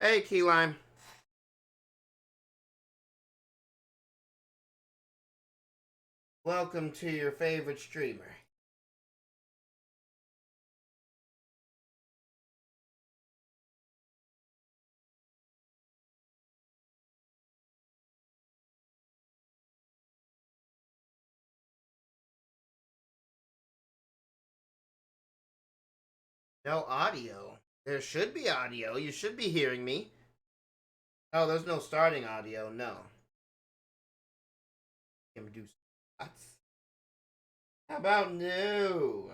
Hey, Key Lime. Welcome to your favorite streamer. No audio. There should be audio. You should be hearing me. Oh, there's no starting audio. No. Can we do spots? How about no?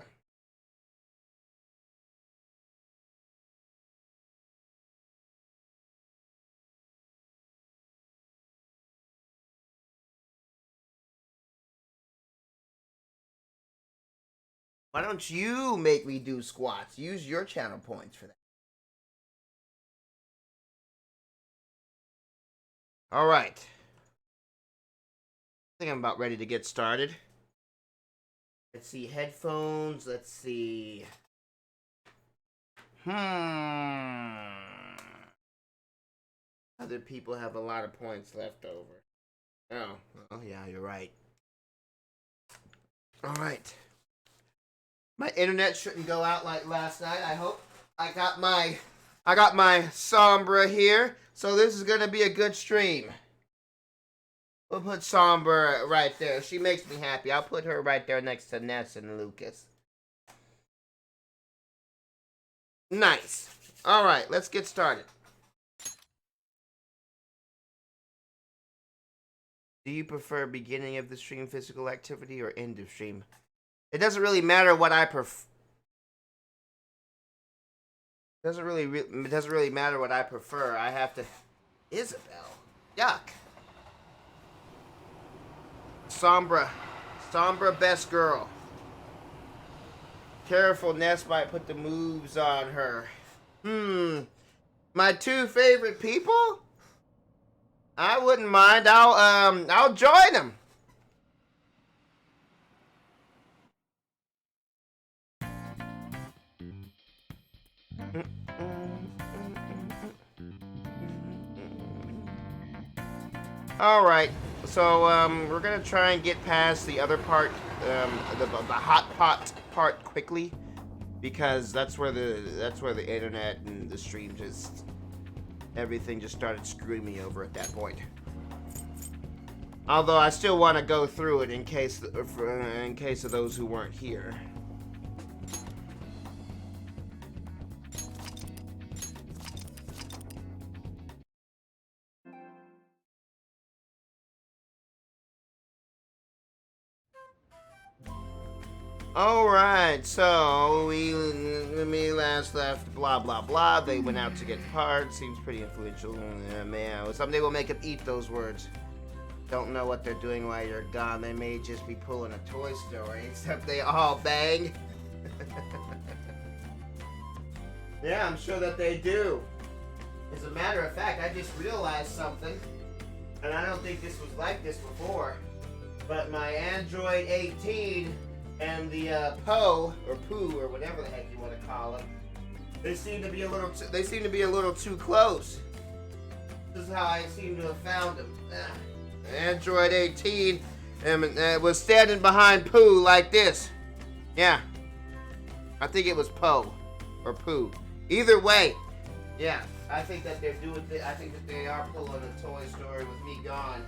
Why don't you make me do squats? Use your channel points for that. All right. I think I'm about ready to get started. Let's see. Headphones. Let's see. Other people have a lot of points left over. Oh, yeah, you're right. All right. My internet shouldn't go out like last night. I hope. I got my Sombra here, so this is gonna be a good stream. We'll put Sombra right there. She makes me happy. I'll put her right there next to Ness and Lucas. Nice. All right, let's get started. Do you prefer beginning of the stream physical activity or end of stream? It doesn't really matter what I prefer. It doesn't really matter what I prefer. I have to. Isabel. Yuck. Sombra, best girl. Careful, Ness might put the moves on her. My two favorite people? I wouldn't mind. I'll join them. All right. So we're gonna try and get past the other part, the hot pot part quickly, because that's where the internet and the stream just everything just started screwing me over at that point. Although I still want to go through it in case of those who weren't here. Alright, so me last left, blah blah blah. They went out to get parts. Seems pretty influential. Man, someday we'll make them eat those words. Don't know what they're doing while you're gone. They may just be pulling a Toy Story, except they all bang. Yeah, I'm sure that they do. As a matter of fact, I just realized something, and I don't think this was like this before, but my Android 18 and the Poe or Pooh or whatever the heck you want to call them, they seem to be a little too close. This is how I seem to have found them. Android 18 was standing behind Pooh like this. Yeah, I think it was Poe or Pooh. Either way, yeah, I think that they're doing. I think that they are pulling a Toy Story with me gone.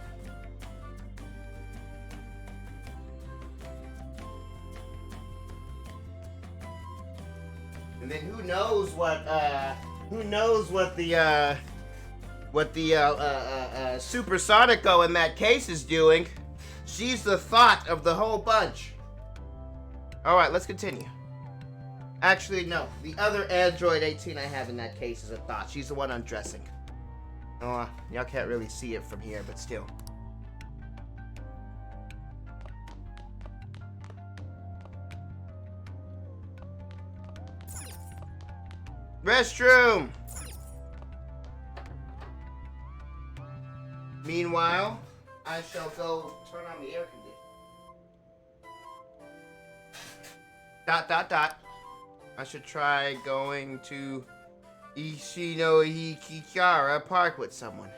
And then who knows what the Supersonico in that case is doing. She's the thought of the whole bunch. Alright, let's continue. Actually, no. The other Android 18 I have in that case is a thought. She's the one undressing. Oh, y'all can't really see it from here, but still. Restroom! Meanwhile, I shall go turn on the air conditioner. ... I should try going to Ishi no Hikikara park with someone.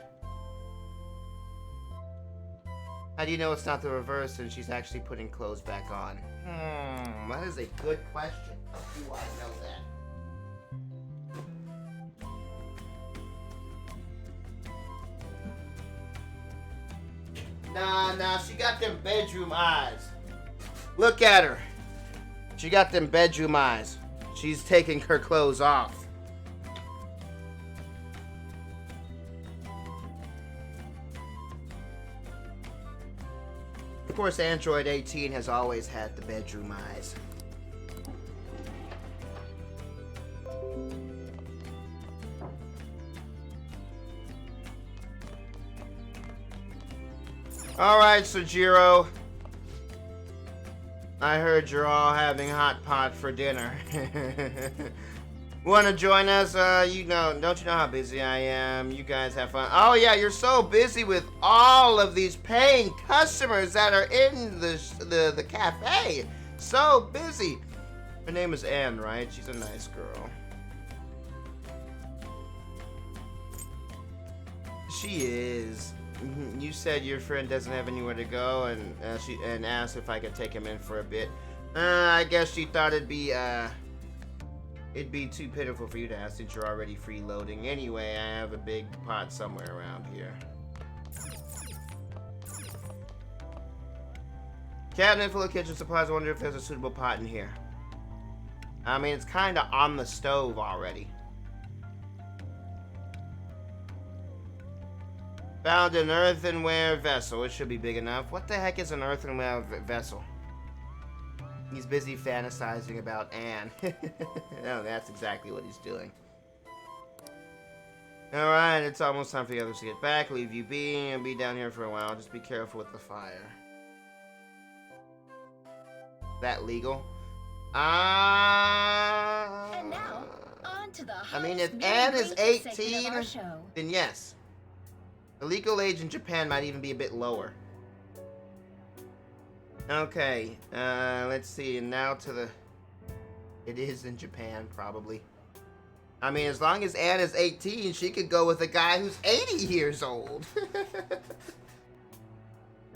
How do you know it's not the reverse and she's actually putting clothes back on? That is a good question. How do I know that? Nah, she got them bedroom eyes. Look at her. She got them bedroom eyes. She's taking her clothes off. Of course, Android 18 has always had the bedroom eyes. Alright, Sojiro. I heard you're all having hot pot for dinner. Want to join us? Don't you know how busy I am? You guys have fun. Oh yeah, you're so busy with all of these paying customers that are in the cafe. So busy. Her name is Anne, right? She's a nice girl. She is. You said your friend doesn't have anywhere to go, and she asked if I could take him in for a bit. I guess she thought it'd be too pitiful for you to ask since you're already freeloading. Anyway, I have a big pot somewhere around here. Cabinet full of kitchen supplies. I wonder if there's a suitable pot in here. I mean, it's kind of on the stove already. Found an earthenware vessel. It should be big enough. What the heck is an earthenware vessel? He's busy fantasizing about Anne. No, that's exactly what he's doing. Alright, it's almost time for the others to get back. Leave you be and be down here for a while. Just be careful with the fire. That legal? And now, on to the I mean, if Anne is 18, then yes. The legal age in Japan might even be a bit lower. Okay, let's see, and now to the... It is in Japan, probably. I mean, as long as Anne is 18, she could go with a guy who's 80 years old.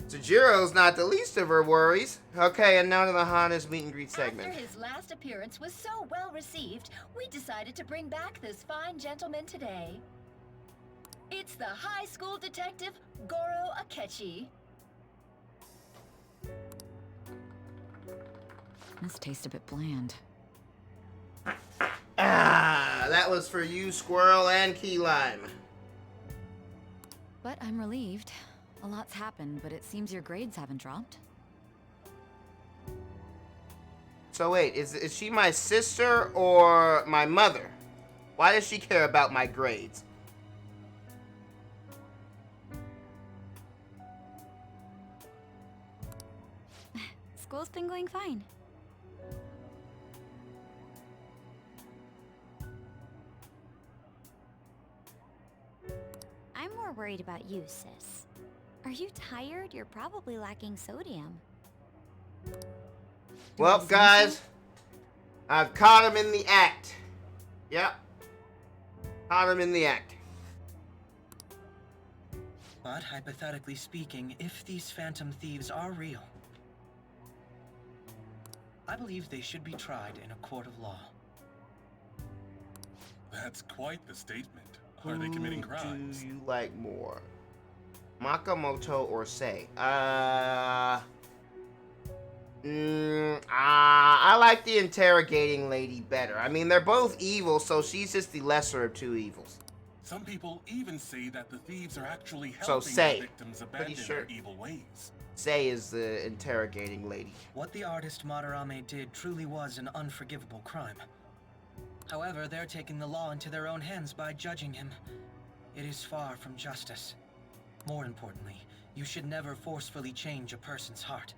Sojiro's not the least of her worries. Okay, and now to the hottest meet and greet segment. After his last appearance was so well received, we decided to bring back this fine gentleman today. It's the high school detective, Goro Akechi. This tastes a bit bland. That was for you, Squirrel and Key Lime. But I'm relieved. A lot's happened, but it seems your grades haven't dropped. So wait, is she my sister or my mother? Why does she care about my grades? School's been going fine. I'm more worried about you, sis. Are you tired? You're probably lacking sodium. Well, guys, I've caught him in the act. Yep. Caught him in the act. But hypothetically speaking, if these phantom thieves are real, I believe they should be tried in a court of law. That's quite the statement. Are they committing crimes? Do you like more? Makamoto or Sei? I like the interrogating lady better. I mean, they're both evil, so she's just the lesser of two evils. Some people even say that the thieves are actually So helping Sei. the victims abandon their evil ways. Sei is the interrogating lady. What the artist Madarame did truly was an unforgivable crime. However, they're taking the law into their own hands by judging him. It is far from justice. More importantly, you should never forcefully change a person's heart.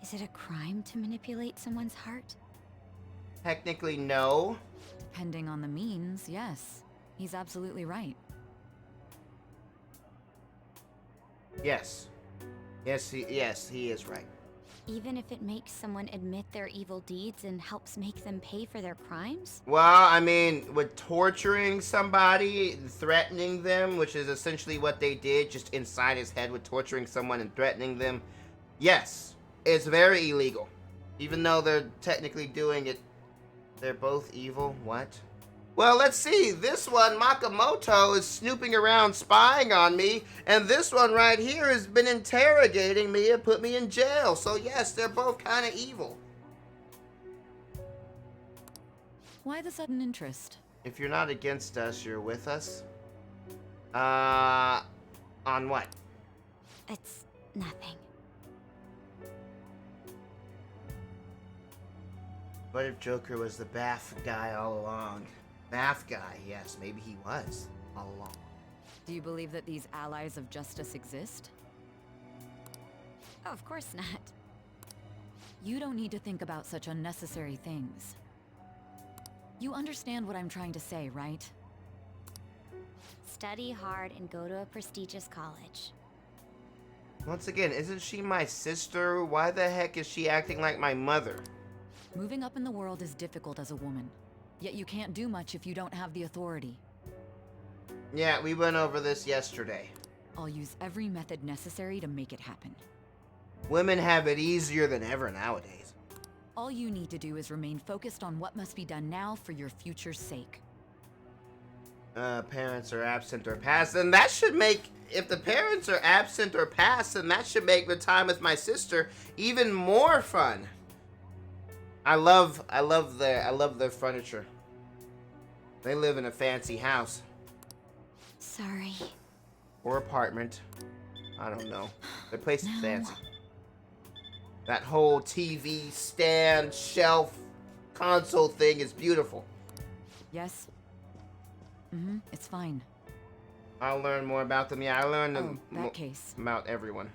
Is it a crime to manipulate someone's heart? Technically, no. Depending on the means, yes. He's absolutely right. Yes. Yes, he is right. Even if it makes someone admit their evil deeds and helps make them pay for their crimes? Well, I mean, with torturing somebody, threatening them, which is essentially what they did, just inside his head with torturing someone and threatening them, yes, it's very illegal. Even though they're technically doing it, they're both evil. What? Well, let's see. This one, Makamoto, is snooping around spying on me, and this one right here has been interrogating me and put me in jail. So yes, they're both kind of evil. Why the sudden interest? If you're not against us, you're with us. On what? It's nothing. What if Joker was the Bath guy all along? Bath guy, yes, maybe he was all along. Do you believe that these allies of justice exist? Oh, of course not. You don't need to think about such unnecessary things. You understand what I'm trying to say, right? Study hard and go to a prestigious college. Once again, isn't she my sister? Why the heck is she acting like my mother? Moving up in the world is difficult as a woman. Yet you can't do much if you don't have the authority. Yeah, we went over this yesterday. I'll use every method necessary to make it happen. Women have it easier than ever nowadays. All you need to do is remain focused on what must be done now for your future's sake. Parents are absent or past, then that should make, if the parents are absent or past, then that should make the time with my sister even more fun. I love their furniture. They live in a fancy house. Sorry. Or apartment. I don't know. Their place is No. fancy. That whole TV stand, shelf, console thing is beautiful. Yes? It's fine. I'll learn more about them. Yeah, I learned Oh, that case. about everyone.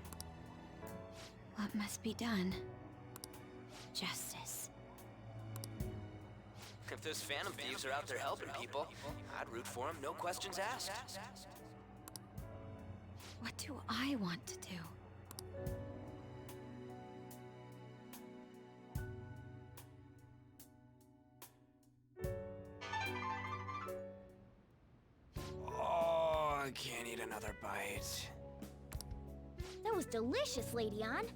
What must be done? Justice. If those Phantom Thieves are out there helping people, I'd root for them, no questions asked. What do I want to do? Oh, I can't eat another bite. That was delicious, Lady Ann.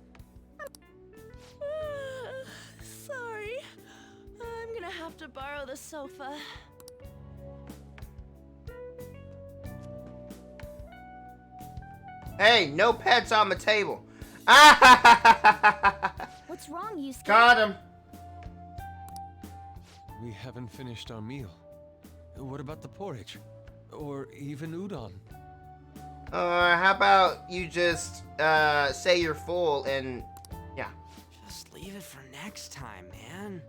Sorry. I'm gonna have to borrow the sofa. Hey, no pets on the table. What's wrong, Yusuke? Got him. We haven't finished our meal. What about the porridge? Or even udon? How about you just say you're full and yeah. Just leave it for next time, man.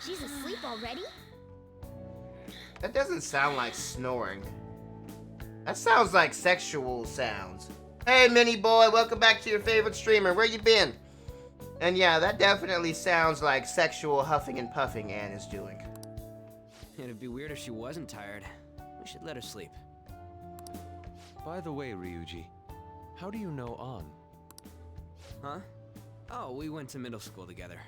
She's asleep already? That doesn't sound like snoring. That sounds like sexual sounds. Hey, Mini Boy, welcome back to your favorite streamer. Where you been? And yeah, that definitely sounds like sexual huffing and puffing Anne is doing. It'd be weird if she wasn't tired. We should let her sleep. By the way, Ryuji, how do you know An? Huh? Oh, we went to middle school together.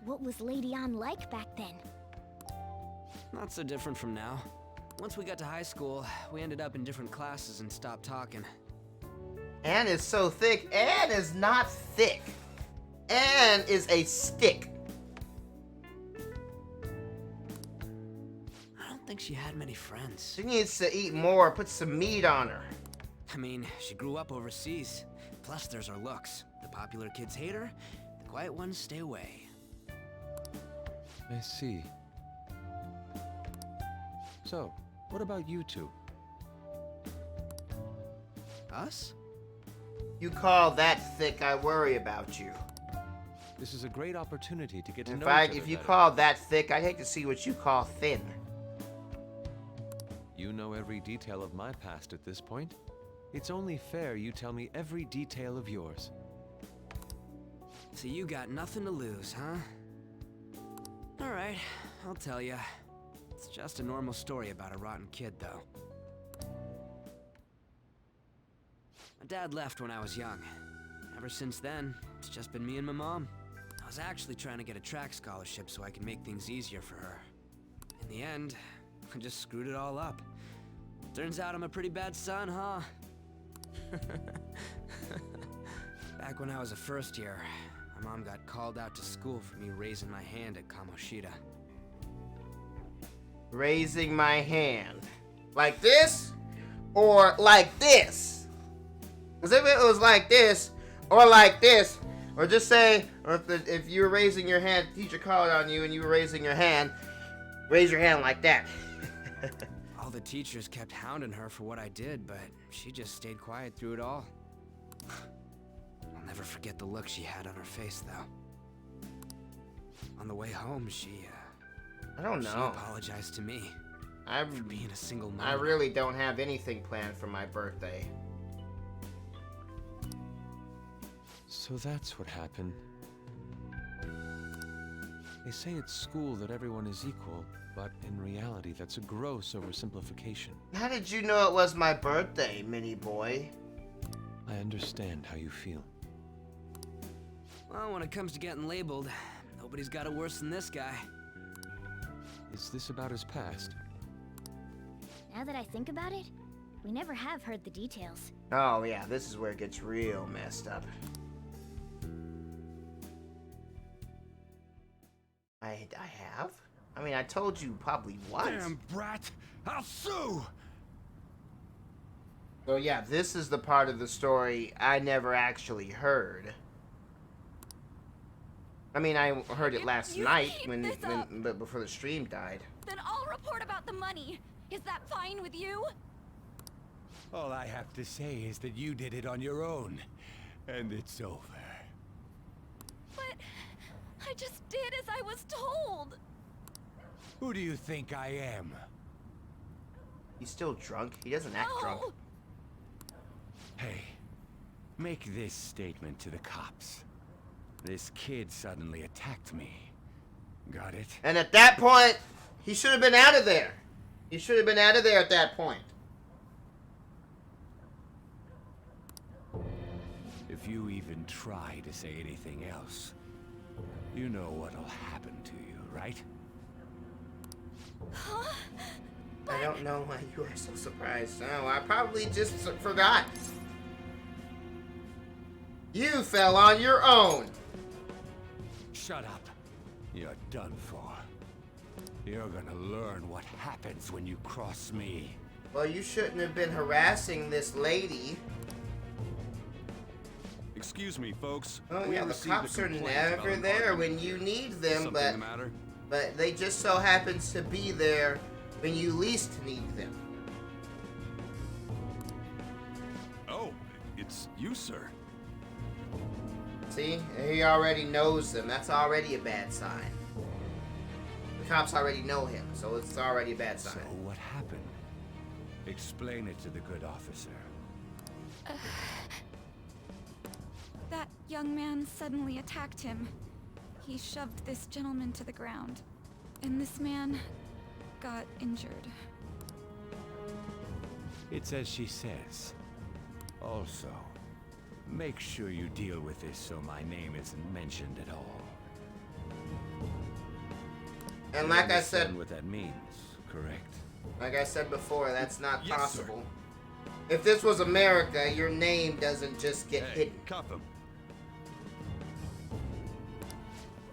What was Lady Ann like back then? Not so different from now. Once we got to high school, we ended up in different classes and stopped talking. Anne is so thick. Anne is not thick. Anne is a stick. I don't think she had many friends. She needs to eat more, put some meat on her. I mean, she grew up overseas. Plus, there's her looks. The popular kids hate her, the quiet ones stay away. I see. So, what about you two? Us? You call that thick, I worry about you. This is a great opportunity to get to In know fact, each if other you better. call that thick, I'd hate to see what you call thin. You know every detail of my past at this point. It's only fair you tell me every detail of yours. So you got nothing to lose, huh? Alright, I'll tell ya. It's just a normal story about a rotten kid, though. My dad left when I was young. Ever since then, it's just been me and my mom. I was actually trying to get a track scholarship so I can make things easier for her. In the end, I just screwed it all up. Turns out I'm a pretty bad son, huh? Back when I was a first year, my mom got called out to school for me raising my hand at Kamoshida. Raising my hand. Like this? Or like this? Because if it was like this, or like this, or just say, or if you were raising your hand, teacher called on you and you were raising your hand, raise your hand like that. All the teachers kept hounding her for what I did, but she just stayed quiet through it all. I'll never forget the look she had on her face, though. On the way home, she apologized to me for being a single mom. I really don't have anything planned for my birthday. So that's what happened. They say at school that everyone is equal, but in reality, that's a gross oversimplification. How did you know it was my birthday, mini boy? I understand how you feel. Well, when it comes to getting labeled, nobody's got it worse than this guy. Is this about his past? Now that I think about it, we never have heard the details. Oh yeah, this is where it gets real messed up. I have? I mean, I told you probably once. Damn brat! I'll sue! So yeah, this is the part of the story I never actually heard. I mean, I heard it last night but before the stream died. Then I'll report about the money. Is that fine with you? All I have to say is that you did it on your own, and it's over. But I just did as I was told. Who do you think I am? He's still drunk. He doesn't act drunk. Hey, make this statement to the cops. This kid suddenly attacked me. Got it? And at that point, he should have been out of there. He should have been out of there at that point. If you even try to say anything else, you know what'll happen to you, right? Huh? I don't know why you are so surprised. No, I probably just forgot. You fell on your own. Shut up. You're done for. You're gonna learn what happens when you cross me. Well, you shouldn't have been harassing this lady. Excuse me, folks. Oh We yeah, the received a cops are complaint never about an there argument. when you need them, Something but the matter? they just so happens to be there when you least need them. Oh, it's you, sir. See, he already knows them. That's already a bad sign. The cops already know him, so it's already a bad sign. So what happened? Explain it to the good officer. That young man suddenly attacked him. He shoved this gentleman to the ground, and this man got injured. It's as she says. Also, make sure you deal with this so my name isn't mentioned at all. And You like I understand said, what that means, correct? like I said before, that's not Yes, possible. If this was America, your name doesn't just get Hey, hidden. cuff him.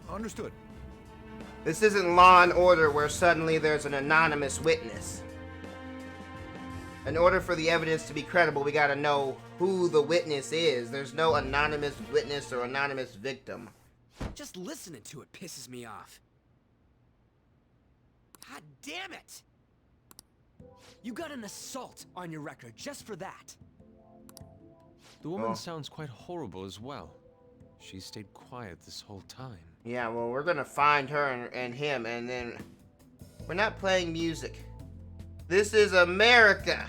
Understood. This isn't Law and Order where suddenly there's an anonymous witness. In order for the evidence to be credible, we gotta know who the witness is. There's no anonymous witness or anonymous victim. Just listening to it pisses me off. God damn it! You got an assault on your record just for that. The woman Oh. sounds quite horrible as well. She stayed quiet this whole time. Yeah, well, we're gonna find her and him, and then... We're not playing music. This is America!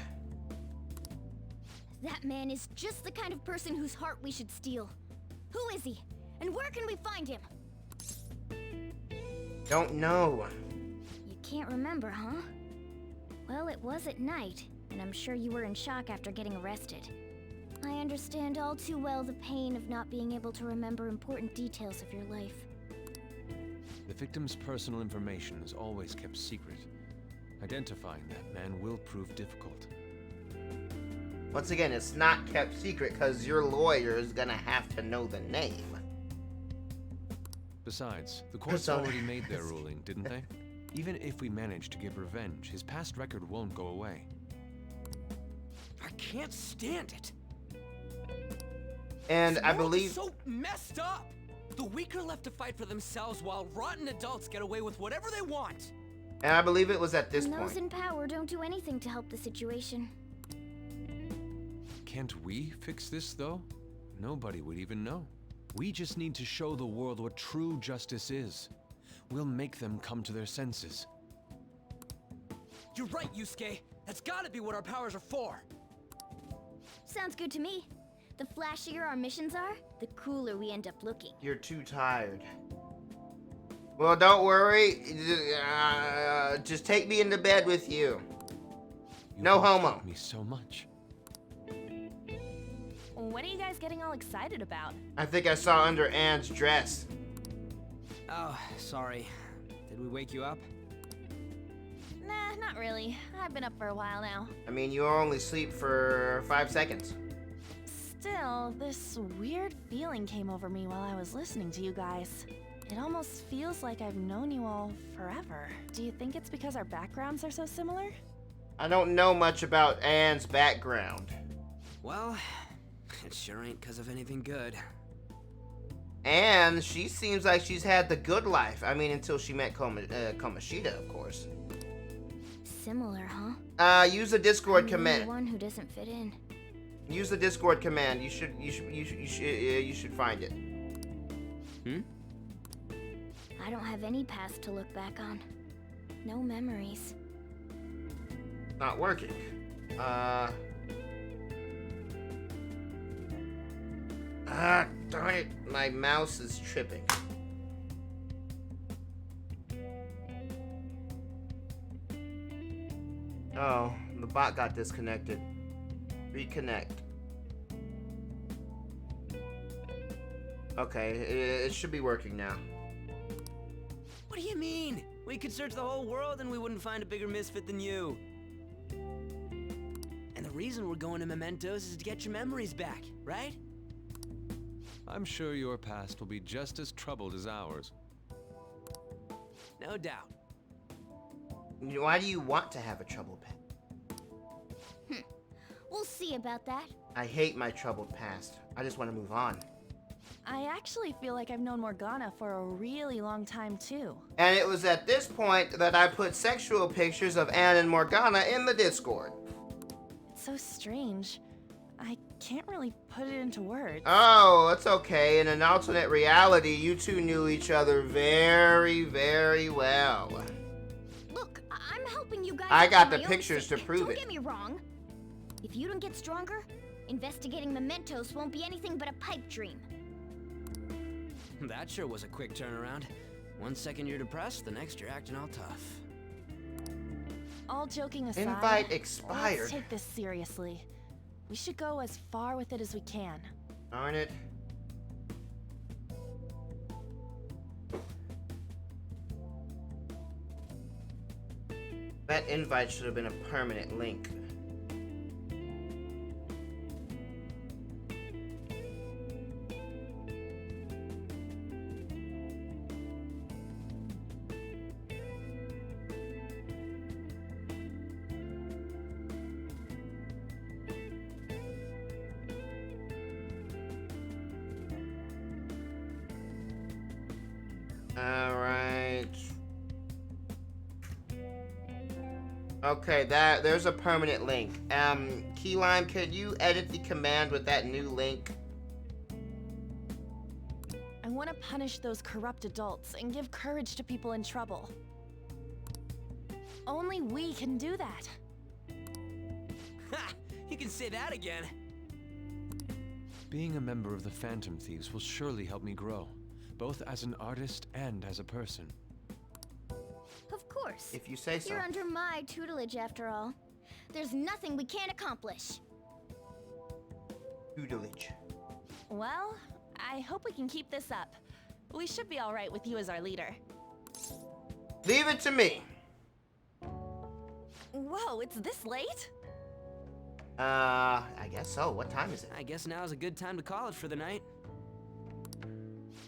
That man is just the kind of person whose heart we should steal. Who is he? And where can we find him? Don't know. You can't remember, huh? Well, it was at night, and I'm sure you were in shock after getting arrested. I understand all too well the pain of not being able to remember important details of your life. The victim's personal information is always kept secret. Identifying that man will prove difficult. Once again, it's not kept secret because your lawyer is gonna have to know the name. Besides, the courts already made their ruling, didn't they? Even if we manage to get revenge, his past record won't go away. I can't stand it. And This I world is believe so messed up. The weak are left to fight for themselves while rotten adults get away with whatever they want. it was at this And those point. in power don't do anything to help the situation. Can't we fix this, though? Nobody would even know. We just need to show the world what true justice is. We'll make them come to their senses. You're right, Yusuke. That's gotta be what our powers are for. Sounds good to me. The flashier our missions are, the cooler we end up looking. You're too tired. Well, don't worry. Just take me into bed with you. You No both homo. taught me so much. What are you guys getting all excited about? I think I saw under Anne's dress. Oh, sorry. Did we wake you up? Nah, not really. I've been up for a while now. I mean, you only sleep for 5 seconds. Still, this weird feeling came over me while I was listening to you guys. It almost feels like I've known you all forever. Do you think it's because our backgrounds are so similar? I don't know much about Anne's background. Well, it sure ain't 'cause of anything good. And she seems like she's had the good life. I mean, until she met Kamoshida, of course. Similar, huh? Use the Discord I'm the command. one who doesn't fit in. Use the Discord command. You should find it. I don't have any past to look back on. No memories. Not working. Darn it. My mouse is tripping. Oh, the bot got disconnected. Reconnect. Okay, it should be working now. What do you mean? We could search the whole world and we wouldn't find a bigger misfit than you. And the reason we're going to Mementos is to get your memories back, right? I'm sure your past will be just as troubled as ours. No doubt. Why do you want to have a troubled past? We'll see about that. I hate my troubled past. I just want to move on. I actually feel like I've known Morgana for a really long time, too. And it was at this point that I put sexual pictures of Anne and Morgana in the Discord. It's so strange. I can't really put it into words. Oh, that's okay. In an alternate reality, you two knew each other very, very well. Look, I'm helping you guys. I out got for the my own pictures to sake. prove Don't it. get me wrong. If you don't get stronger, investigating Mementos won't be anything but a pipe dream. That sure was a quick turnaround. 1 second you're depressed, the next you're acting all tough. All joking aside, Invite expired. let's take this seriously. We should go as far with it as we can. Darn it. That invite should have been a permanent link. Alright. Okay, there's a permanent link. Keylime, could you edit the command with that new link? I want to punish those corrupt adults and give courage to people in trouble. Only we can do that. Ha! You can say that again. Being a member of the Phantom Thieves will surely help me grow, both as an artist and as a person. Of course. If you say so. You're under my tutelage after all. There's nothing we can't accomplish. tutelage. Well, I hope we can keep this up. We should be alright with you as our leader. Leave it to me. Whoa, it's this late? I guess so. What time is it? I guess now's a good time to call it for the night.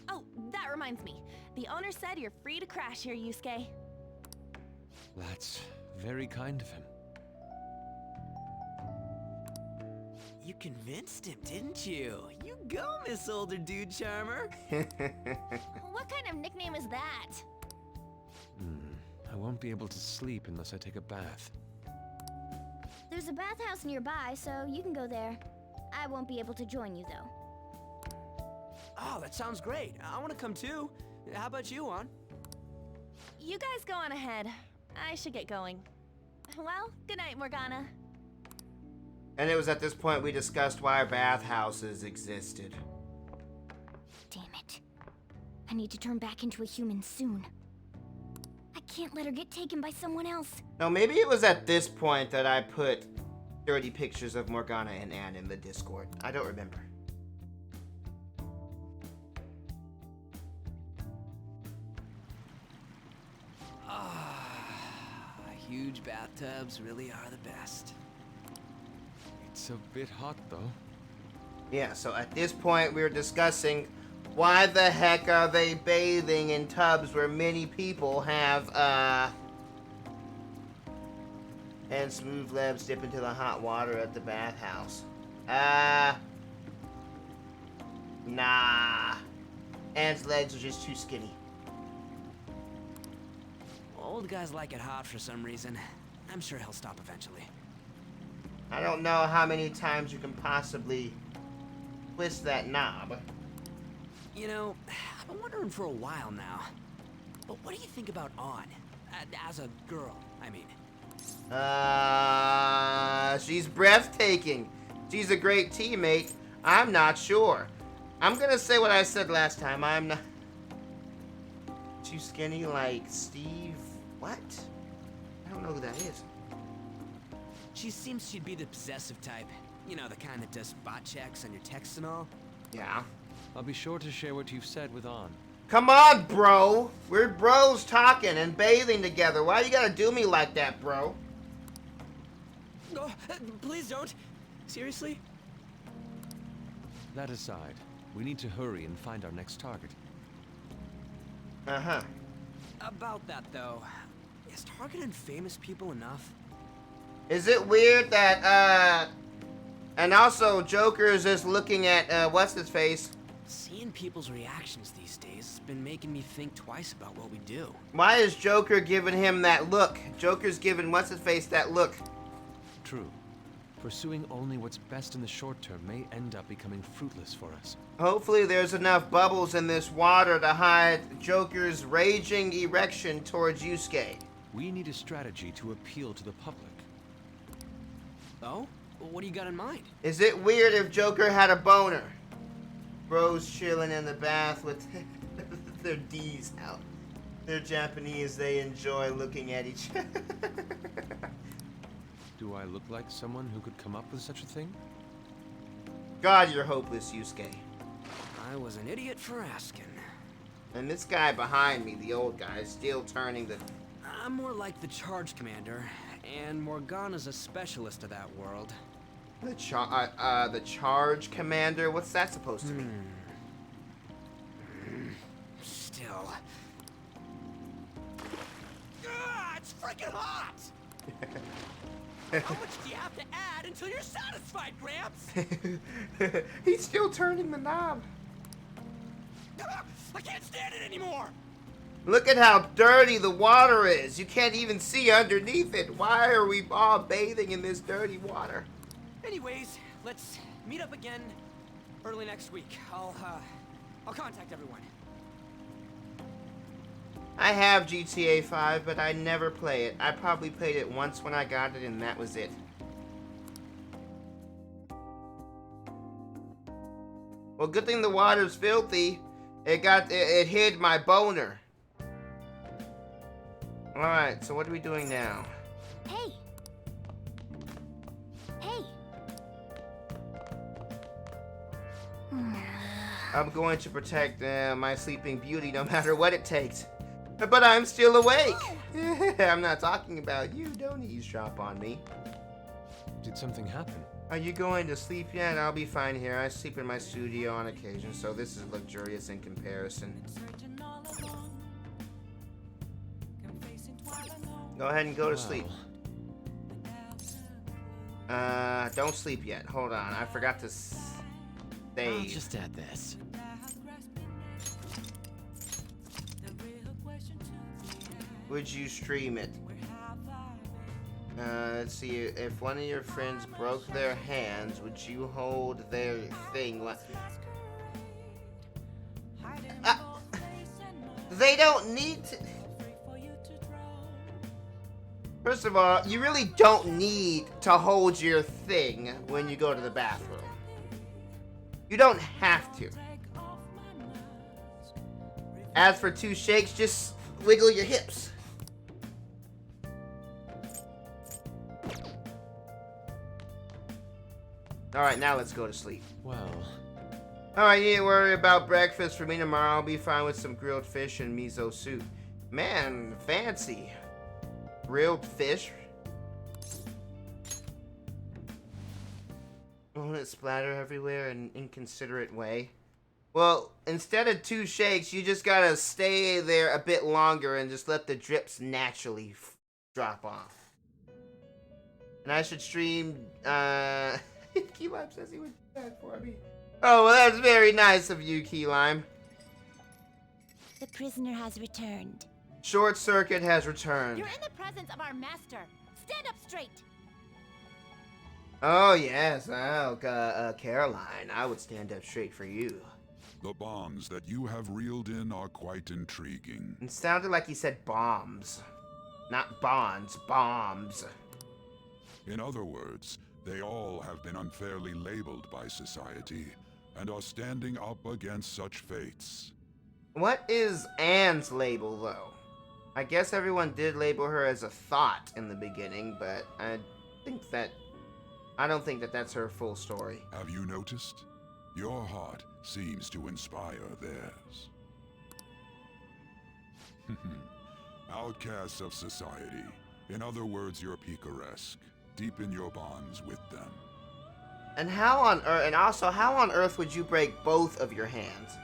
Oh, that reminds me. The owner said you're free to crash here, Yusuke. That's very kind of him. You convinced him, didn't you? You go, Miss Older Dude Charmer. What kind of nickname is that? I won't be able to sleep unless I take a bath. There's a bathhouse nearby, so you can go there. I won't be able to join you, though. Oh, that sounds great. I want to come too. How about you, An? You guys go on ahead. I should get going. Well, good night, Morgana. And it was at this point we discussed why bathhouses existed. Damn it. I need to turn back into a human soon. I can't let her get taken by someone else. No, maybe it was at this point that I put dirty pictures of Morgana and Anne in the Discord. I don't remember. Huge bathtubs really are the best. It's a bit hot, though. Yeah, so at this point we were discussing why the heck are they bathing in tubs where many people have, and smooth labs dip into the hot water at the bathhouse. Nah. Anne's legs are just too skinny. Old guys like it hot for some reason. I'm sure he'll stop eventually. I don't know how many times you can possibly twist that knob. You know, I've been wondering for a while now. But what do you think about An? As a girl, I mean. She's breathtaking. She's a great teammate. I'm not sure. I'm gonna say what I said last time. I'm not too skinny like Steve. What? I don't know who that is. She seems she'd be the possessive type. You know, the kind that does spot checks on your texts and all. Yeah. I'll be sure to share what you've said with An. Come on, bro. We're bros talking and bathing together. Why you gotta do me like that, bro? No, please don't. Seriously? That aside, we need to hurry and find our next target. Uh-huh. About that, though, is targeting famous people enough? Is it weird that, and also Joker is just looking at, what's-his-face? Seeing people's reactions these days has been making me think twice about what we do. Why is Joker giving him that look? Joker's giving what's-his-face that look. True. Pursuing only what's best in the short term may end up becoming fruitless for us. Hopefully there's enough bubbles in this water to hide Joker's raging erection towards Yusuke. We need a strategy to appeal to the public. Oh? What do you got in mind? Is it weird if Joker had a boner? Bros chilling in the bath with their D's out. They're Japanese, they enjoy looking at each other. Do I look like someone who could come up with such a thing? God, you're hopeless, Yusuke. I was an idiot for asking. And this guy behind me, the old guy, is still turning the... I'm more like the charge commander, and Morgana's a specialist of that world. The charge commander? What's that supposed to mean? Still. It's freaking hot! How much do you have to add until you're satisfied, Gramps? He's still turning the knob. I can't stand it anymore! Look at how dirty the water is. You can't even see underneath it. Why are we all bathing in this dirty water? Anyways, let's meet up again early next week. I'll contact everyone. I have GTA 5, but I never play it. I probably played it once when I got it, and that was it. Well, good thing the water's filthy. It hid my boner. Alright, so what are we doing now? Hey! Hey! I'm going to protect my sleeping beauty no matter what it takes. But I'm still awake. I'm not talking about you. Don't eavesdrop on me. Did something happen? Are you going to sleep yet? I'll be fine here. I sleep in my studio on occasion, so this is luxurious in comparison. Go ahead and go to sleep. Don't sleep yet. Hold on. I forgot to I'll save. just add this. Would you stream it? Let's see. If one of your friends broke their hands, would you hold their thing? They don't need to. First of all, you really don't need to hold your thing when you go to the bathroom. You don't have to. As for 2 shakes, just wiggle your hips. Alright, now let's go to sleep. Well, Alright, you need to worry about breakfast for me tomorrow. I'll be fine with some grilled fish and miso soup. Man, fancy. Grilled fish? Won't it splatter everywhere in an inconsiderate way? Well, instead of 2 shakes, you just gotta stay there a bit longer and just let the drips naturally drop off. And I should stream, Key Lime says he would do that for me. Oh, well, that's very nice of you, Key Lime. The prisoner has returned. Short Circuit has returned. You're in the presence of our master. Stand up straight. Oh, yes. Oh, Caroline, I would stand up straight for you. The bonds that you have reeled in are quite intriguing. It sounded like he said bombs. Not bonds, bombs. In other words, they all have been unfairly labeled by society and are standing up against such fates. What is Anne's label, though? I guess everyone did label her as a thought in the beginning, but I don't think that that's her full story. Have you noticed? Your heart seems to inspire theirs. Outcasts of society. In other words, you're picaresque. Deepen your bonds with them. And how on earth? And also, how on earth would you break both of your hands?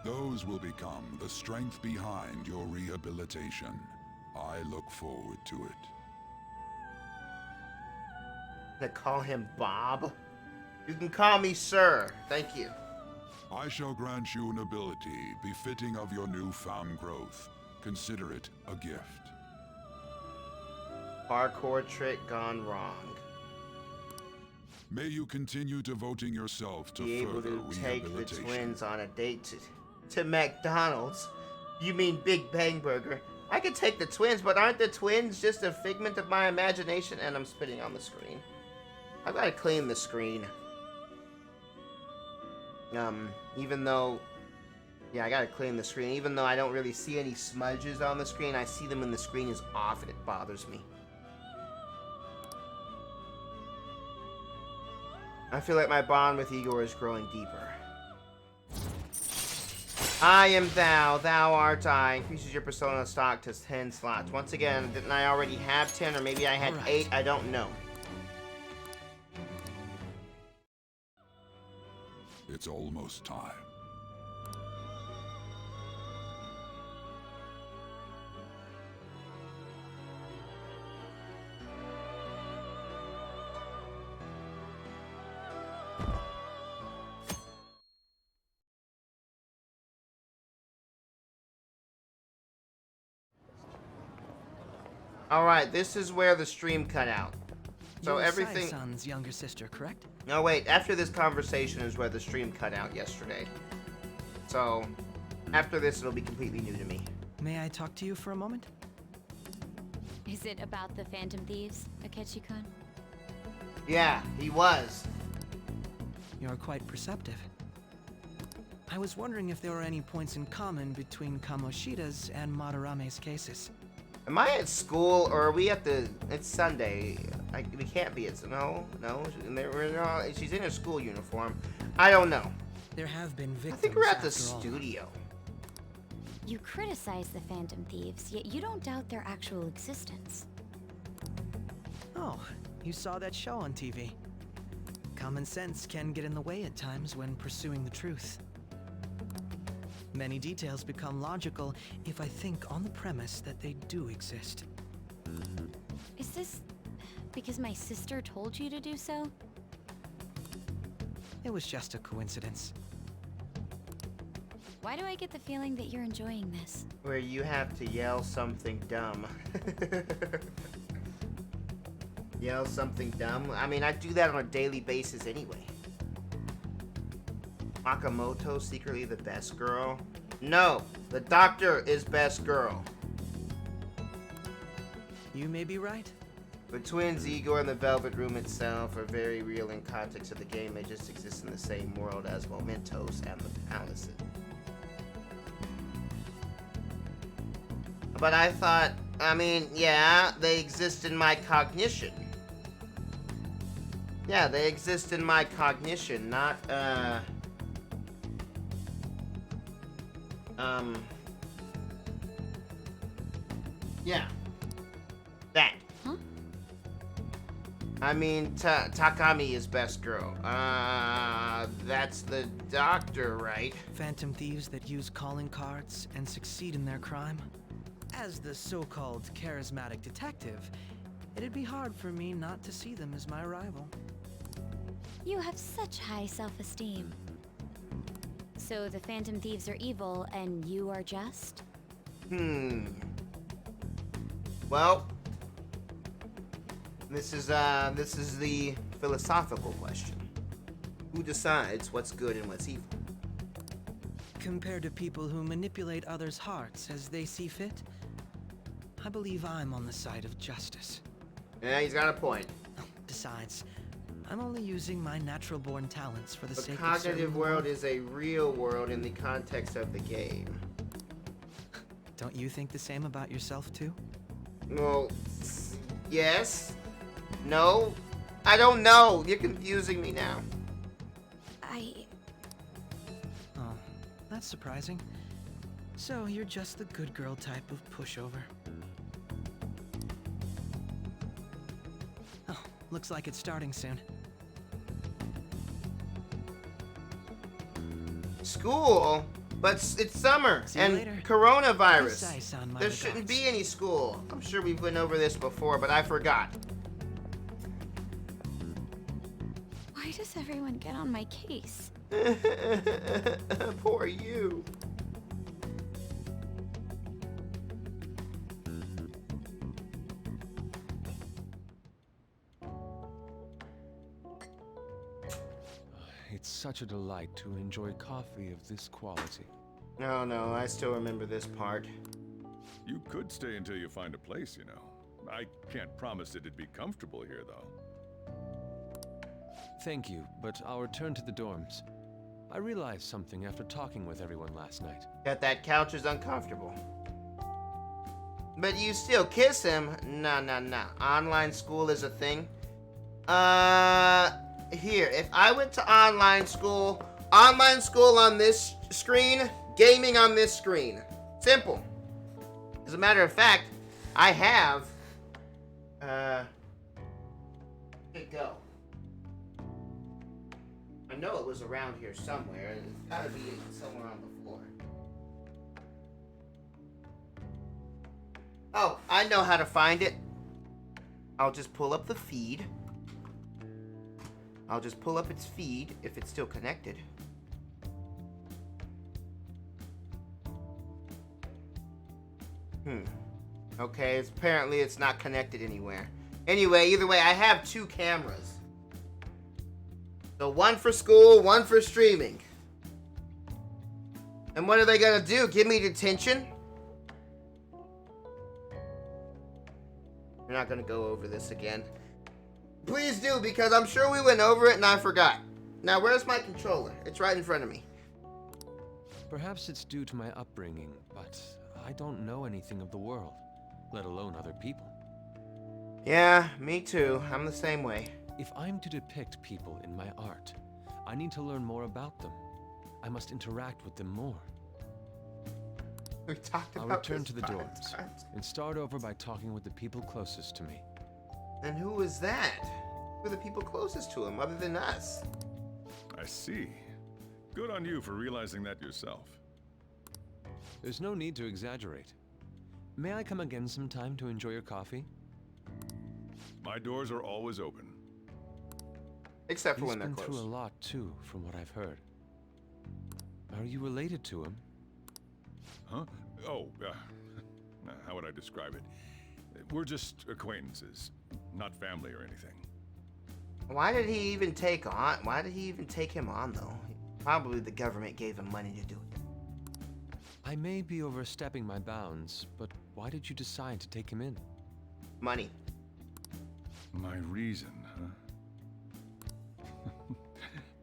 Those will become the strength behind your rehabilitation. I look forward to it. They call him Bob. You can call me Sir. Thank you. I shall grant you an ability befitting of your newfound growth. Consider it a gift. Parkour trick gone wrong. May you continue devoting yourself to Be able further to take the rehabilitation. twins on a date to McDonald's. You mean Big Bang Burger? I could take the twins, but aren't the twins just a figment of my imagination? And I'm spitting on the screen. I've got to clean the screen. Even though... Yeah, I gotta clean the screen. Even though I don't really see any smudges on the screen, I see them when the screen is off and it bothers me. I feel like my bond with Igor is growing deeper. I am thou, thou art I. Increases your persona stock to 10 slots. Once again, didn't I already have 10, or maybe I had 8? I don't know. It's almost time. Alright, this is where the stream cut out. So You're everything... Sai-san's younger sister, correct? No, wait. After this conversation is where the stream cut out yesterday. So, after this, it'll be completely new to me. May I talk to you for a moment? Is it about the Phantom Thieves, Akechi-kun? Yeah, he was. You're quite perceptive. I was wondering if there were any points in common between Kamoshida's and Madarame's cases. Am I at school, or are we at the... It's Sunday. We can't be at... No. She's in her school uniform. I don't know. There have been I victims. think we're at the after all. studio. You criticize the Phantom Thieves, yet you don't doubt their actual existence. Oh, you saw that show on TV. Common sense can get in the way at times when pursuing the truth. Many details become logical if I think on the premise that they do exist. Is this because my sister told you to do so? It was just a coincidence. Why do I get the feeling that you're enjoying this? Where you have to yell something dumb. Yell something dumb? I mean, I do that on a daily basis anyway. Makamoto secretly the best girl? No, the doctor is best girl. You may be right. The twins, Igor and the Velvet Room itself, are very real in context of the game. They just exist in the same world as Mementos and the Palaces. But I thought, I mean, yeah, they exist in my cognition. Yeah, they exist in my cognition, not, yeah. That. Huh? I mean, Takami is best girl. That's the doctor, right? Phantom thieves that use calling cards and succeed in their crime. As the so-called charismatic detective, it'd be hard for me not to see them as my rival. You have such high self-esteem. So the Phantom Thieves are evil and you are just? Well, this is the philosophical question. Who decides what's good and what's evil? Compared to people who manipulate others' hearts as they see fit, I believe I'm on the side of justice. Yeah, he's got a point. Besides, I'm only using my natural-born talents for the The sake of cognitive serving the world is a real world in the context of the game. Don't you think the same about yourself, too? Well, yes. No. I don't know. You're confusing me now. Oh, that's surprising. So you're just the good girl type of pushover. Oh, looks like it's starting soon. School? But it's summer See you and later. coronavirus. Precise on my There regards. shouldn't be any school. I'm sure we've went over this before, but I forgot. Why does everyone get on my case? Poor you. It's such a delight to enjoy coffee of this quality. No, I still remember this part. You could stay until you find a place, you know. I can't promise it'd be comfortable here, though. Thank you, but I'll return to the dorms. I realized something after talking with everyone last night. That couch is uncomfortable. But you still kiss him? Nah. Online school is a thing. Here, if I went to online school on this screen, gaming on this screen. Simple. As a matter of fact, I have, where'd it go? I know it was around here somewhere, and it's gotta be somewhere on the floor. Oh, I know how to find it. I'll just pull up the feed. I'll just pull up its feed if it's still connected. Okay, apparently it's not connected anywhere. Anyway, either way, I have 2 cameras. So one for school, one for streaming. And what are they gonna do? Give me detention? We're not gonna go over this again. Please do, because I'm sure we went over it and I forgot. Now, where's my controller? It's right in front of me. Perhaps it's due to my upbringing, but I don't know anything of the world, let alone other people. Yeah, me too. I'm the same way. If I'm to depict people in my art, I need to learn more about them. I must interact with them more. We talked I'll about return this to the 5 dorms times. and start over by talking with the people closest to me. And who was that? Who are the people closest to him, other than us? I see. Good on you for realizing that yourself. There's no need to exaggerate. May I come again sometime to enjoy your coffee? My doors are always open. Except for He's when they're been through close. a lot too, from what I've heard. Are you related to him? Huh? Oh, how would I describe it? We're just acquaintances, not family or anything. Why did he even take on? Why did he even take him on, though? Probably the government gave him money to do it. I may be overstepping my bounds, but why did you decide to take him in? Money. My reason, huh?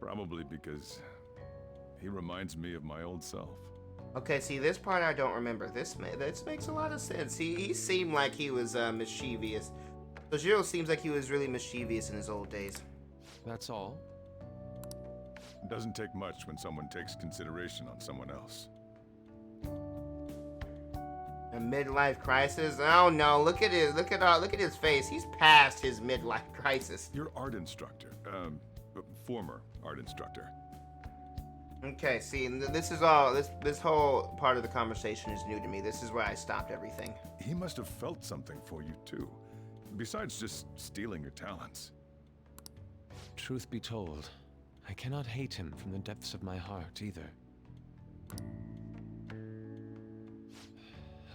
Probably because he reminds me of my old self. Okay, see, this part I don't remember. This makes a lot of sense. He seemed like he was mischievous. Sojiro seems like he was really mischievous in his old days. That's all? It doesn't take much when someone takes consideration on someone else. A midlife crisis? Oh no! Look at his face. He's past his midlife crisis. Your art instructor, former art instructor. Okay, see, this is all. This whole part of the conversation is new to me. This is where I stopped everything. He must have felt something for you too, besides just stealing your talents. Truth be told, I cannot hate him from the depths of my heart either.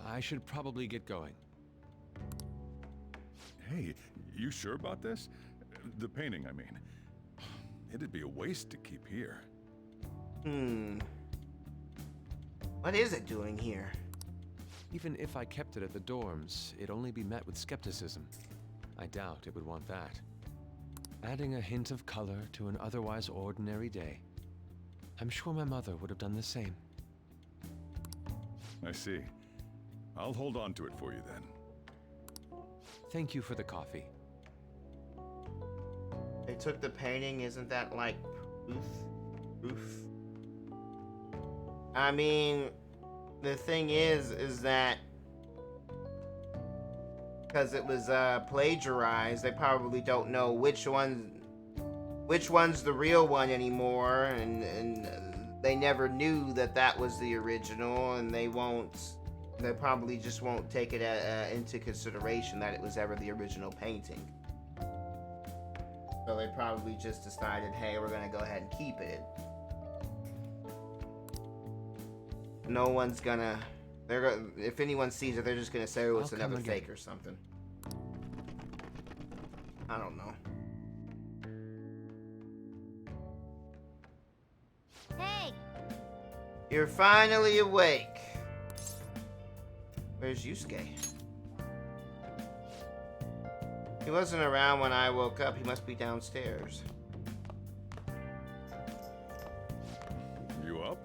I should probably get going. Hey, you sure about this? The painting, I mean. It'd be a waste to keep here. What is it doing here? Even if I kept it at the dorms, it'd only be met with skepticism. I doubt it would want that. Adding a hint of color to an otherwise ordinary day. I'm sure my mother would have done the same. I see. I'll hold on to it for you then. Thank you for the coffee. They took the painting. Isn't that like proof? I mean, the thing is that because it was plagiarized, they probably don't know which one's the real one anymore, and they never knew that was the original, and they probably just won't take it into consideration that it was ever the original painting. So they probably just decided, hey, we're gonna go ahead and keep it. No one's gonna. If anyone sees it, they're just gonna say, "Oh, it's another fake or something." I don't know. Hey! You're finally awake. Where's Yusuke? He wasn't around when I woke up. He must be downstairs. You up?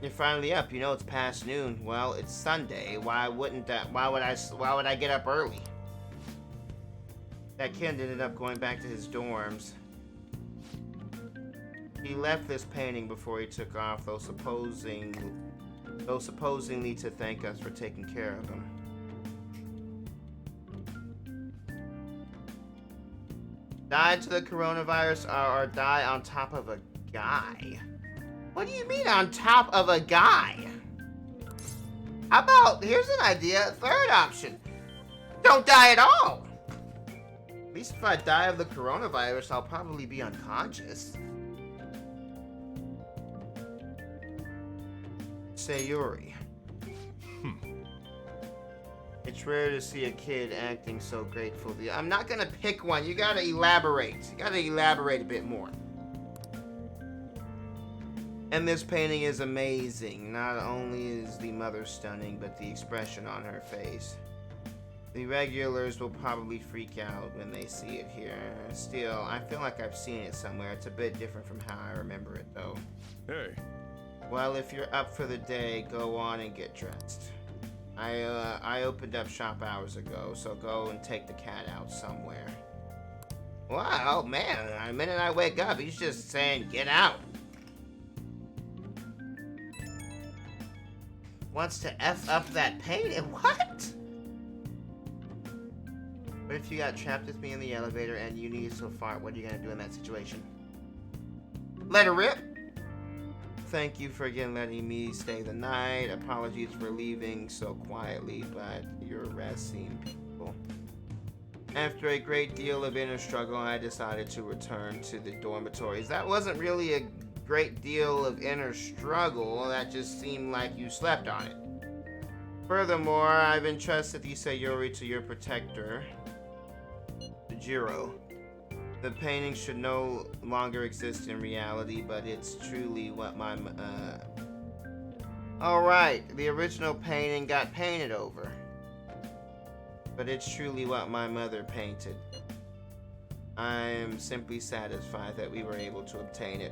You're finally up. You know it's past noon. Well, it's Sunday. Why would I get up early? That kid ended up going back to his dorms. He left this painting before he took off, though supposedly to thank us for taking care of him. Die to the coronavirus or die on top of a guy? What do you mean on top of a guy? How about, here's an idea, third option. Don't die at all. At least if I die of the coronavirus, I'll probably be unconscious. Sayuri. It's rare to see a kid acting so grateful. I'm not gonna pick one. You gotta elaborate. You gotta elaborate a bit more. And this painting is amazing. Not only is the mother stunning, but the expression on her face. The regulars will probably freak out when they see it here. Still, I feel like I've seen it somewhere. It's a bit different from how I remember it, though. Hey. Well, if you're up for the day, go on and get dressed. I opened up shop hours ago, so go and take the cat out somewhere. Wow, man, the minute I wake up, he's just saying, get out. wants to F up that painting? What? What if you got trapped with me in the elevator and you needed to fart? What are you gonna do in that situation? Let her rip. Thank you for again letting me stay the night. Apologies for leaving so quietly, but your rest seemed peaceful. After a great deal of inner struggle, I decided to return to the dormitories. That wasn't really a great deal of inner struggle. That just seemed like you slept on it. Furthermore, I've entrusted the Sayuri to your protector, Jiro. The painting should no longer exist in reality, but it's truly what my Alright, the original painting got painted over. But it's truly what my mother painted. I am simply satisfied that we were able to obtain it.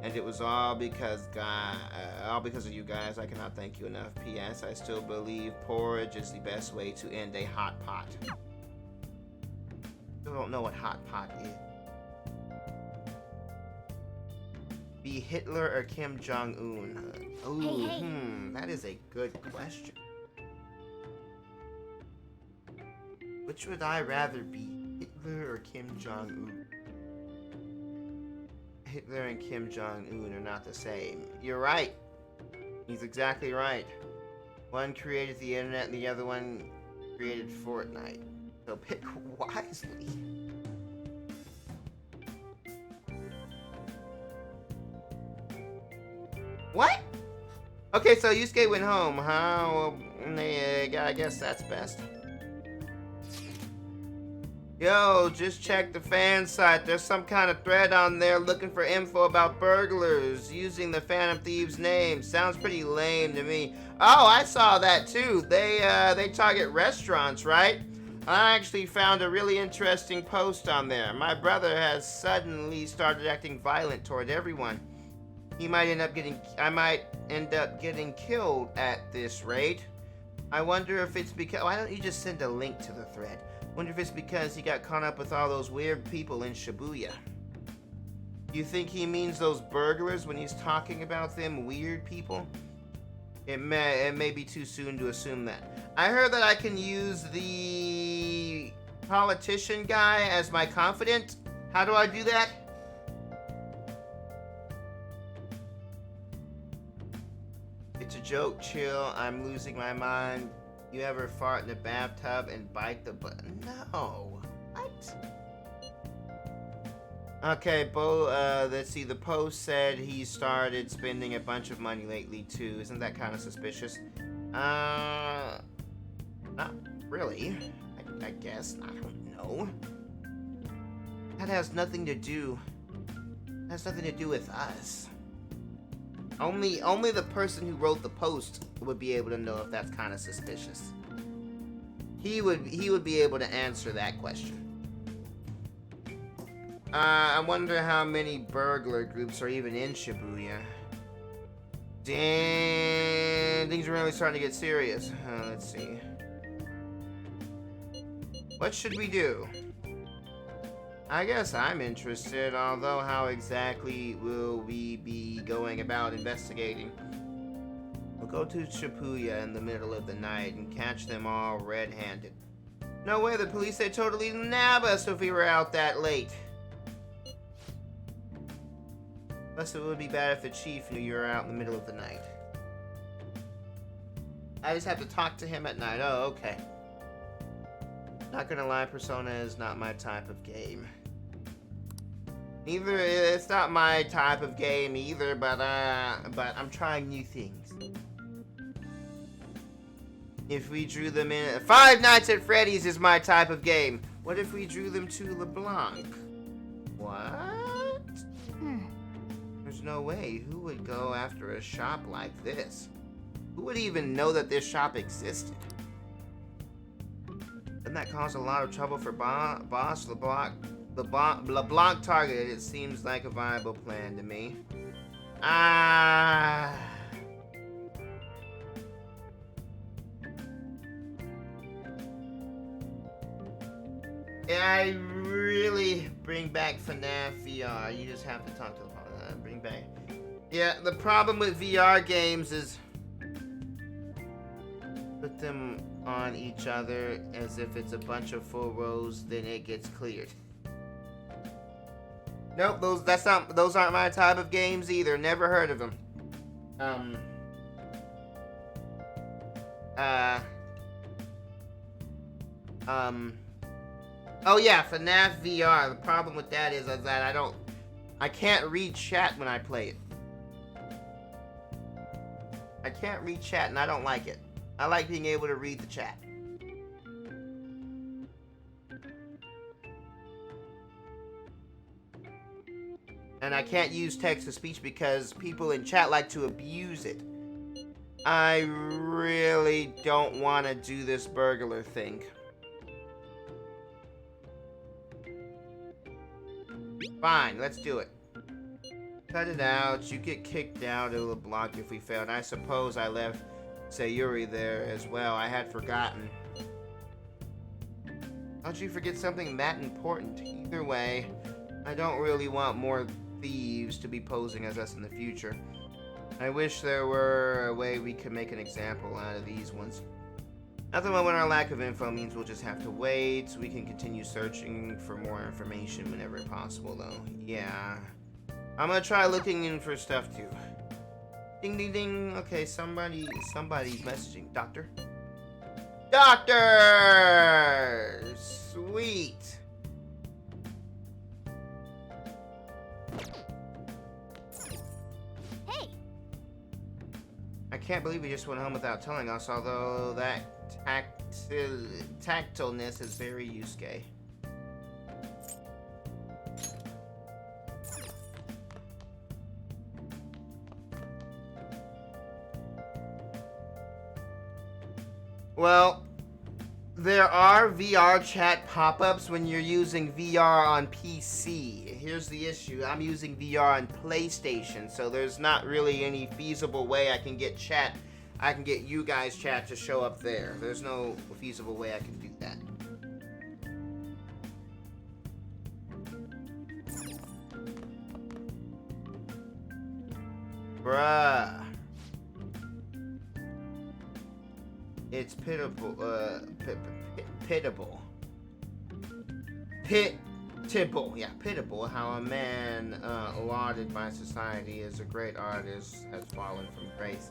And it was all because of you guys. I cannot thank you enough. P.S. I still believe porridge is the best way to end a hot pot. Still don't know what hot pot is. Be Hitler or Kim Jong-un? Ooh, Hey. That is a good question. Which would I rather be, Hitler or Kim Jong-un? Hitler and Kim Jong-un are not the same. You're right. He's exactly right. One created the internet and the other one created Fortnite. So pick wisely. What? Okay, so Yusuke went home, huh? Well, I guess that's best. Yo, just check the fan site. There's some kind of thread on there looking for info about burglars using the Phantom Thieves name. Sounds pretty lame to me. Oh, I saw that too. They target restaurants, right? I actually found a really interesting post on there. My brother has suddenly started acting violent toward everyone. I might end up getting killed at this rate. I wonder if it's because... Why don't you just send a link to the thread? Wonder if it's because he got caught up with all those weird people in Shibuya. You think he means those burglars when he's talking about them weird people? It may be too soon to assume that. I heard that I can use the politician guy as my confidant. How do I do that? It's a joke, chill. I'm losing my mind. You ever fart in the bathtub and bite the butt? No. What? Okay, let's see. The post said he started spending a bunch of money lately, too. Isn't that kind of suspicious? Not really. I guess. I don't know. That has nothing to do... Has nothing to do with us. Only the person who wrote the post would be able to know if that's kind of suspicious. He would be able to answer that question. I wonder how many burglar groups are even in Shibuya. Damn, things are really starting to get serious. Let's see. What should we do? I guess I'm interested, although how exactly will we be going about investigating? We'll go to Shibuya in the middle of the night and catch them all red-handed. No way, the police would totally nab us if we were out that late. Plus it would be bad if the chief knew you were out in the middle of the night. I just have to talk to him at night. Oh, okay. Not gonna lie, Persona is not my type of game. It's not my type of game either, but I'm trying new things. If we drew them in... Five Nights at Freddy's is my type of game. What if we drew them to LeBlanc? What? There's no way. Who would go after a shop like this? Who would even know that this shop existed? Doesn't that cause a lot of trouble for Boss LeBlanc? LeBlanc targeted, it seems like a viable plan to me. I really bring back FNAF VR. You just have to talk to the bring back. Yeah, the problem with VR games is put them on each other as if it's a bunch of full rows, then it gets cleared. Nope, those aren't my type of games either. Never heard of them. Oh yeah, FNAF VR. The problem with that is that I can't read chat when I play it. I can't read chat and I don't like it. I like being able to read the chat. And I can't use text-to-speech because people in chat like to abuse it. I really don't want to do this burglar thing. Fine, let's do it. Cut it out. You get kicked out. It'll block if we fail. And I suppose I left Sayuri there as well. I had forgotten. How'd you forget something that important? Either way, I don't really want more thieves to be posing as us in the future. I wish there were a way we could make an example out of these ones. At the moment, our lack of info means we'll just have to wait. We can continue searching for more information whenever possible, though. Yeah. I'm gonna try looking in for stuff, too. Ding, ding, ding. Okay, somebody's messaging. Doctor? Doctor! Sweet. Hey! I can't believe he just went home without telling us, although that tactileness is very Yusuke. Well, there are VR chat pop-ups when you're using VR on PC. Here's the issue. I'm using VR on PlayStation, so there's not really any feasible way I can get you guys chat to show up there. There's no feasible way I can do that. Bruh. It's pitiable, pitiable how a man lauded by society as a great artist has fallen from grace.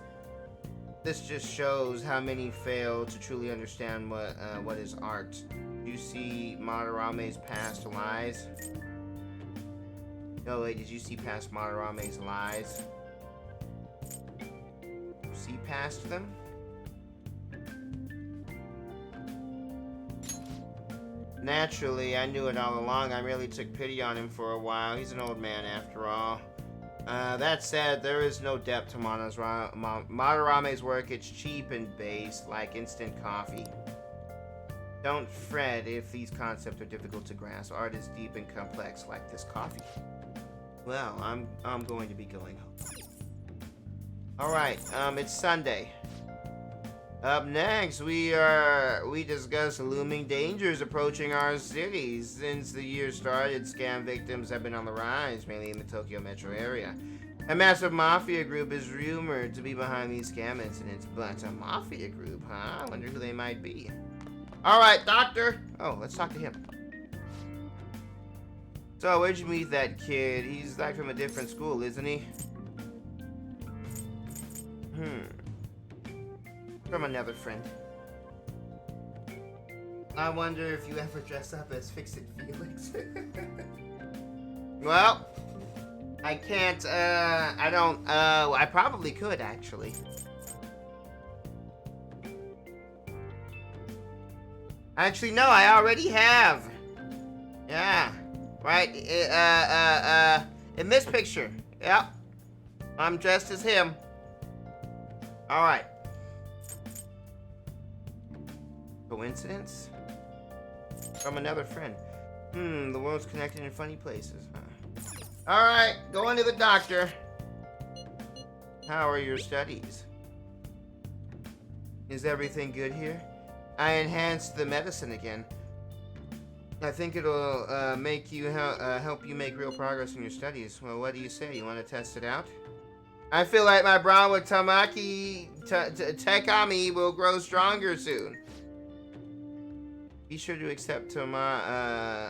This just shows how many fail to truly understand what is art. Do you see Madarame's past lies? No, wait, did you see past Madarame's lies? See past them? Naturally, I knew it all along. I really took pity on him for a while. He's an old man after all. That said, there is no depth to Madarame's work. It's cheap and base, like instant coffee. Don't fret if these concepts are difficult to grasp. Art is deep and complex, like this coffee. Well, I'm going to be going home. Alright, it's Sunday. Up next, we discuss looming dangers approaching our cities. Since the year started, scam victims have been on the rise, mainly in the Tokyo metro area. A massive mafia group is rumored to be behind these scam incidents, but a mafia group, huh? I wonder who they might be. Alright, doctor! Oh, let's talk to him. So, where'd you meet that kid? He's like from a different school, isn't he? From another friend. I wonder if you ever dress up as Fix-It Felix. Well, I can't, I probably could, actually. Actually, no, I already have. Yeah, right, in this picture, yep. I'm dressed as him. Alright. Coincidence? From another friend. The world's connected in funny places, huh? Alright, going to the doctor. How are your studies? Is everything good here? I enhanced the medicine again. I think it'll make you help you make real progress in your studies. Well, what do you say? You want to test it out? I feel like my brawl with Tamaki Takami will grow stronger soon. Be sure to accept Tamaki's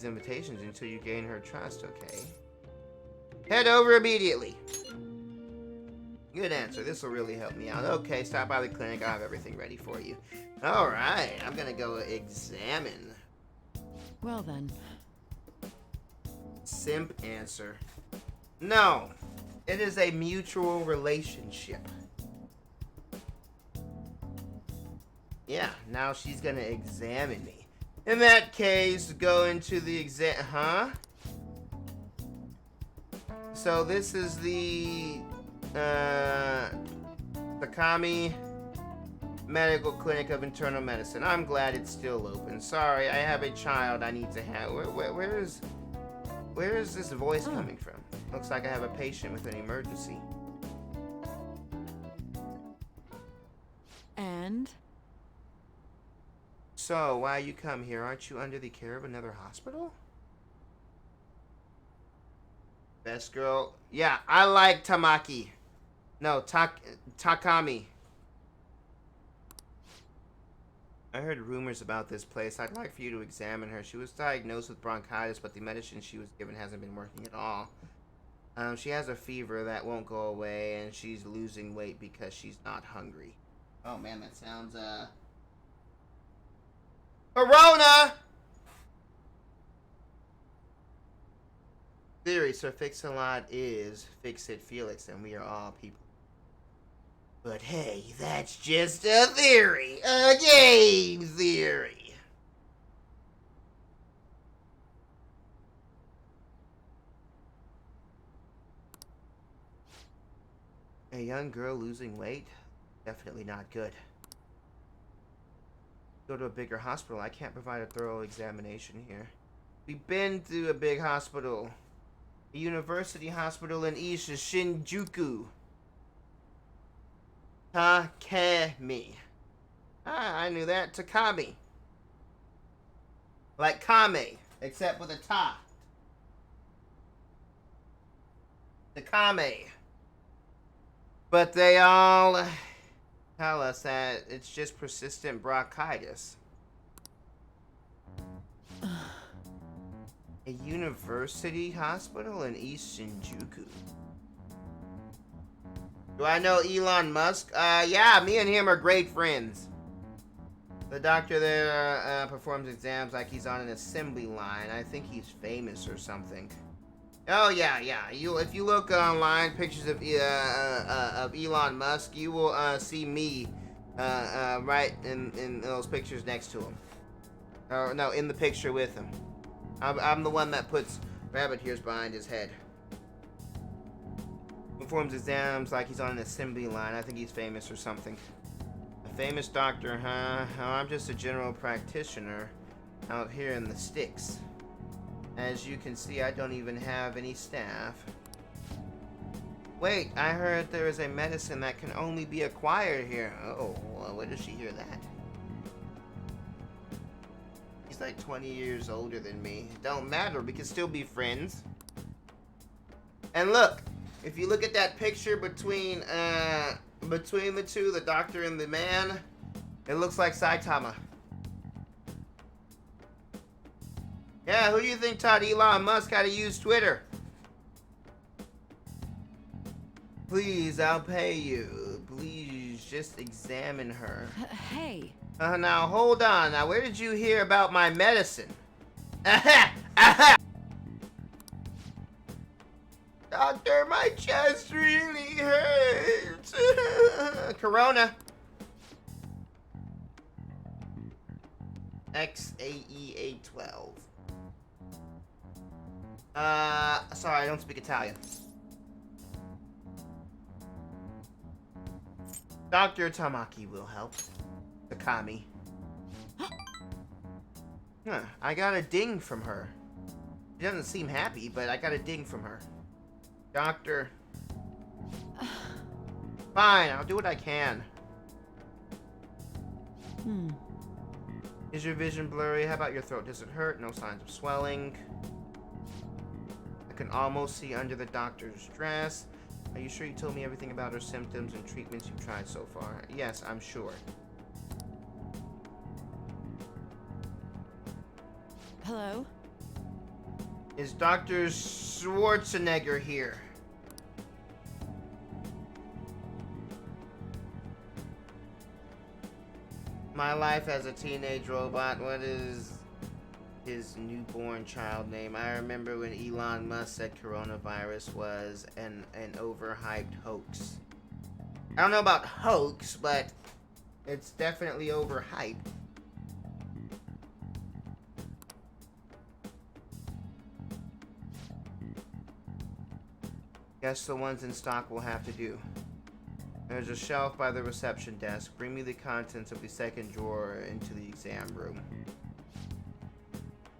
invitations until you gain her trust, okay? Head over immediately. Good answer. This will really help me out. Okay, stop by the clinic. I'll have everything ready for you. Alright, I'm gonna go examine. Well then. Simp answer. No. It is a mutual relationship. Yeah, now she's gonna examine me. In that case, go into the exam. Huh? So this is the Takami Medical Clinic of Internal Medicine. I'm glad it's still open. Sorry, I have a child I need to have. Where is this voice coming from? Looks like I have a patient with an emergency. And? So, why you come here? Aren't you under the care of another hospital? Best girl. Yeah, I like Tamaki. No, Takami. I heard rumors about this place. I'd like for you to examine her. She was diagnosed with bronchitis, but the medicine she was given hasn't been working at all. She has a fever that won't go away, and she's losing weight because she's not hungry. Oh man, that sounds, Corona! Theory, Sir Fix-a-Lot is Fix-It Felix, and we are all people. But hey, that's just a theory. A game theory. A young girl losing weight? Definitely not good. Go to a bigger hospital. I can't provide a thorough examination here. We've been to a big hospital. A university hospital in East Shinjuku. Takemi. Ah, I knew that. Takami. Like Kame, except with a ta. Takame. But they all tell us that it's just persistent bronchitis. A university hospital in East Shinjuku. Do I know Elon Musk? Yeah, me and him are great friends. The doctor there performs exams like he's on an assembly line. I think he's famous or something. Oh yeah. If you look online, pictures of Elon Musk, you will see me right in those pictures next to him. Or no, in the picture with him. I'm the one that puts rabbit ears behind his head. Performs exams like he's on an assembly line. I think he's famous or something. A famous doctor, huh? Oh, I'm just a general practitioner out here in the sticks. As you can see, I don't even have any staff. Wait, I heard there is a medicine that can only be acquired here. Oh, well, where does she hear that? He's like 20 years older than me. It don't matter, we can still be friends. And look, if you look at that picture between the two, the doctor and the man, it looks like Saitama. Yeah, who do you think taught Elon Musk how to use Twitter? Please, I'll pay you. Please, just examine her. Hey. Now, hold on. Now, where did you hear about my medicine? Aha! Aha! Doctor, my chest really hurts. Corona. XAE812. Sorry, I don't speak Italian. Dr. Tamaki will help. Takami. Huh, I got a ding from her. She doesn't seem happy, but I got a ding from her. Doctor. Fine, I'll do what I can. Is your vision blurry? How about your throat? Does it hurt? No signs of swelling. I can almost see under the doctor's dress. Are you sure you told me everything about her symptoms and treatments you've tried so far? Yes, I'm sure. Hello? Is Dr. Schwarzenegger here? My life as a teenage robot. What is his newborn child name? I remember when Elon Musk said coronavirus was an overhyped hoax. I don't know about hoax, but it's definitely overhyped. Guess the ones in stock will have to do. There's a shelf by the reception desk. Bring me the contents of the second drawer into the exam room.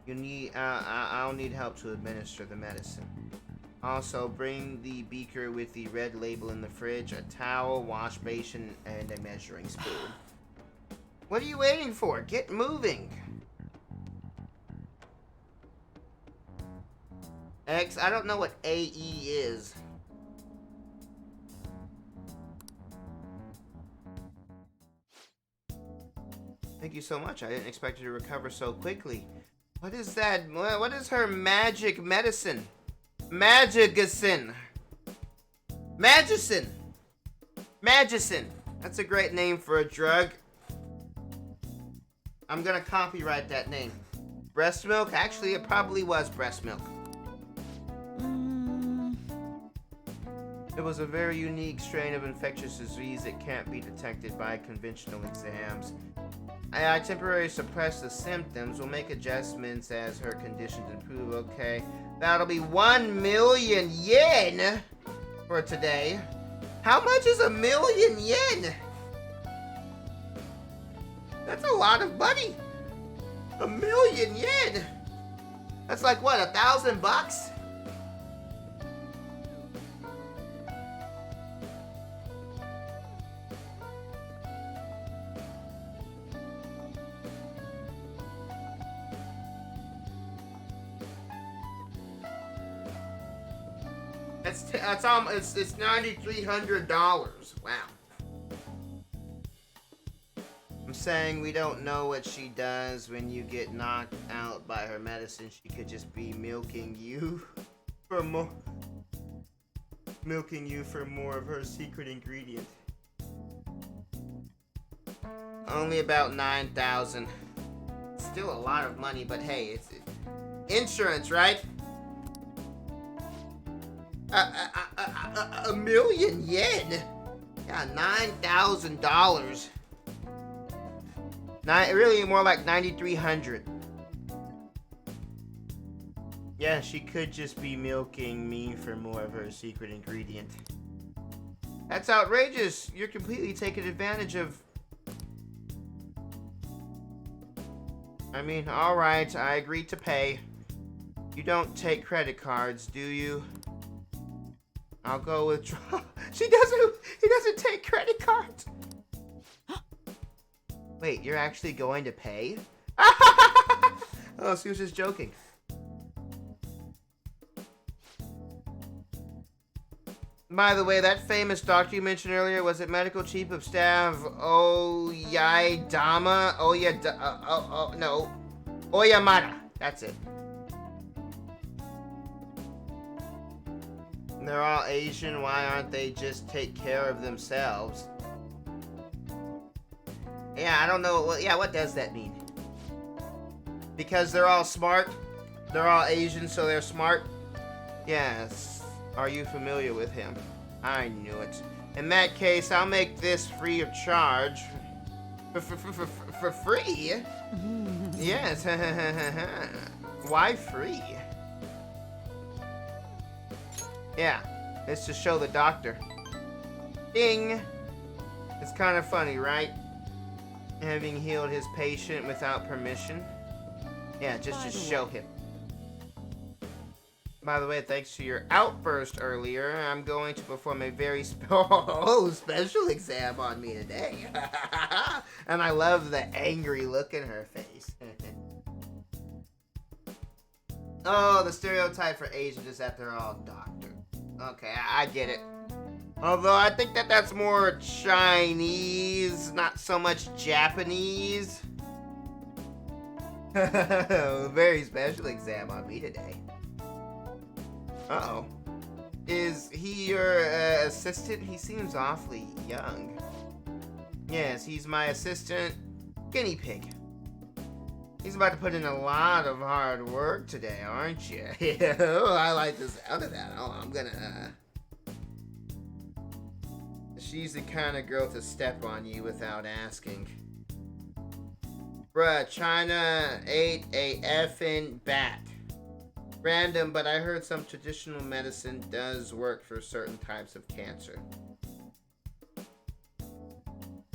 You need, I'll need help to administer the medicine. Also, bring the beaker with the red label in the fridge, a towel, wash basin, and a measuring spoon. What are you waiting for? Get moving! X, I don't know what AE is. Thank you so much. I didn't expect her to recover so quickly. What is that? What is her magic medicine? Magicicin. Magicin. Magicin. That's a great name for a drug. I'm gonna copyright that name. Breast milk? Actually, it probably was breast milk. It was a very unique strain of infectious disease that can't be detected by conventional exams. I temporarily suppress the symptoms. We'll make adjustments as her conditions improve. Okay. That'll be 1 million yen for today. How much is 1 million yen? That's a lot of money. 1 million yen. That's like what, $1,000? It's $9,300. Wow. I'm saying we don't know what she does when you get knocked out by her medicine. She could just be milking you for more of her secret ingredient. Only about 9,000. Still a lot of money, but hey, it's insurance, right? 1 million yen? Yeah, $9,000. Really more like 9,300. Yeah, she could just be milking me for more of her secret ingredient. That's outrageous. You're completely taking advantage of... I mean, alright, I agreed to pay. You don't take credit cards, do you? I'll go with... He doesn't take credit cards. Wait, you're actually going to pay? Oh, she was just joking. By the way, that famous doctor you mentioned earlier, was it Medical Chief of Staff Oyadama? No. Oyamada. That's it. They're all Asian. Why aren't they just take care of themselves? Yeah, I don't know. What does that mean? Because they're all smart? They're all Asian, so they're smart? Yes. Are you familiar with him? I knew it. In that case, I'll make this free of charge. For free? Yes. Why free? Yeah, it's to show the doctor. Ding! It's kind of funny, right? Having healed his patient without permission. Yeah, just to show him. By the way, thanks to your outburst earlier, I'm going to perform a very special exam on me today. And I love the angry look in her face. Oh, the stereotype for Asians is that they're all doctors. Okay, I get it. Although I think that that's more Chinese, not so much Japanese. Very special exam on me today. Uh-oh. Is he your assistant? He seems awfully young. Yes, he's my assistant guinea pig. He's about to put in a lot of hard work today, aren't you? Oh, I like the sound of that. Oh, I'm gonna... She's the kind of girl to step on you without asking. Bruh, China ate a effing bat. Random, but I heard some traditional medicine does work for certain types of cancer.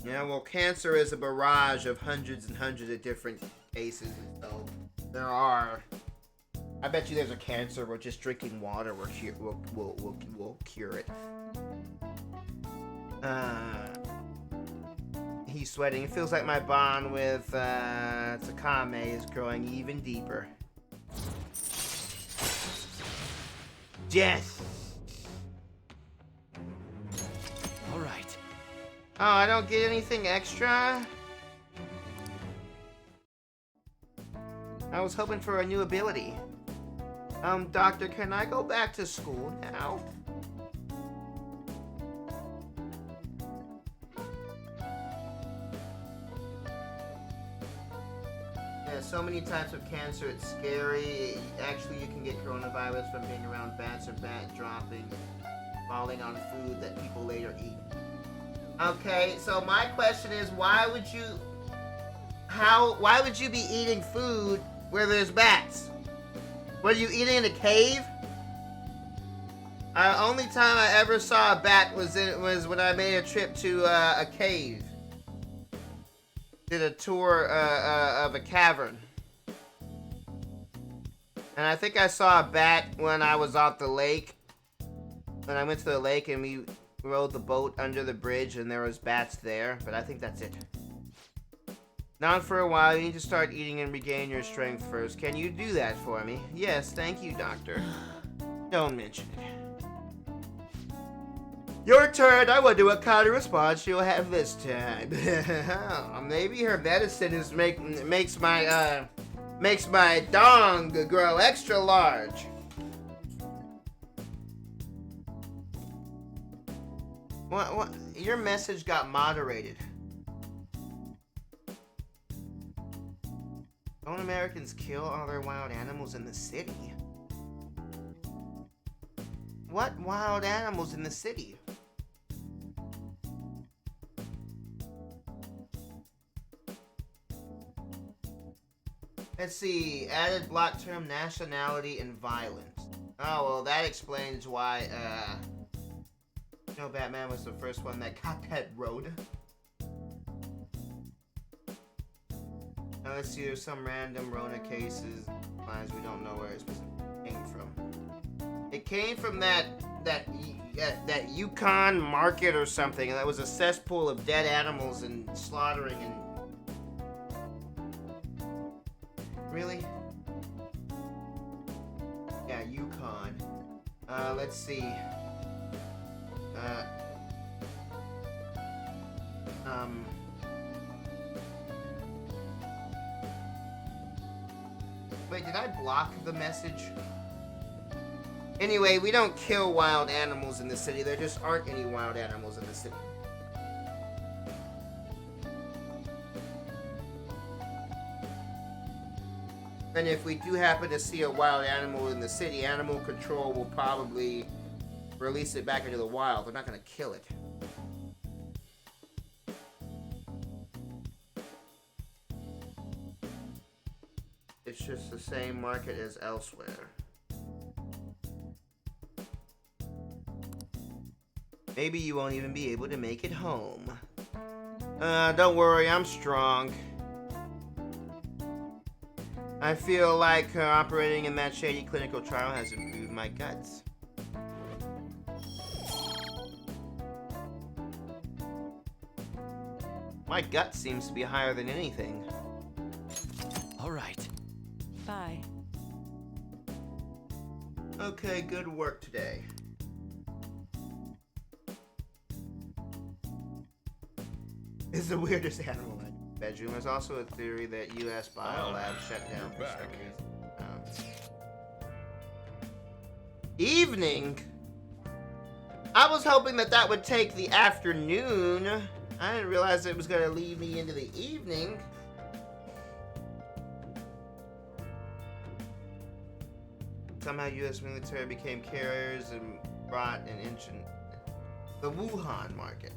Yeah, well, cancer is a barrage of hundreds and hundreds of different cases, so there are. I bet you there's a cancer where just drinking water will cure it. He's sweating. It feels like my bond with Takame is growing even deeper. Yes. All right. Oh, I don't get anything extra? I was hoping for a new ability. Doctor, can I go back to school now? Yeah, so many types of cancer, it's scary. Actually, you can get coronavirus from being around bats or bat dropping, falling on food that people later eat. Okay, so my question is, why would you be eating food where there's bats? Were you eating in a cave? Only time I ever saw a bat was when I made a trip to a cave. Did a tour of a cavern. And I think I saw a bat when I was off the lake. When I went to the lake and we rode the boat under the bridge and there was bats there. But I think that's it. Not for a while. You need to start eating and regain your strength first. Can you do that for me? Yes, thank you, doctor. Don't mention it. Your turn. I will do a counter response you'll have this time. Maybe her medicine is makes my dong grow extra large. What? Your message got moderated. Don't Americans kill all their wild animals in the city? What wild animals in the city? Let's see, added block term nationality and violence. Oh, well, that explains why, Batman was the first one that got that road. Now, let's see, there's some random Rona cases, lines we don't know where it came from. It came from that Yukon market or something, that was a cesspool of dead animals and slaughtering and... Really? Yeah, Yukon. Let's see. Wait, did I block the message? Anyway, we don't kill wild animals in the city. There just aren't any wild animals in the city. And if we do happen to see a wild animal in the city, animal control will probably release it back into the wild. They're not going to kill it. It's just the same market as elsewhere. Maybe you won't even be able to make it home. Don't worry, I'm strong. I feel like operating in that shady clinical trial has improved my guts. My gut seems to be higher than anything. All right. Bye. Okay, good work today. is the weirdest animal in the bedroom. There's also a theory that U.S. Biolab shut down for some reason. Evening? I was hoping that would take the afternoon. I didn't realize it was going to lead me into the evening. Somehow U.S. military became carriers and brought an engine. The Wuhan market.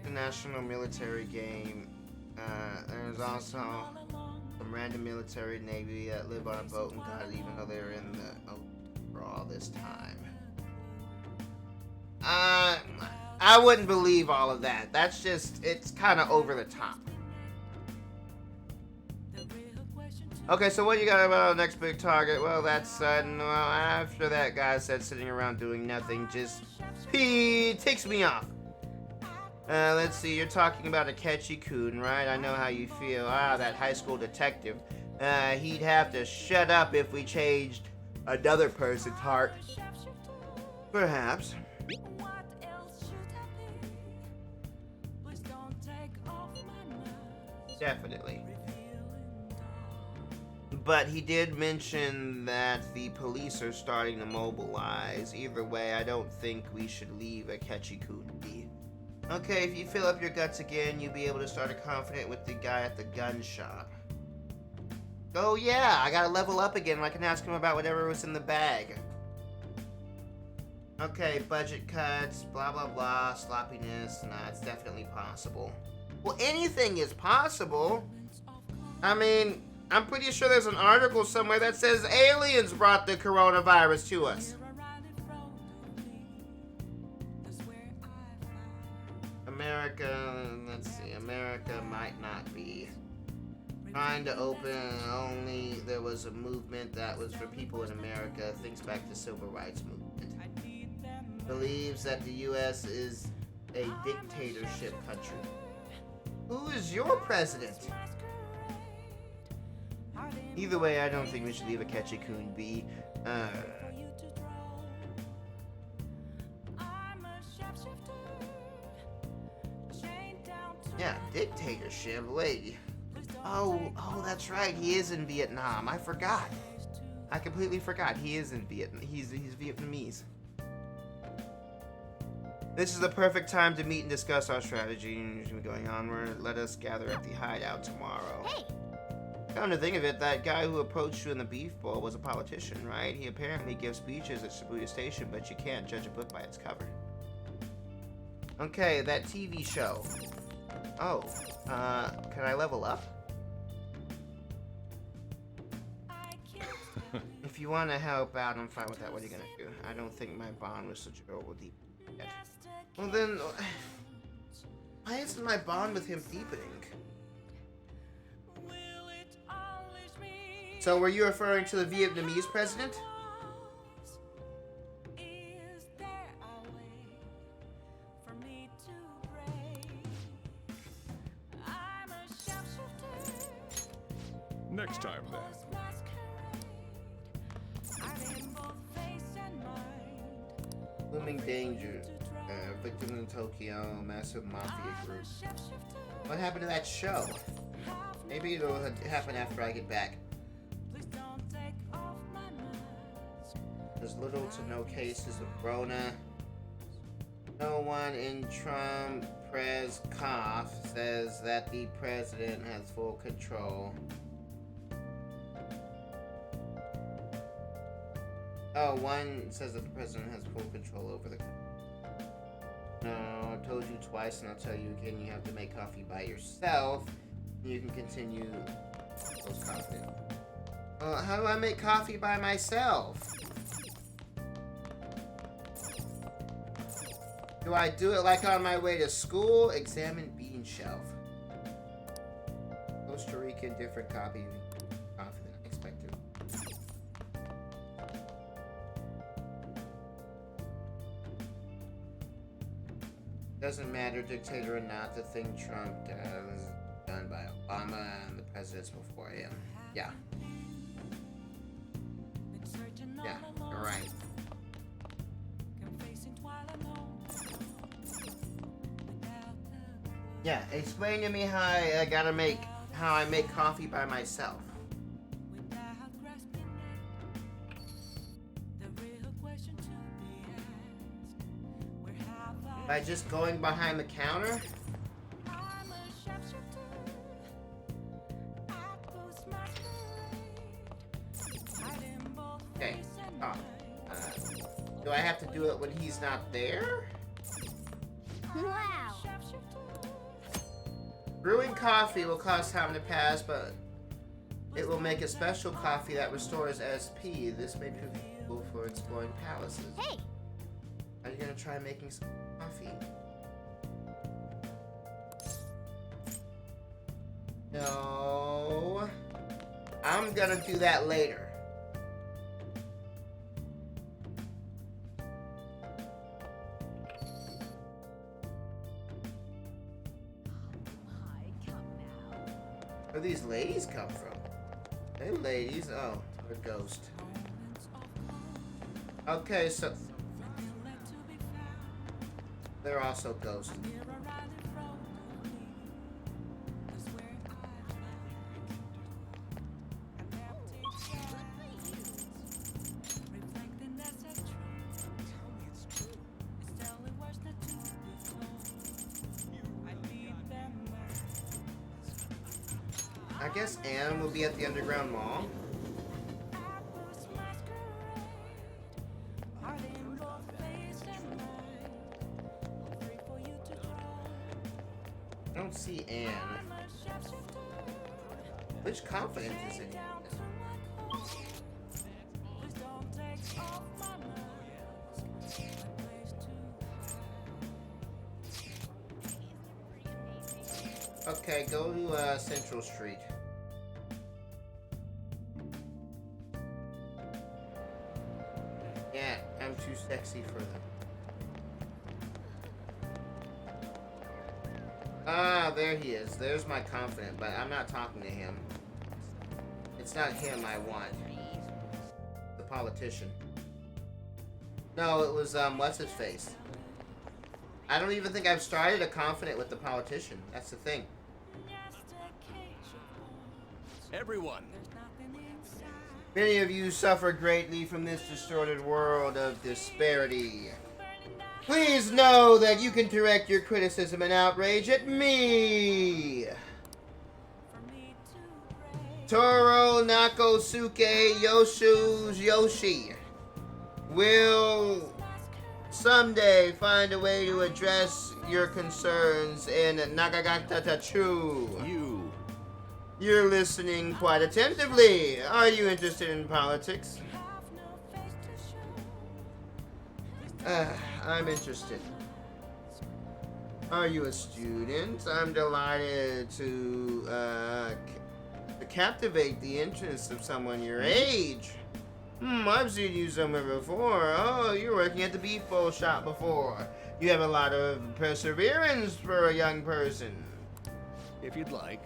The national military game. There's also some random military navy that live on a boat and got it even though they were in the for all this time. I wouldn't believe all of that. That's just, it's kind of over the top. Okay, so what you got about our next big target? Well, that's sudden. Well, after that guy said sitting around doing nothing just ticks me off. Let's see, you're talking about Akechi-kun, right? I know how you feel. That high school detective. He'd have to shut up if we changed another person's heart. Perhaps. Definitely. But he did mention that the police are starting to mobilize. Either way, I don't think we should leave Akechi-kun be. Okay, if you fill up your guts again, you'll be able to start a confidant with the guy at the gun shop. Oh yeah, I gotta level up again and I can ask him about whatever was in the bag. Okay, budget cuts, blah blah blah, sloppiness. Nah, it's definitely possible. Well, anything is possible. I mean, I'm pretty sure there's an article somewhere that says aliens brought the coronavirus to us. America, let's see, America might not be trying to open, only there was a movement that was for people in America, thinks back to civil rights movement. Believes that the U.S. is a dictatorship country. Who is your president? Either way, I don't think we should leave Akechi-kun be. Yeah, dictatorship. Wait. Oh, that's right. He is in Vietnam. I forgot. I completely forgot. He is in Vietnam. He's Vietnamese. This is the perfect time to meet and discuss our strategy going onward. Let us gather at the hideout tomorrow. Hey! Come to think of it, that guy who approached you in the beef bowl was a politician, right? He apparently gives speeches at Shibuya Station, but you can't judge a book by its cover. Okay, that TV show. Oh, can I level up? If you want to help out, I'm fine with that. What are you gonna do? I don't think my bond with such a girl will deepen yet. Well then, why isn't my bond with him deepening? So were you referring to the Vietnamese president? Next time, then. Looming danger. Victim in Tokyo, massive mafia group. What happened to that show? Maybe it'll happen after I get back. There's little to no cases of Rona. No one in Trump Prez Koff says that the president has full control. Oh, one says that the president has full control over the country. No, I told you twice and I'll tell you again, you have to make coffee by yourself. You can continue those confident. How do I make coffee by myself? Do I do it like on my way to school? Examine bean shelf. Costa Rican, different coffee than I expected. Doesn't matter, dictator or not, the thing Trump does done by Obama and the presidents before him. Yeah. Yeah, you're right. Yeah, explain to me how how I make coffee by myself. By just going behind the counter? Okay. Oh. Do I have to do it when he's not there? Wow. Brewing coffee will cause time to pass, but it will make a special coffee that restores SP. This may prove useful for exploring palaces. Hey! Are you gonna try making some coffee? No. I'm gonna do that later. Where do these ladies come from? Hey, ladies. Oh, a ghost. Okay, so they're also ghosts. I guess Anne will be at the Underground Mall. I don't see Anne. Which confidence is it? Okay, go to Central Street. Yeah, I'm too sexy for them. Ah, there he is. There's my confidant, but I'm not talking to him. It's not him I want. The politician. No, it was, what's his face? I don't even think I've started a confidant with the politician. That's the thing. Everyone! Many of you suffer greatly from this distorted world of disparity. Please know that you can direct your criticism and outrage at me! Toro Nakosuke Yoshu's Yoshi will someday find a way to address your concerns in Nagagata Tachu. You're listening quite attentively. Are you interested in politics? I'm interested. Are you a student? I'm delighted to captivate the interest of someone your age. I've seen you somewhere before. Oh, you're working at the beef bowl shop before. You have a lot of perseverance for a young person. If you'd like.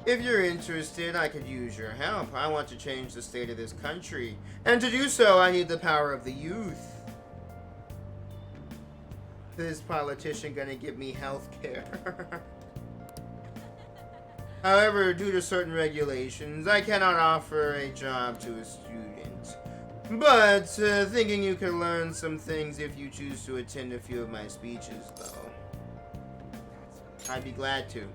If you're interested, I could use your help. I want to change the state of this country. And to do so, I need the power of the youth. This politician gonna give me health care. However, due to certain regulations, I cannot offer a job to a student. But, thinking you can learn some things if you choose to attend a few of my speeches, though. I'd be glad to.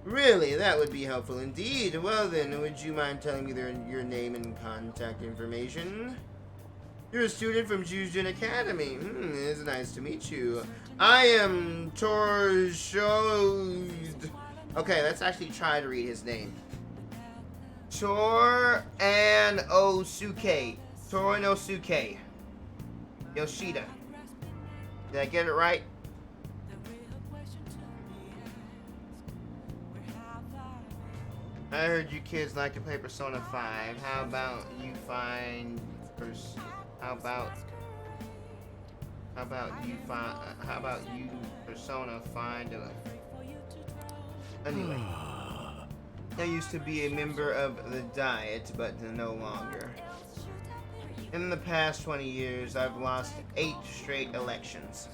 Really, that would be helpful indeed. Well then, would you mind telling me your name and contact information? You're a student from Jujin Academy. It's nice to meet you. I am Torshode. Okay, let's actually try to read his name. Tor and Osuke. Torinosuke Yoshida. Did I get it right? I heard you kids like to play Persona 5. How about you find Persona find a... Anyway. I used to be a member of the Diet, but no longer. In the past 20 years, I've lost 8 straight elections.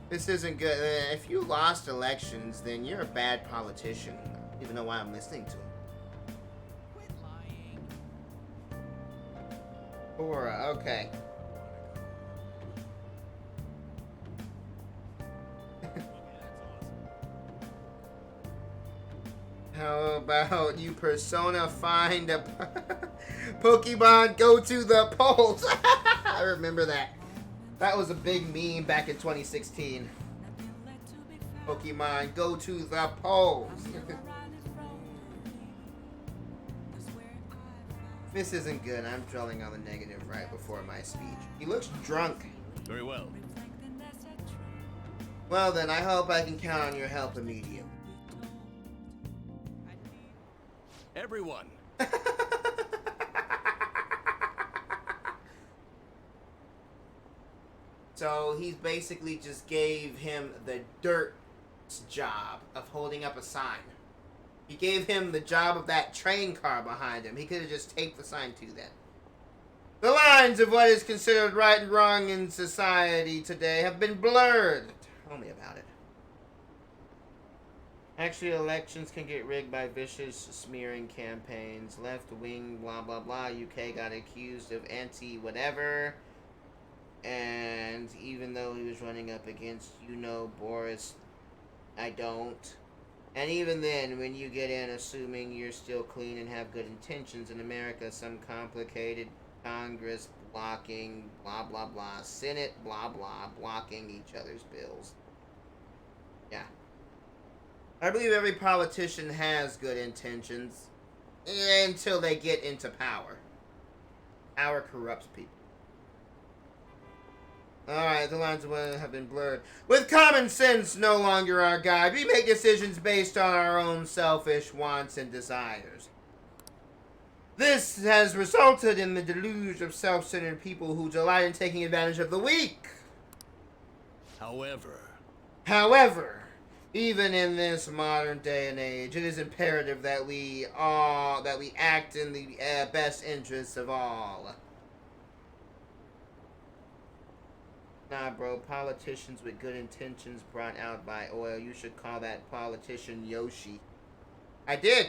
This isn't good. If you lost elections, then you're a bad politician. I don't even know why I'm listening to him. Aura, okay. How about you persona find a Pokemon go to the polls? I remember that. That was a big meme back in 2016. Pokemon go to the polls. This isn't good. I'm dwelling on the negative right before my speech. He looks drunk. Very well. Well then, I hope I can count on your help immediately. Everyone. So he basically just gave him the dirt job of holding up a sign. He gave him the job of that train car behind him. He could have just taped the sign to that. The lines of what is considered right and wrong in society today have been blurred. Tell me about it. Actually, elections can get rigged by vicious smearing campaigns. Left-wing blah blah blah. UK got accused of anti-whatever. And even though he was running up against, Boris, I don't. And even then, when you get in, assuming you're still clean and have good intentions in America, some complicated Congress blocking, blah, blah, blah, Senate, blah, blah, blocking each other's bills. Yeah. I believe every politician has good intentions until they get into power. Power corrupts people. Alright, the lines of what have been blurred. With common sense no longer our guide, we make decisions based on our own selfish wants and desires. This has resulted in the deluge of self-centered people who delight in taking advantage of the weak. However, even in this modern day and age, it is imperative that we act in the best interests of all. Nah, bro, politicians with good intentions brought out by oil. You should call that politician Yoshi. I did.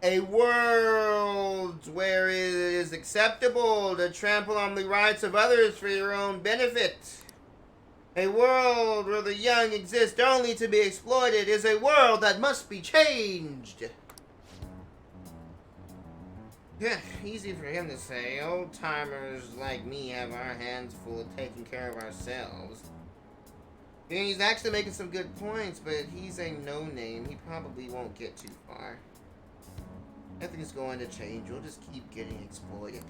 A world where it is acceptable to trample on the rights of others for your own benefit. A world where the young exist only to be exploited is a world that must be changed. Yeah, easy for him to say. Old-timers like me have our hands full of taking care of ourselves. And he's actually making some good points, but he's a no-name. He probably won't get too far. Nothing's going to change. We'll just keep getting exploited.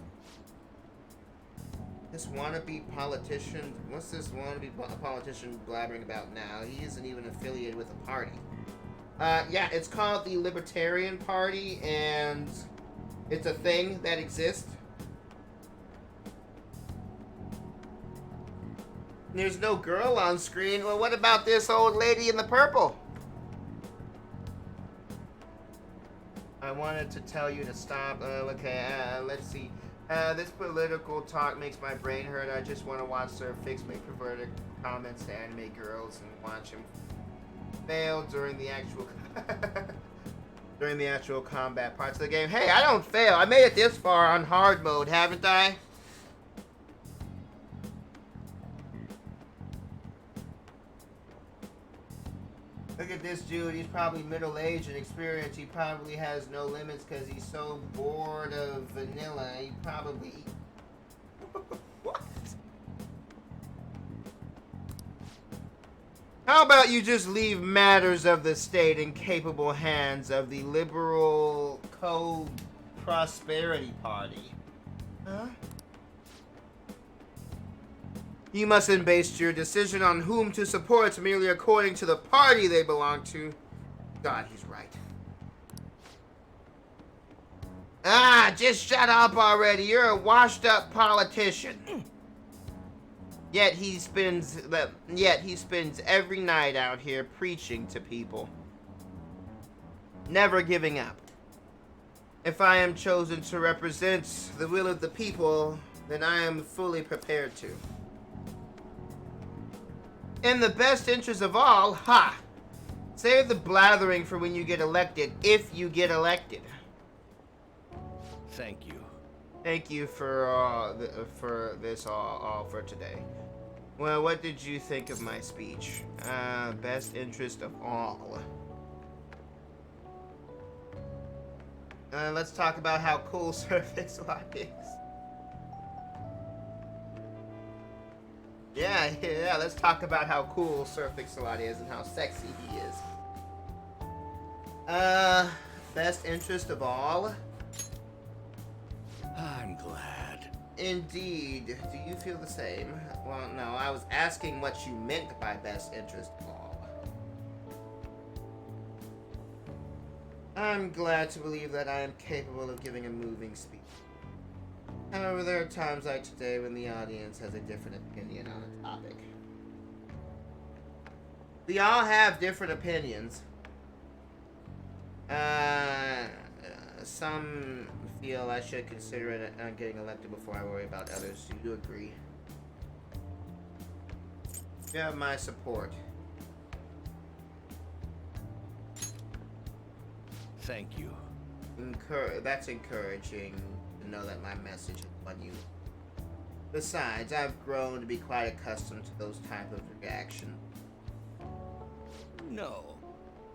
This wannabe politician... What's this wannabe politician blabbering about now? He isn't even affiliated with a party. Yeah, it's called the Libertarian Party, and... it's a thing that exists. There's no girl on screen. Well, what about this old lady in the purple? I wanted to tell you to stop. Okay, let's see. This political talk makes my brain hurt. I just want to watch Sir Fix make perverted comments to anime girls and watch him fail during the actual... during the actual combat parts of the game. Hey, I don't fail. I made it this far on hard mode, haven't I? Look at this dude. He's probably middle-aged and experienced. He probably has no limits because he's so bored of vanilla. He probably... What? How about you just leave matters of the state in capable hands of the Liberal Co-Prosperity Party? Huh? You mustn't base your decision on whom to support merely according to the party they belong to. God, he's right. Ah, just shut up already. You're a washed-up politician. Yet he spends every night out here preaching to people. Never giving up. If I am chosen to represent the will of the people, then I am fully prepared to. In the best interest of all, ha! Save the blathering for when you get elected, if you get elected. Thank you. Thank you for this all for today. Well, what did you think of my speech? Best interest of all. Let's talk about how cool Surface Lot is. Yeah, let's talk about how cool Surface Lot is and how sexy he is. Best interest of all? I'm glad. Indeed. Do you feel the same? Well, no, I was asking what you meant by best interest of all. I'm glad to believe that I am capable of giving a moving speech. However, there are times like today when the audience has a different opinion on a topic. We all have different opinions. Some feel I should consider it getting elected before I worry about others. Do you agree? You have my support. Thank you. That's encouraging to know that my message has won you. Besides, I've grown to be quite accustomed to those type of reactions. No.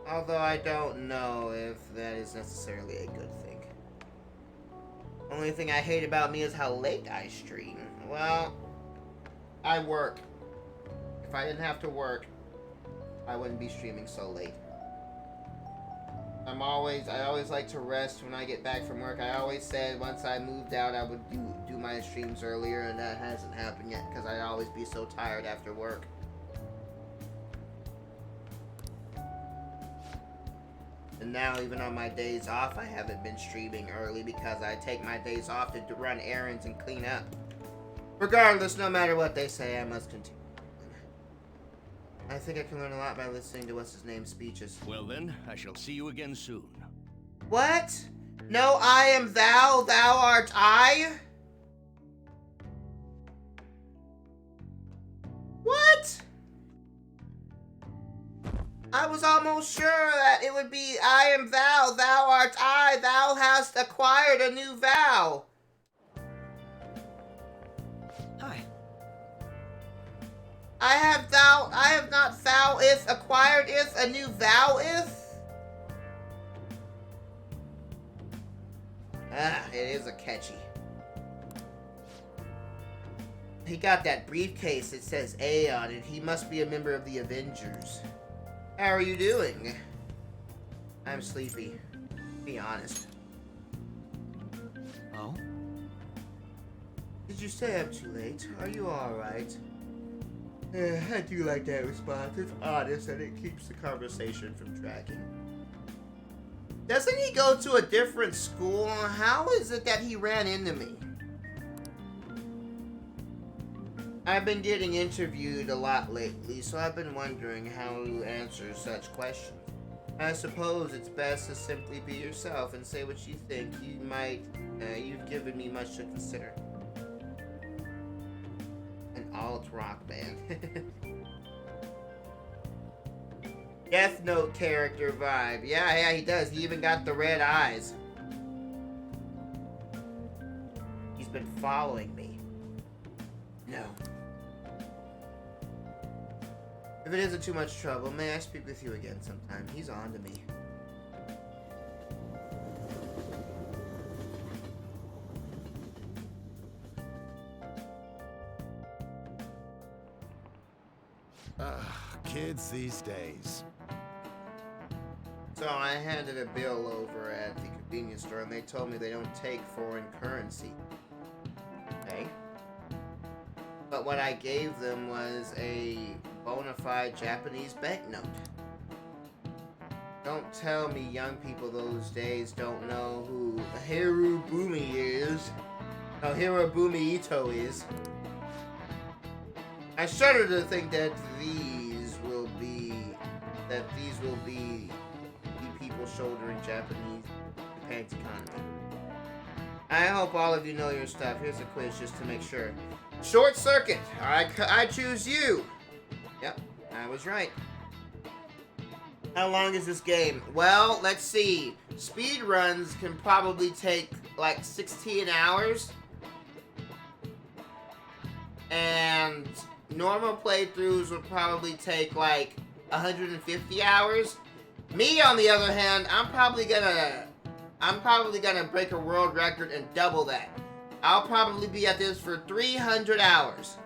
Although I don't know if that is necessarily a good thing. Only thing I hate about me is how late I stream. Well, I work. If I didn't have to work, I wouldn't be streaming so late. I always like to rest when I get back from work. I always said once I moved out I would do my streams earlier, and that hasn't happened yet because I'd always be so tired after work. And now even on my days off I haven't been streaming early because I take my days off to run errands and clean up. Regardless, no matter what they say, I must continue. I think I can learn a lot by listening to what's-his-name's speeches. Well then, I shall see you again soon. What? No, I am thou, thou art I? What? I was almost sure that it would be I am thou, thou art I, thou hast acquired a new vow. Hi. I have not thou ith acquired ith a new vow ith? Ah, it is a catchy. He got that briefcase that says A on it. He must be a member of the Avengers. How are you doing? I'm sleepy. Be honest. Oh? Did you stay up too late? Are you alright? I do like that response. It's honest and it keeps the conversation from dragging. Doesn't he go to a different school? How is it that he ran into me? I've been getting interviewed a lot lately, so I've been wondering how to answer such questions. I suppose it's best to simply be yourself and say what you think. You've given me much to consider. An alt-rock band. Death Note character vibe. Yeah, he does. He even got the red eyes. He's been following me. No. If it isn't too much trouble, may I speak with you again sometime? He's on to me. Kids these days. So I handed a bill over at the convenience store and they told me they don't take foreign currency. Okay. But what I gave them was a bona fide Japanese banknote. Don't tell me young people those days don't know who Hirobumi is. No, Hirobumi Ito is. I shudder to think that these will be the people shouldering Japan's economy. I hope all of you know your stuff. Here's a quiz just to make sure. Short circuit. I choose you. Yep. I was right. How long is this game? Well, let's see. Speed runs can probably take like 16 hours. And normal playthroughs would probably take like 150 hours. Me, on the other hand, I'm probably gonna break a world record and double that. I'll probably be at this for 300 hours.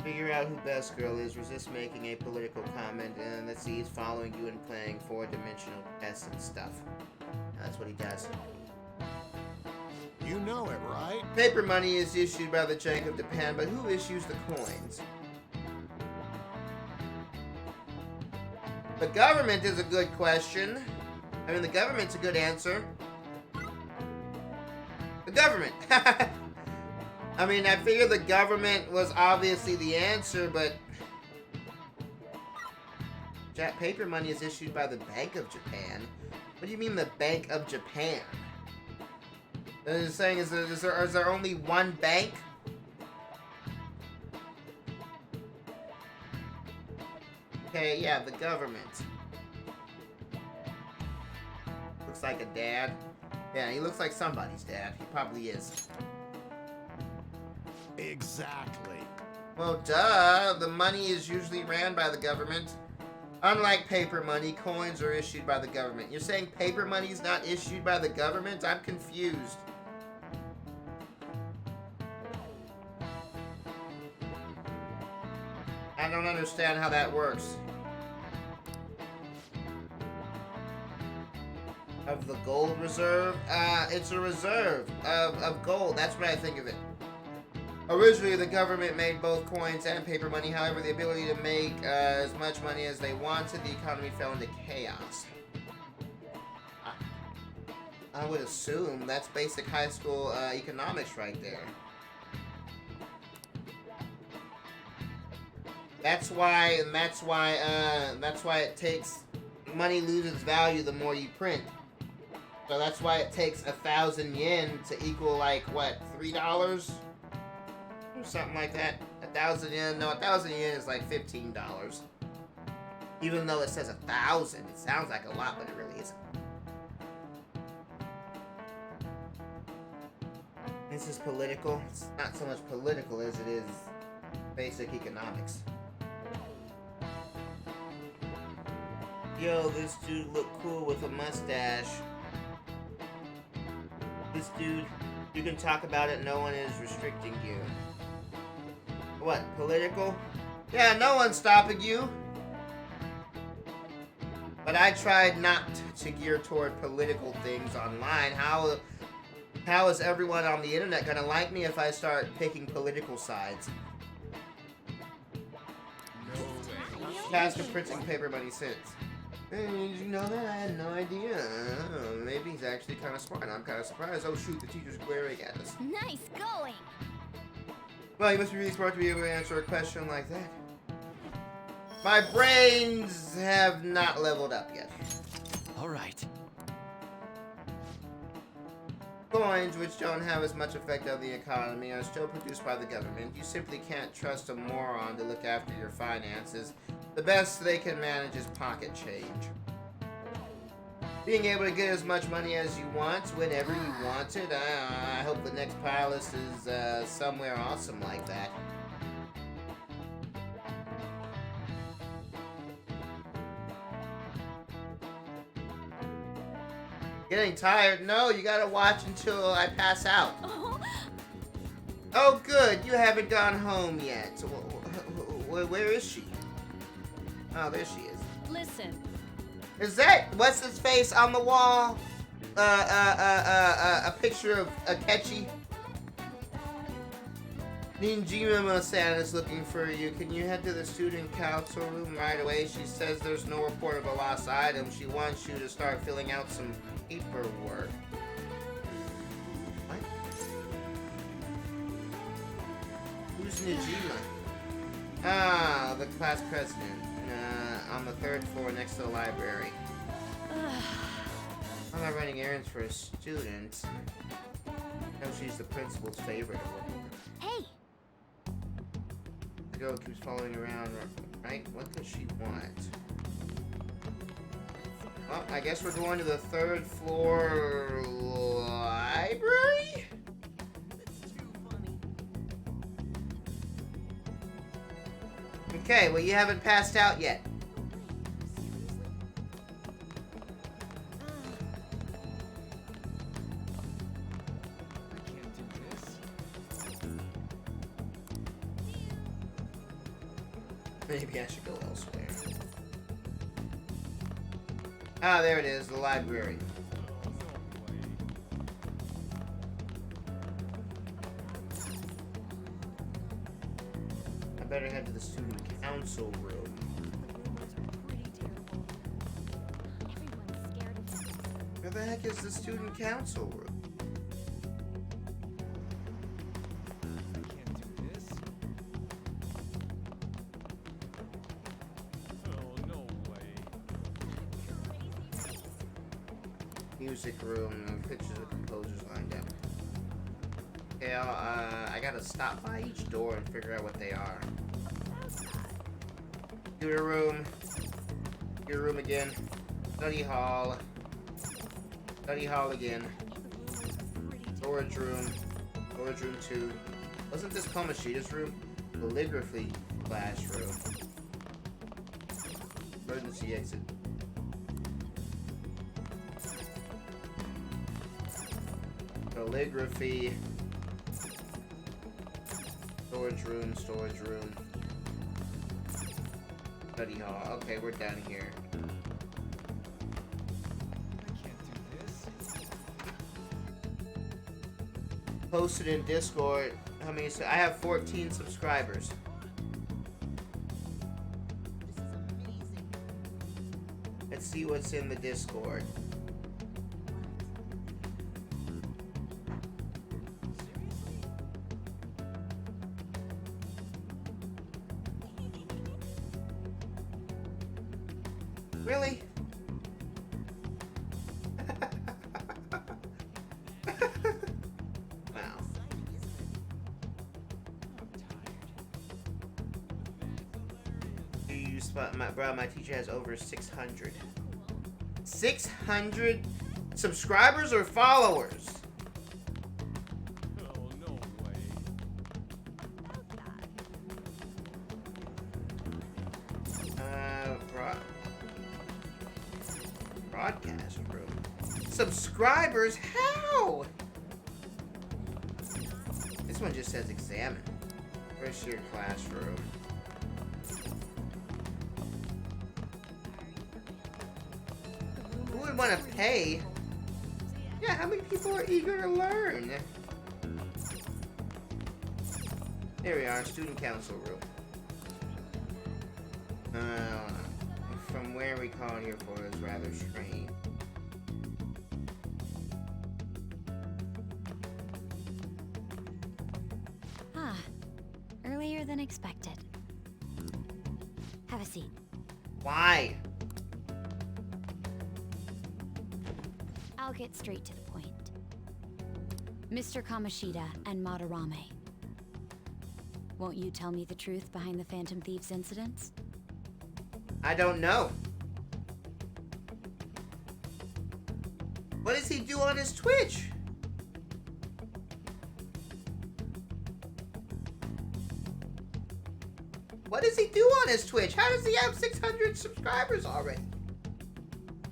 Figure out who Best Girl is. Resist making a political comment. And let's see, he's following you and playing four-dimensional essence stuff. That's what he does. You know it, right? Paper money is issued by the Bank of Japan, but who issues the coins? The government is a good question. I mean, the government's a good answer. The government. I mean, I figure the government was obviously the answer, but paper money is issued by the Bank of Japan. What do you mean, the Bank of Japan? They're saying, is there only one bank? Okay, yeah, the government. Looks like a dad. Yeah, he looks like somebody's dad. He probably is. Exactly. Well, duh. The money is usually ran by the government. Unlike paper money, coins are issued by the government. You're saying paper money is not issued by the government? I'm confused. I don't understand how that works. Of the gold reserve? It's a reserve of gold. That's what I think of it. Originally, the government made both coins and paper money. However, the ability to make as much money as they wanted, the economy fell into chaos. I would assume that's basic high school economics right there. That's why it takes, money loses value the more you print. So that's why it takes 1,000 yen to equal, like, what, $3? Or something like that. 1,000 yen, no, 1,000 yen is like $15. Even though it says 1,000, it sounds like a lot, but it really isn't. This is political. It's not so much political as it is basic economics. Yo, this dude look cool with a mustache. This dude, you can talk about it, no one is restricting you. What, political? Yeah, no one's stopping you. But I tried not to gear toward political things online. How is everyone on the internet gonna like me if I start picking political sides? Task of printing paper money since. Hey, did you know that? I had no idea. Maybe he's actually kind of smart. I'm kind of surprised. Oh shoot, the teacher's glaring at us. Nice going! Well, you must be really smart to be able to answer a question like that. My brains have not leveled up yet. Alright. Coins, which don't have as much effect on the economy, are still produced by the government. You simply can't trust a moron to look after your finances. The best they can manage is pocket change. Being able to get as much money as you want, whenever you want it. I hope the next palace is somewhere awesome like that. Getting tired? No, you gotta watch until I pass out. Oh, good. You haven't gone home yet. Where is she? Oh, there she is. Listen. Is that what's his face on the wall? A picture of Akechi. Ninjima-san is looking for you. Can you head to the student council room right away? She says there's no report of a lost item. She wants you to start filling out some paperwork. What? Who's Nijima? Ah, the class president. On the 3rd floor next to the library. I'm not running errands for a student. No, she's the principal's favorite. Hey! The girl keeps following around, right? What does she want? Well, I guess we're going to the 3rd floor library? Okay, well, you haven't passed out yet. Maybe I should go elsewhere. Ah, there it is, the library. I better head to the student council room. Where the heck is the student council room? Music room, pictures of composers lined up. Okay, I gotta stop by each door and figure out what they are. Computer room. Computer room again. Study hall. Study hall again. Storage room. Storage room 2. Wasn't this Kamoshida's room? Calligraphy classroom. Emergency exit. Calligraphy. Storage room, storage room. Study hall. Okay, we're down here. Posted in Discord. How many? I have 14 subscribers. Let's see what's in the Discord. Really? Wow. You spot my teacher has over 600. 600 subscribers or followers? Broadcast room. Subscribers? How? This one just says examine. Where's your classroom? Who would want to pay? Yeah, how many people are eager to learn? There we are, student council room. From where we called here for is rather strange. Ah, earlier than expected. Have a seat. Why? I'll get straight to the point. Mr. Kamoshida and Madarame. Won't you tell me the truth behind the Phantom Thieves incidents? I don't know. What does he do on his Twitch? What does he do on his Twitch? How does he have 600 subscribers already?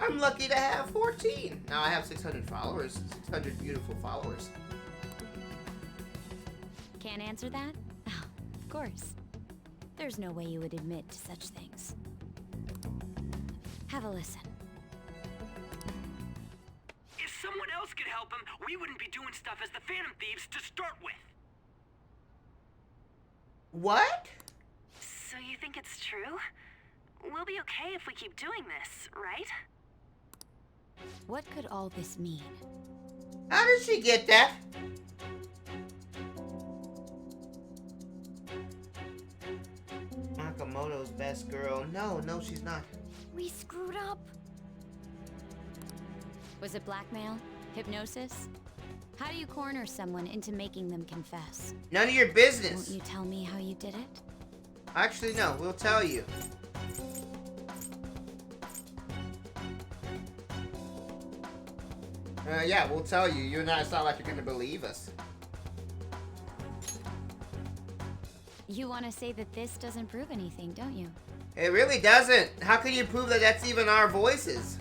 I'm lucky to have 14. Now I have 600 followers. 600 beautiful followers. Can't answer that? Oh, of course. There's no way you would admit to such things. Have a listen. If someone else could help him, we wouldn't be doing stuff as the Phantom Thieves to start with. What? So you think it's true? We'll be okay if we keep doing this, right? What could all this mean? How did she get that? Nakamoto's best girl. No, she's not. We screwed up. Was it blackmail? Hypnosis? How do you corner someone into making them confess? None of your business. Won't you tell me how you did it? Actually, no, we'll tell you. Yeah, we'll tell you. It's not like you're gonna believe us. You want to say that this doesn't prove anything, don't you? It really doesn't. How can you prove that that's even our voices?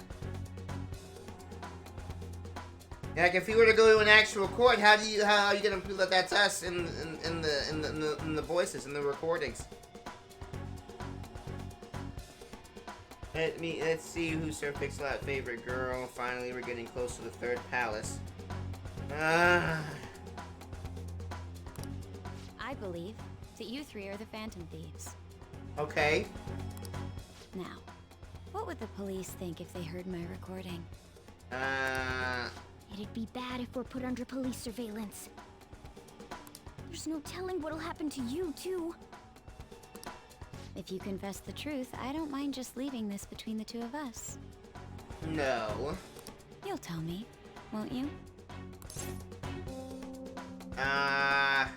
Like, if you were to go to an actual court, how are you gonna prove that that's us in the voices, in the recordings? Let's see who's Sir Pixelot favorite girl. Finally, we're getting close to the third palace. I believe that you three are the Phantom Thieves. Okay. Now, what would the police think if they heard my recording? It'd be bad if we're put under police surveillance. There's no telling what'll happen to you, too. If you confess the truth, I don't mind just leaving this between the two of us. No. You'll tell me, won't you? I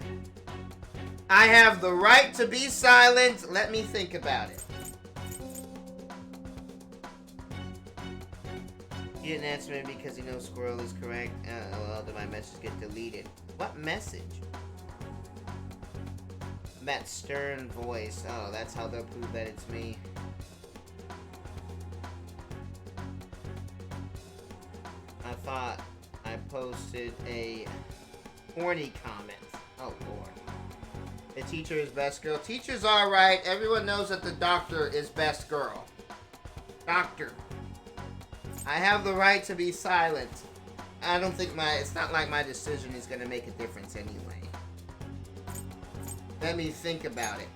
have the right to be silent. Let me think about it. He didn't answer me because he knows Squirrel is correct. Well, did my message get deleted? What message? That stern voice. Oh, that's how they'll prove that it's me. I thought I posted a horny comment. Oh, Lord. The teacher is best girl. Teacher's alright. Everyone knows that the doctor is best girl. Doctor. I have the right to be silent. I don't think it's not like my decision is going to make a difference anyway. Let me think about it.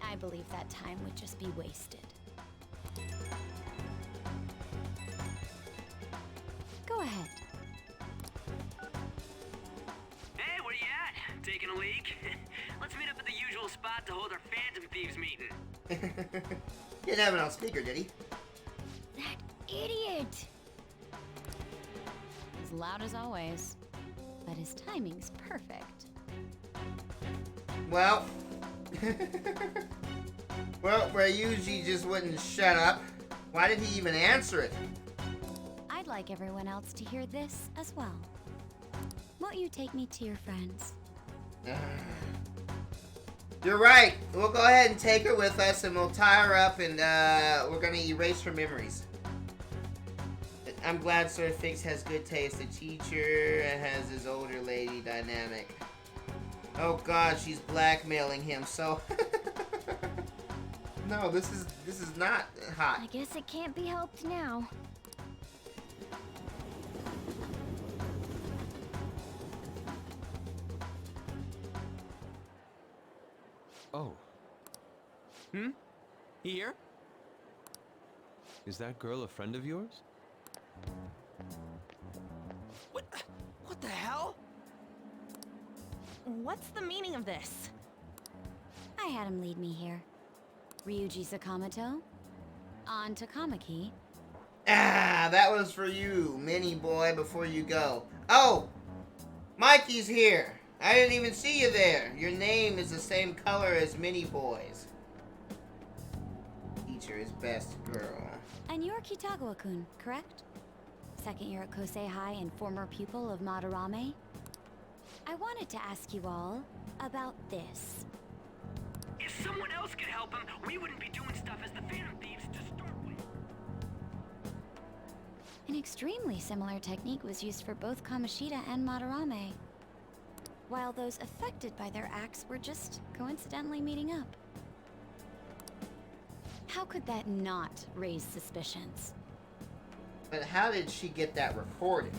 I believe that time would just be wasted. Go ahead. Hey, where you at? Taking a leak? Let's meet up at the usual spot to hold our Phantom Thieves meeting. He didn't have it on speaker, did he? That idiot! As loud as always. But his timing's perfect. Well, Ryuji just wouldn't shut up. Why did he even answer it? I'd like everyone else to hear this as well. Won't you take me to your friends? You're right. We'll go ahead and take her with us, and we'll tie her up, and we're gonna erase her memories. I'm glad Sir Fix has good taste. The teacher has his older lady dynamic. Oh God, she's blackmailing him. So no, this is not hot. I guess it can't be helped now. Oh. Here? Is that girl a friend of yours? What the hell? What's the meaning of this? I had him lead me here. Ryuji Sakamoto. On to Kamaki. That was for you, mini boy, before you go. Oh! Mikey's here! I didn't even see you there. Your name is the same color as Mini Boy's. Teacher is best girl. And you're Kitagawa-kun, correct? Second year at Kosei High and former pupil of Madarame? I wanted to ask you all about this. If someone else could help him, we wouldn't be doing stuff as the Phantom Thieves to start with. An extremely similar technique was used for both Kamoshida and Madarame, while those affected by their acts were just coincidentally meeting up. How could that not raise suspicions? But how did she get that recording?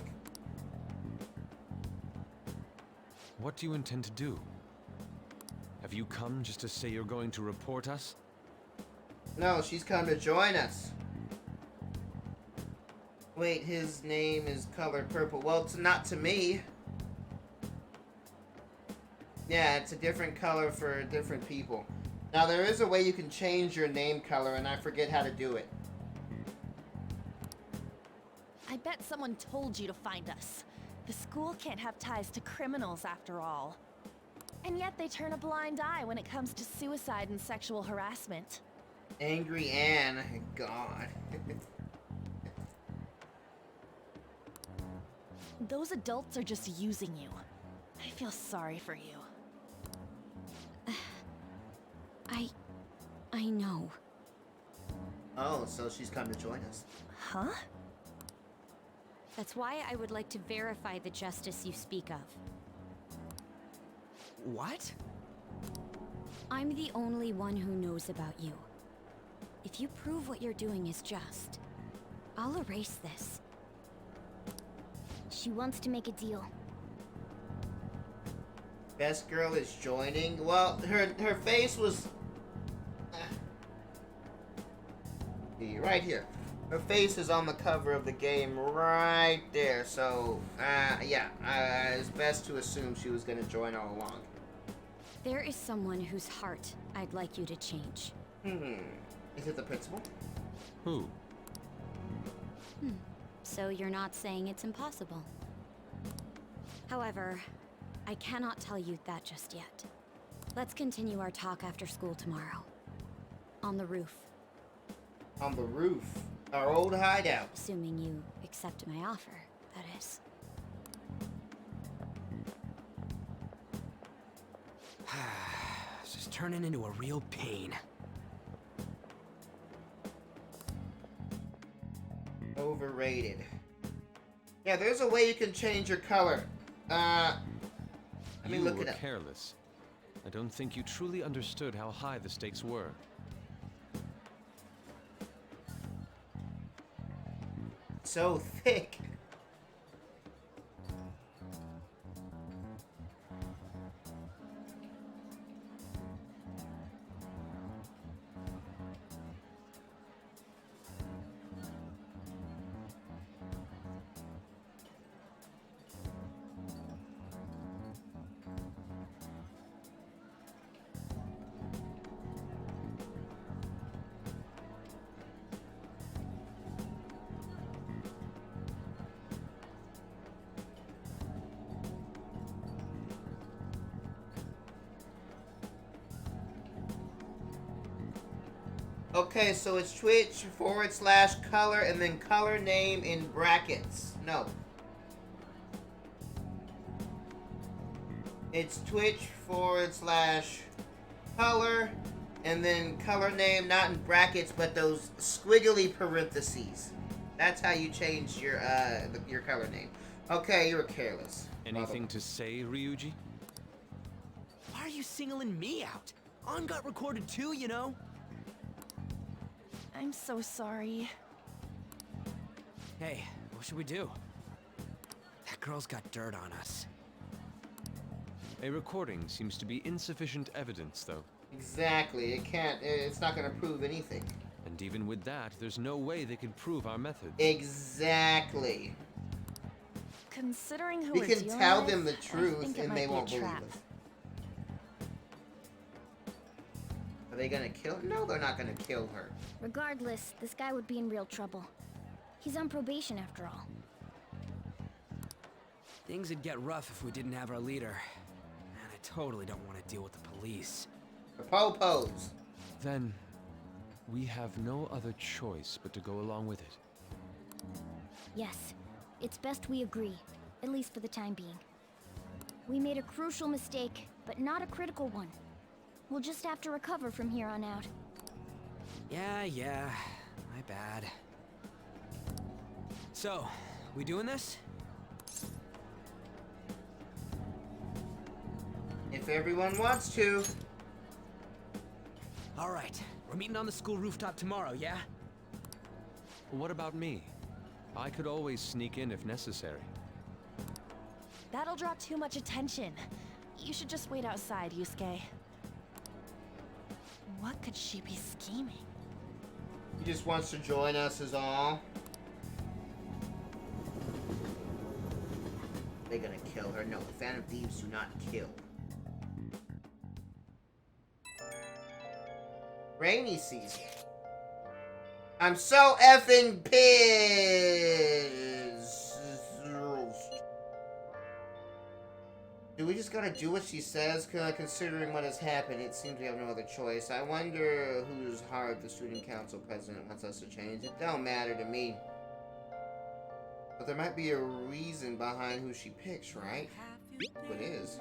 What do you intend to do? Have you come just to say you're going to report us? No, she's come to join us. Wait, his name is colored purple. Well, it's not to me. Yeah, it's a different color for different people. Now, there is a way you can change your name color, and I forget how to do it. I bet someone told you to find us. The school can't have ties to criminals after all. And yet they turn a blind eye when it comes to suicide and sexual harassment. Angry Anne. God. Those adults are just using you. I feel sorry for you. I know. Oh, so she's come to join us. Huh? That's why I would like to verify the justice you speak of. What? I'm the only one who knows about you. If you prove what you're doing is just, I'll erase this. She wants to make a deal. Best girl is joining. Well, her face was right here. Her face is on the cover of the game right there. So, yeah, it's best to assume she was going to join all along. There is someone whose heart I'd like you to change. Is it the principal? Who? So you're not saying it's impossible. However, I cannot tell you that just yet. Let's continue our talk after school tomorrow. On the roof. On the roof? Our old hideout. Assuming you accept my offer, that is. This is turning into a real pain. Overrated. Yeah, there's a way you can change your color. Let me look it up. Careless. I don't think you truly understood how high the stakes were. So thick. Okay, so it's Twitch/color and then color name in brackets. No. It's Twitch/color and then color name, not in brackets, but those squiggly parentheses. That's how you change your color name. Okay, you were careless. Anything to say, Ryuji? Why are you singling me out? On got recorded too, you know? I'm so sorry. Hey, what should we do? That girl's got dirt on us. A recording seems to be insufficient evidence, though. Exactly. It's not going to prove anything. And even with that, there's no way they can prove our methods. Exactly. Considering who We we're can dealing tell with, them the I truth think it and might they be a won't believe trap. us. Are they gonna kill her? No, they're not gonna kill her. Regardless, this guy would be in real trouble. He's on probation after all. Things would get rough if we didn't have our leader. And I totally don't want to deal with the police. The po-pos. Then, we have no other choice but to go along with it. Yes, it's best we agree, at least for the time being. We made a crucial mistake, but not a critical one. We'll just have to recover from here on out. Yeah, my bad. So, we doing this? If everyone wants to. All right, we're meeting on the school rooftop tomorrow, yeah? What about me? I could always sneak in if necessary. That'll draw too much attention. You should just wait outside, Yusuke. What could she be scheming? He just wants to join us is all. They're gonna kill her. No, the Phantom Thieves do not kill. Rainy season. I'm so effing pissed. Do we just gotta do what she says? Considering what has happened, it seems we have no other choice. I wonder whose heart the student council president wants us to change. It don't matter to me. But there might be a reason behind who she picks, right? What is?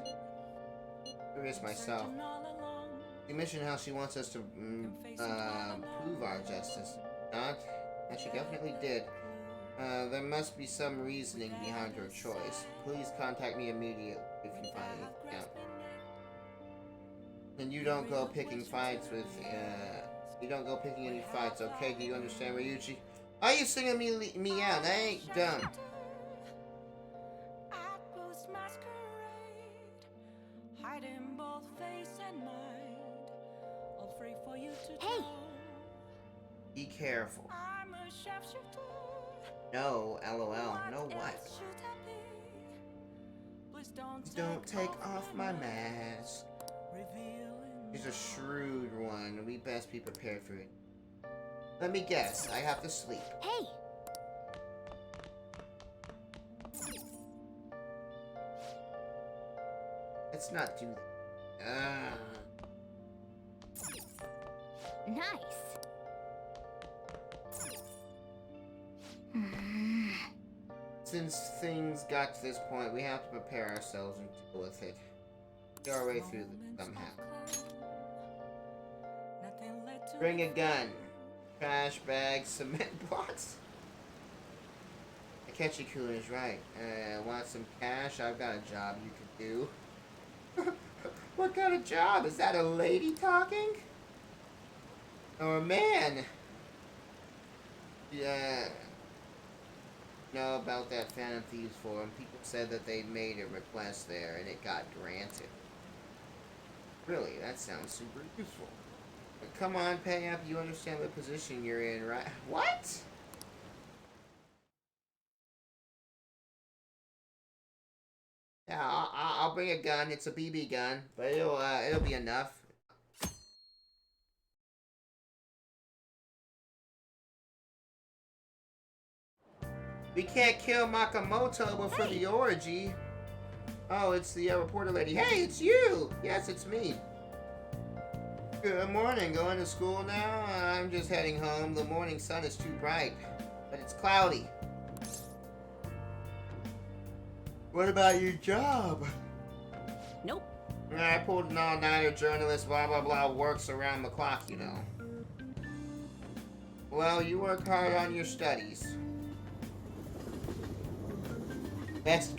Curious myself. You mentioned how she wants us to prove our justice. Not? And she definitely did. There must be some reasoning behind her choice. Please contact me immediately if you find it. Yeah. And you don't go picking fights with, you don't go picking any fights, okay? Do you understand, Ryuji? Why are you singing me out? I ain't dumb. Hey! Be careful. No, LOL. No what? Don't take off my mask. He's a shrewd one. We best be prepared for it. Let me guess. I have to sleep. Hey! Let's not do that. Nice. Since things got to this point, we have to prepare ourselves and deal with it. Get our way through it somehow. Bring a gun. Trash bags, cement blocks. Akechi-kun is right. Want some cash? I've got a job you could do. What kind of job? Is that a lady talking? Or a man? Yeah. Know about that Phantom Thieves forum. People said that they made a request there and it got granted. Really, that sounds super useful. But come on, pay up. You understand the position you're in, right? What? Yeah, I'll bring a gun. It's a BB gun, but it'll be enough. We can't kill Makamoto before the orgy. Oh, it's the reporter lady. Hey, it's you! Yes, it's me. Good morning. Going to school now? I'm just heading home. The morning sun is too bright, but it's cloudy. What about your job? Nope. I pulled an all-nighter. Journalist, blah, blah, blah, works around the clock, you know. Well, you work hard on your studies. Best.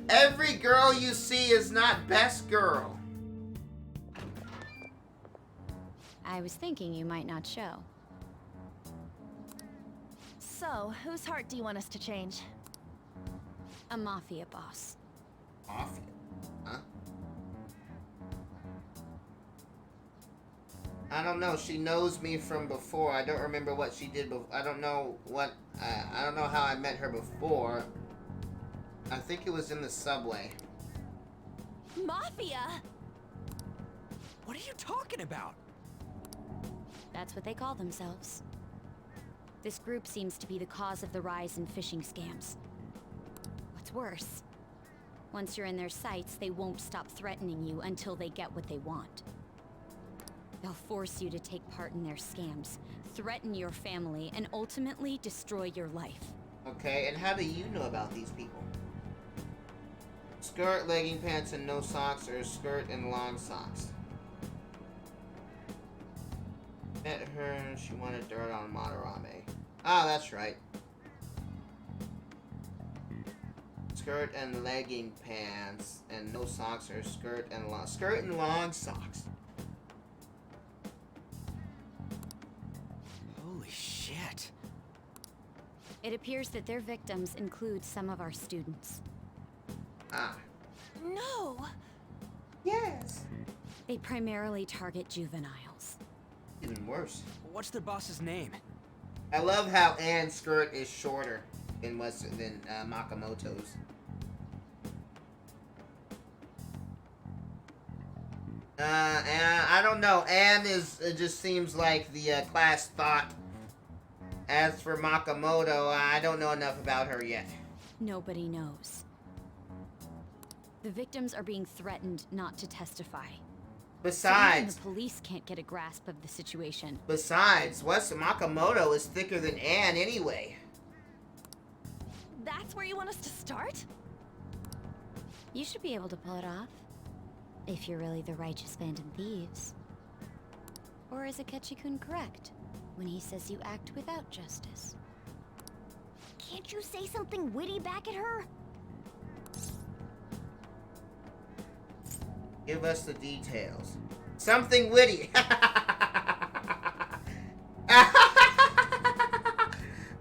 Every girl you see is not best girl. I was thinking you might not show. So, whose heart do you want us to change? A mafia boss. Mafia? Huh? I don't know. She knows me from before. I don't remember what she did before. I don't know what... I don't know how I met her before. I think it was in the subway. Mafia? What are you talking about? That's what they call themselves. This group seems to be the cause of the rise in phishing scams. What's worse, once you're in their sights, they won't stop threatening you until they get what they want. They'll force you to take part in their scams, threaten your family, and ultimately destroy your life. Okay, and how do you know about these people? Skirt, legging pants, and no socks, or skirt and long socks? Met her and she wanted dirt on Madarame. Ah, that's right. Skirt and legging pants, and no socks, or skirt and long socks. Holy shit. It appears that their victims include some of our students. Ah. No! Yes! They primarily target juveniles. Even worse. What's their boss's name? I love how Anne's skirt is shorter than Makamoto's. And I don't know. Anne it just seems like the class thought. As for Makamoto, I don't know enough about her yet. Nobody knows. The victims are being threatened not to testify. So even Besides, the police can't get a grasp of the situation. Wes Makamoto is thicker than Anne anyway. That's where you want us to start? You should be able to pull it off. If you're really the righteous Phantom Thieves. Or is Akechi-kun correct when he says you act without justice? Can't you say something witty back at her? Give us the details. Something witty.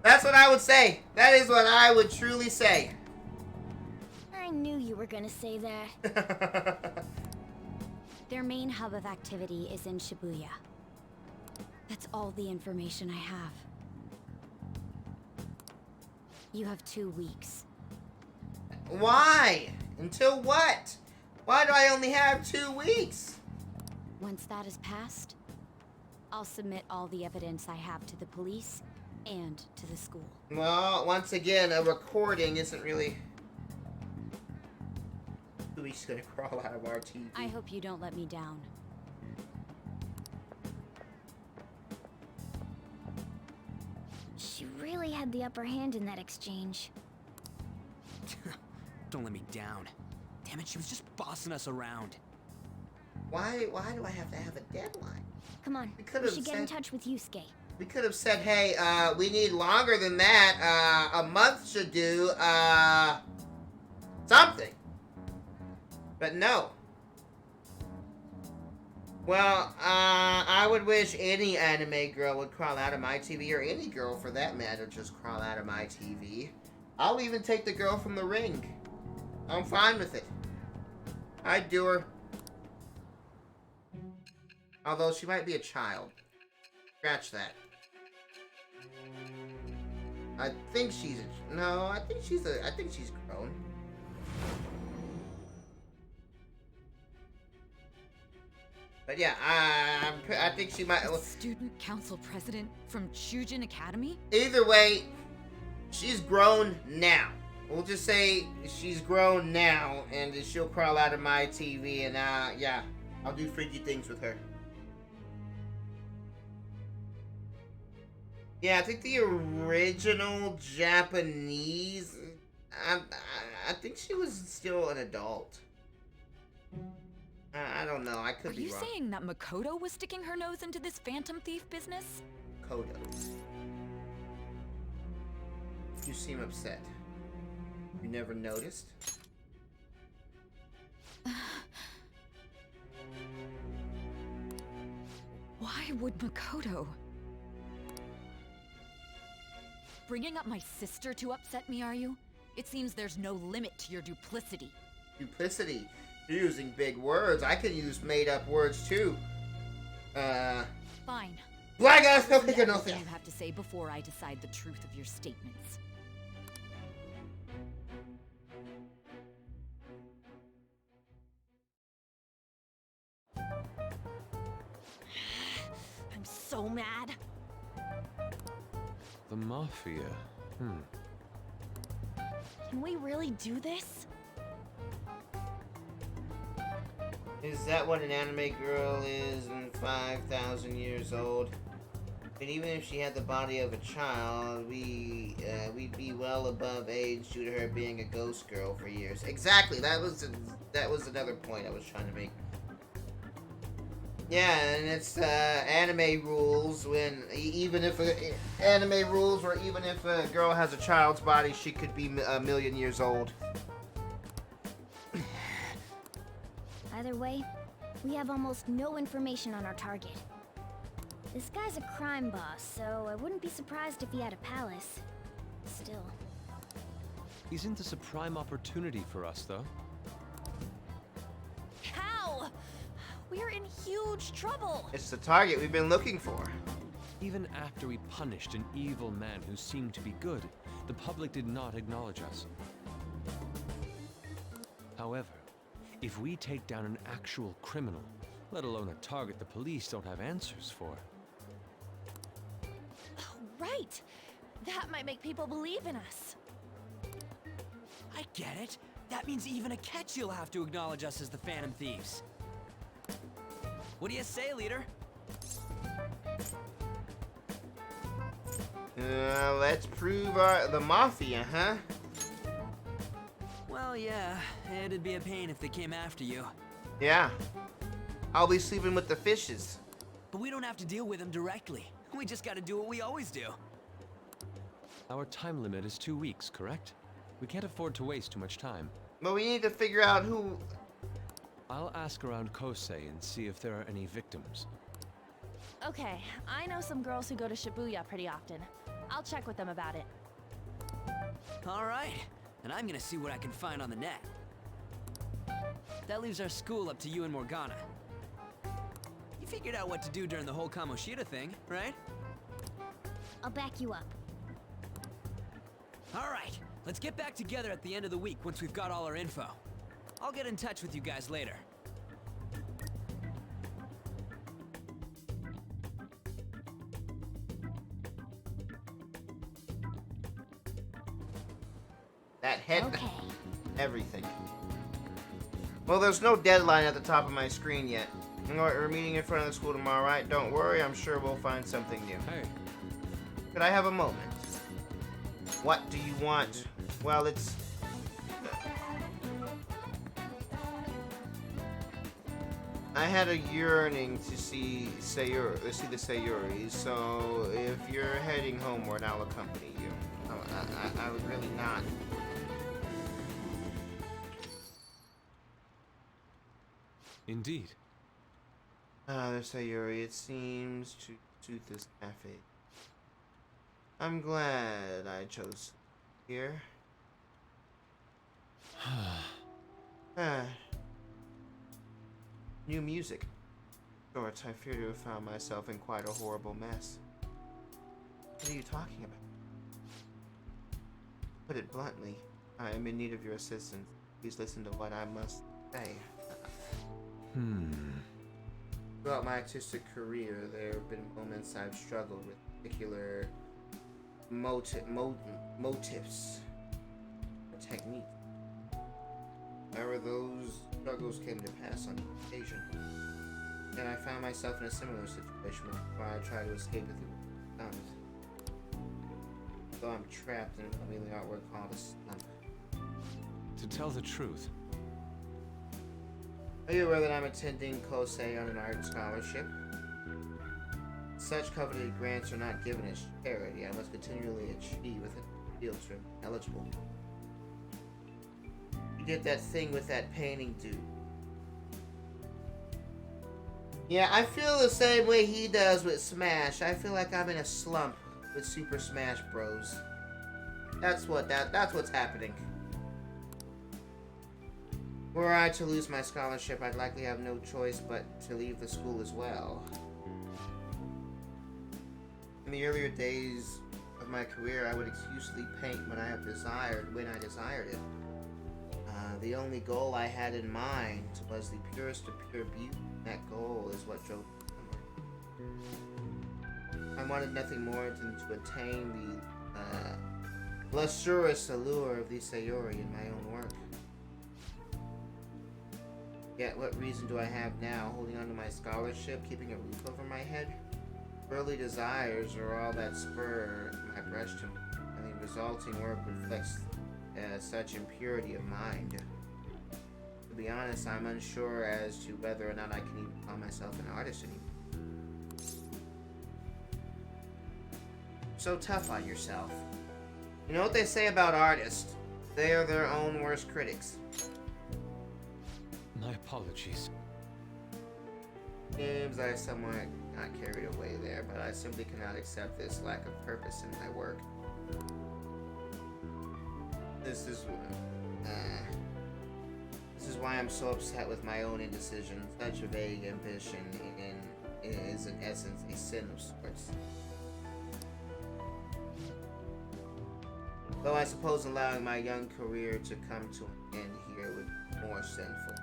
That's what I would say. That is what I would truly say. I knew you were gonna say that. Their main hub of activity is in Shibuya. That's all the information I have. You have 2 weeks. Why? Until what? Why do I only have 2 weeks? Once that is passed, I'll submit all the evidence I have to the police and to the school. Well, once again, a recording isn't really... 2 weeks gonna crawl out of our TV. I hope you don't let me down. She really had the upper hand in that exchange. Don't let me down. Damn it, she was just bossing us around. Why do I have to have a deadline? Come on, We we could've should get in said- touch with Yusuke. We could have said, hey, we need longer than that. A month should do, something. But no. Well, I would wish any anime girl would crawl out of my TV, or any girl for that matter just crawl out of my TV. I'll even take the girl from The Ring. I'm fine with it. I'd do her. Although she might be a child. Scratch that. I think she's I think she's grown. But yeah, I think she might. Student council president from Chujin Academy? Either way, she's grown now. We'll just say she's grown now, and she'll crawl out of my TV, and yeah, I'll do freaky things with her. Yeah, I think the original Japanese, I think she was still an adult. I don't know, I could Are be you wrong. saying that Makoto was sticking her nose into this phantom thief business? Kodo. You seem upset. You never noticed? Why would Makoto? Bringing up my sister to upset me, are you? It seems there's no limit to your duplicity. Duplicity. You're using big words. I can use made-up words too. Fine. Black ass no Listen to pick no everything thing. you have to say before I decide the truth of your statements. I'm so mad. The Mafia. Can we really do this? Is that what an anime girl is in 5,000 years old? And even if she had the body of a child, we'd be well above age due to her being a ghost girl for years. Exactly. That was another point I was trying to make. Yeah, and it's anime rules when even if anime rules where even if a girl has a child's body, she could be a million years old. Either way, we have almost no information on our target. This guy's a crime boss, so I wouldn't be surprised if he had a palace. Still. Isn't this a prime opportunity for us, though? How? We're in huge trouble. It's the target we've been looking for. Even after we punished an evil man who seemed to be good, the public did not acknowledge us. However, if we take down an actual criminal, let alone a target the police don't have answers for. Right. That might make people believe in us. I get it. That means even Akechi will have to acknowledge us as the Phantom Thieves. What do you say, leader? Let's prove the Mafia, huh? Well, yeah, it'd be a pain if they came after you. Yeah. I'll be sleeping with the fishes. But we don't have to deal with them directly. We just gotta do what we always do. Our time limit is 2 weeks, correct? We can't afford to waste too much time. But we need to figure out who... I'll ask around Kosei and see if there are any victims. Okay, I know some girls who go to Shibuya pretty often. I'll check with them about it. All right, and I'm gonna see what I can find on the net. That leaves our school up to you and Morgana. You figured out what to do during the whole Kamoshida thing, right? I'll back you up. All right, let's get back together at the end of the week once we've got all our info. I'll get in touch with you guys later. That head... Okay. Everything. Well, there's no deadline at the top of my screen yet. You know what, we're meeting in front of the school tomorrow, right? Don't worry, I'm sure we'll find something new. Hey. Could I have a moment? What do you want? Well, it's... I had a yearning to see the Sayuri, so if you're heading homeward, I'll accompany you. I would really not. Indeed. Ah, the Sayuri, it seems to suit this cafe. I'm glad I chose here. New music. Short, I fear to have found myself in quite a horrible mess. What are you talking about? Put it bluntly, I am in need of your assistance. Please listen to what I must say. Throughout my artistic career, there have been moments I've struggled with particular motives or techniques. However, those struggles came to pass on occasion, and I found myself in a similar situation where I tried to escape it through guns. Though I'm trapped in a familiar artwork called a slump. To tell the truth, are you aware that I'm attending Kosei on an art scholarship? Such coveted grants are not given as charity. I must continually achieve within fields to be eligible. You did that thing with that painting, dude. Yeah, I feel the same way he does with Smash. I feel like I'm in a slump with Super Smash Bros. That's what's happening. Were I to lose my scholarship, I'd likely have no choice but to leave the school as well. In the earlier days of my career, I would exclusively paint when I desired it. The only goal I had in mind was the purest of pure beauty. That goal is what drove me onward. I wanted nothing more than to attain the lustrous allure of the Sayuri in my own work. Yet what reason do I have now, holding on to my scholarship, keeping a roof over my head? Early desires are all that spur my brush to, and the resulting work reflects such impurity of mind. To be honest, I'm unsure as to whether or not I can even call myself an artist anymore. So tough on yourself. You know what they say about artists? They are their own worst critics. my apologies. Seems I somewhat got carried away there, but I simply cannot accept this lack of purpose in my work. This is why I'm so upset with my own indecision. Such a vague ambition is in essence a sin of sorts. Though I suppose allowing my young career to come to an end here would be more sinful.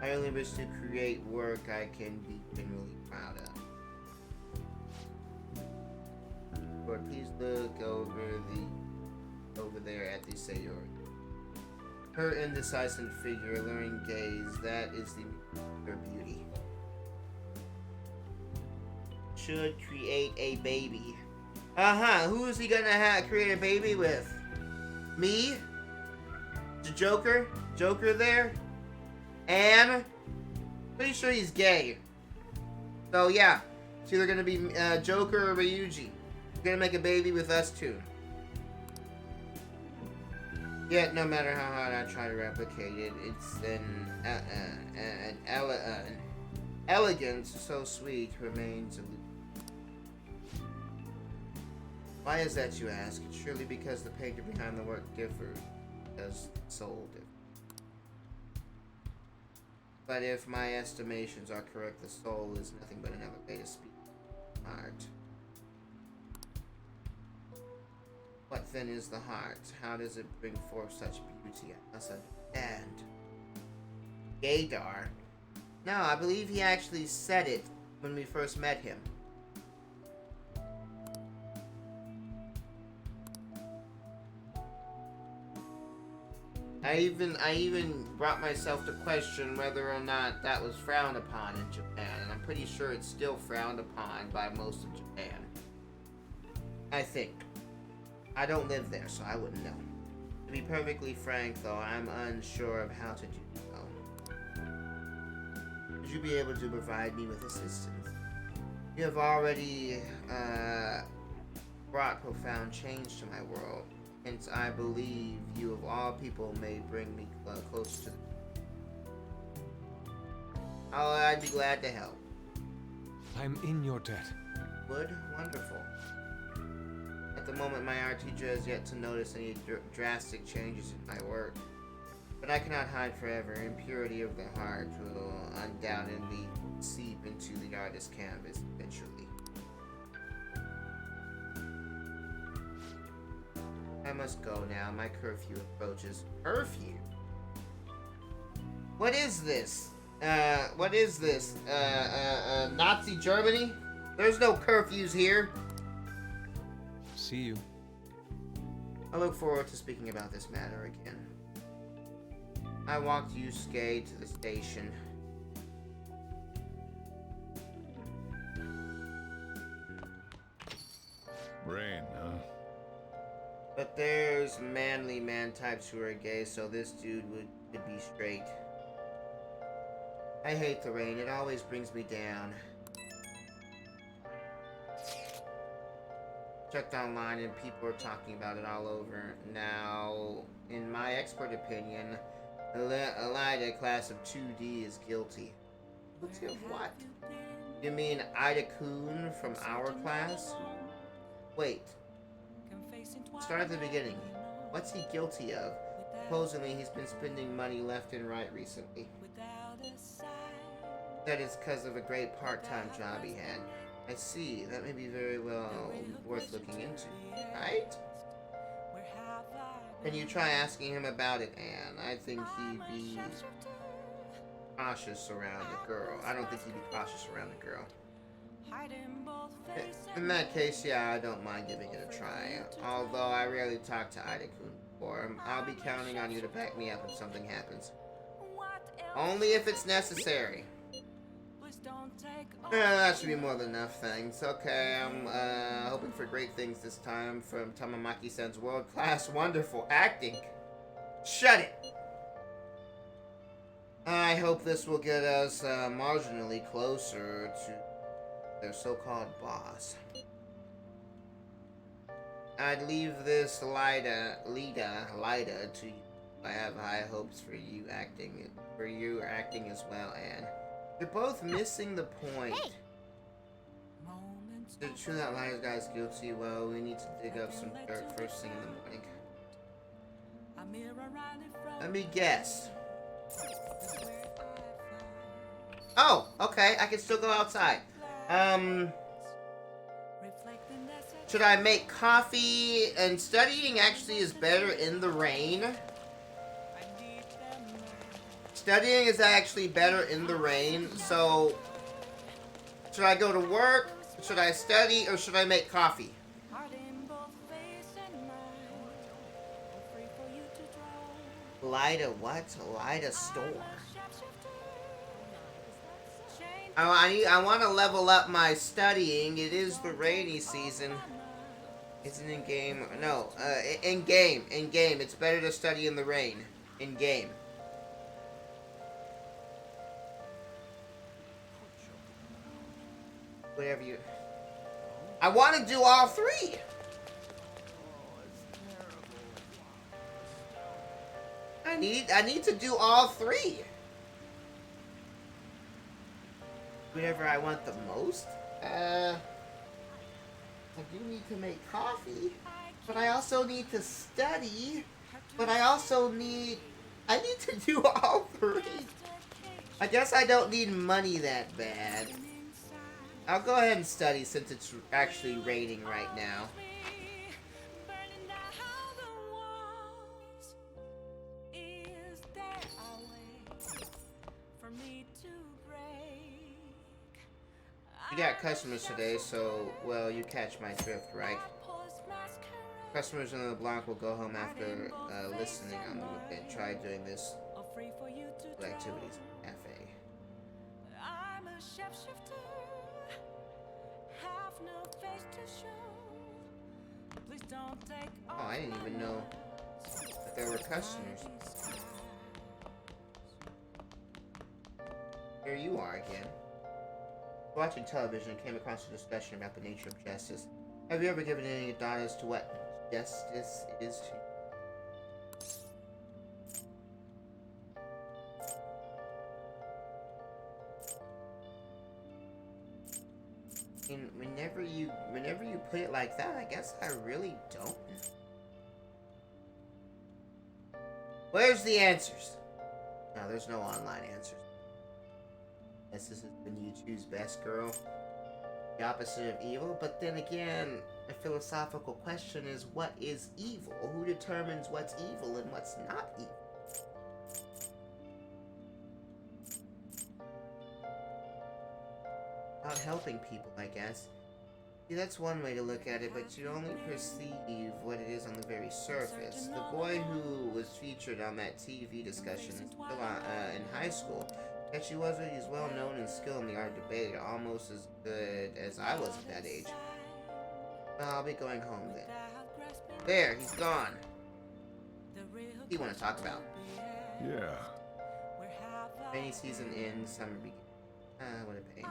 I only wish to create work I can be genuinely proud of. Lord, please look over there at the Sayori. Her indecisive figure, alluring gaze, that is her beauty. Should create a baby. Who is he gonna create a baby with? Me? The Joker? Joker there? And pretty sure he's gay. So yeah, it's either gonna be Joker or Ryuji. He's gonna make a baby with us two. Yet, no matter how hard I try to replicate it, it's an elegance so sweet remains elusive. Why is that, you ask? Surely because the painter behind the work differs, as the soul differs. But if my estimations are correct, the soul is nothing but another way to speak art. What then is the heart? How does it bring forth such beauty? I must understand. Gaydar? No, I believe he actually said it when we first met him. I even brought myself to question whether or not that was frowned upon in Japan, and I'm pretty sure it's still frowned upon by most of Japan. I think. I don't live there, so I wouldn't know. To be perfectly frank, though, I'm unsure of how to do so. Would you be able to provide me with assistance? You have already brought profound change to my world. Hence, I believe you of all people may bring me closer to the... I'd be glad to help. I'm in your debt. Would? Wonderful. At the moment, my art teacher has yet to notice any drastic changes in my work. But I cannot hide forever. Impurity of the heart will undoubtedly seep into the artist's canvas eventually. I must go now. My curfew approaches. Curfew? What is this? What is this? Nazi Germany? There's no curfews here. See you. I look forward to speaking about this matter again. I walked Yusuke to the station. Rain, huh? But there's manly man types who are gay, so this dude could be straight. I hate the rain. It always brings me down. Checked online and people are talking about it all over. Now, in my expert opinion, Elida class of 2D is guilty. Guilty of what? You mean Ida-kun from our class? Wait. Start at the beginning. What's he guilty of? Supposedly he's been spending money left and right recently. That is because of a great part-time job he had. I see. That may be very well worth looking into, right? Can you try asking him about it, Anne? I think he'd be cautious around a girl. I don't think he'd be cautious around a girl. In that case, yeah, I don't mind giving it a try. Although I rarely talked to Ida-kun before. I'll be counting on you to back me up if something happens. Only if it's necessary. That should be more than enough, thanks. Okay, I'm hoping for great things this time from Tamamaki-san's world-class wonderful acting. Shut it! I hope this will get us marginally closer to their so-called boss. I'd leave this Lida to you. I have high hopes for you acting as well, Anne. You're both missing the point. Hey. Is it true that Lida's guy's guilty? Well, we need to dig up some dirt first thing in the morning. Let me guess. Oh, okay. I can still go outside. Should I make coffee? And studying actually is better in the rain. Studying is actually better in the rain, so should I go to work, should I study, or should I make coffee? Lida what? Lida store. I want to level up my studying. It is the rainy season. Isn't in game? No, in game. In game, it's better to study in the rain. In game. Whatever you. I want to do all three. I need to do all three. Whatever I want the most. I do need to make coffee, but I also need to study. But I need to do all three. I guess I don't need money that bad. I'll go ahead and study since it's actually raining right now. You got customers today, so, well, you catch my drift, right? Customers in the block will go home after listening on the weekend. Try doing this activities cafe. Oh, I didn't even know that there were customers. Here you are again. Watching television, I came across a discussion about the nature of justice. Have you ever given any thought as to what justice is to you? And whenever you put it like that, I guess I really don't know. Where's the answers? No, there's no online answers. This is when you choose best girl, the opposite of evil. But then again, a philosophical question is, what is evil? Who determines what's evil and what's not evil? About helping people, I guess. See, that's one way to look at it, but you only perceive what it is on the very surface. The boy who was featured on that TV discussion is still in high school. Yet she was as well known and skilled in the art of debate, almost as good as I was at that age. Well, I'll be going home then. There, he's gone. What do you want to talk about? Yeah. Rainy season ends, summer begins. What a pain.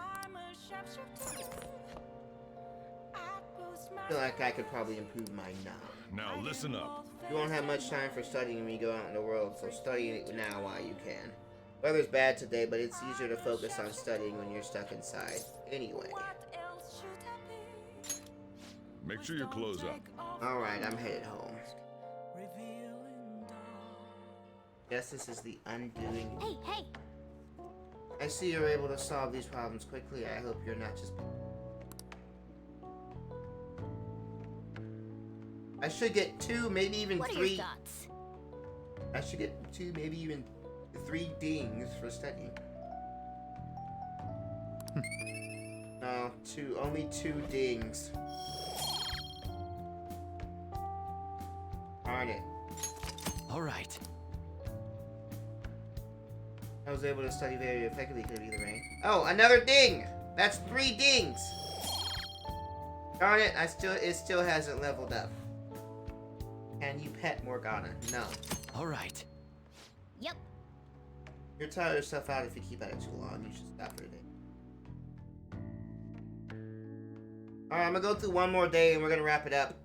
I feel like I could probably improve my knowledge. Now listen up. You won't have much time for studying when you go out in the world, so study it now while you can. Weather's bad today, but it's easier to focus on studying when you're stuck inside. Anyway. Make sure your clothes up. Alright, I'm headed home. Justice is the undoing. Hey! I see you're able to solve these problems quickly. I hope you're not just... I should get 2, maybe even 3. What are your thoughts? I should get 2, maybe even 3 dings for studying. No, only 2 dings. Darn it. Alright. I was able to study very effectively. Could it be the rain? Oh, another ding! That's 3 dings! Darn it, it still hasn't leveled up. Can you pet Morgana? No. Alright. Yep. You'll tire yourself out if you keep at it too long. You should stop for today. Alright, I'm gonna go through one more day and we're gonna wrap it up.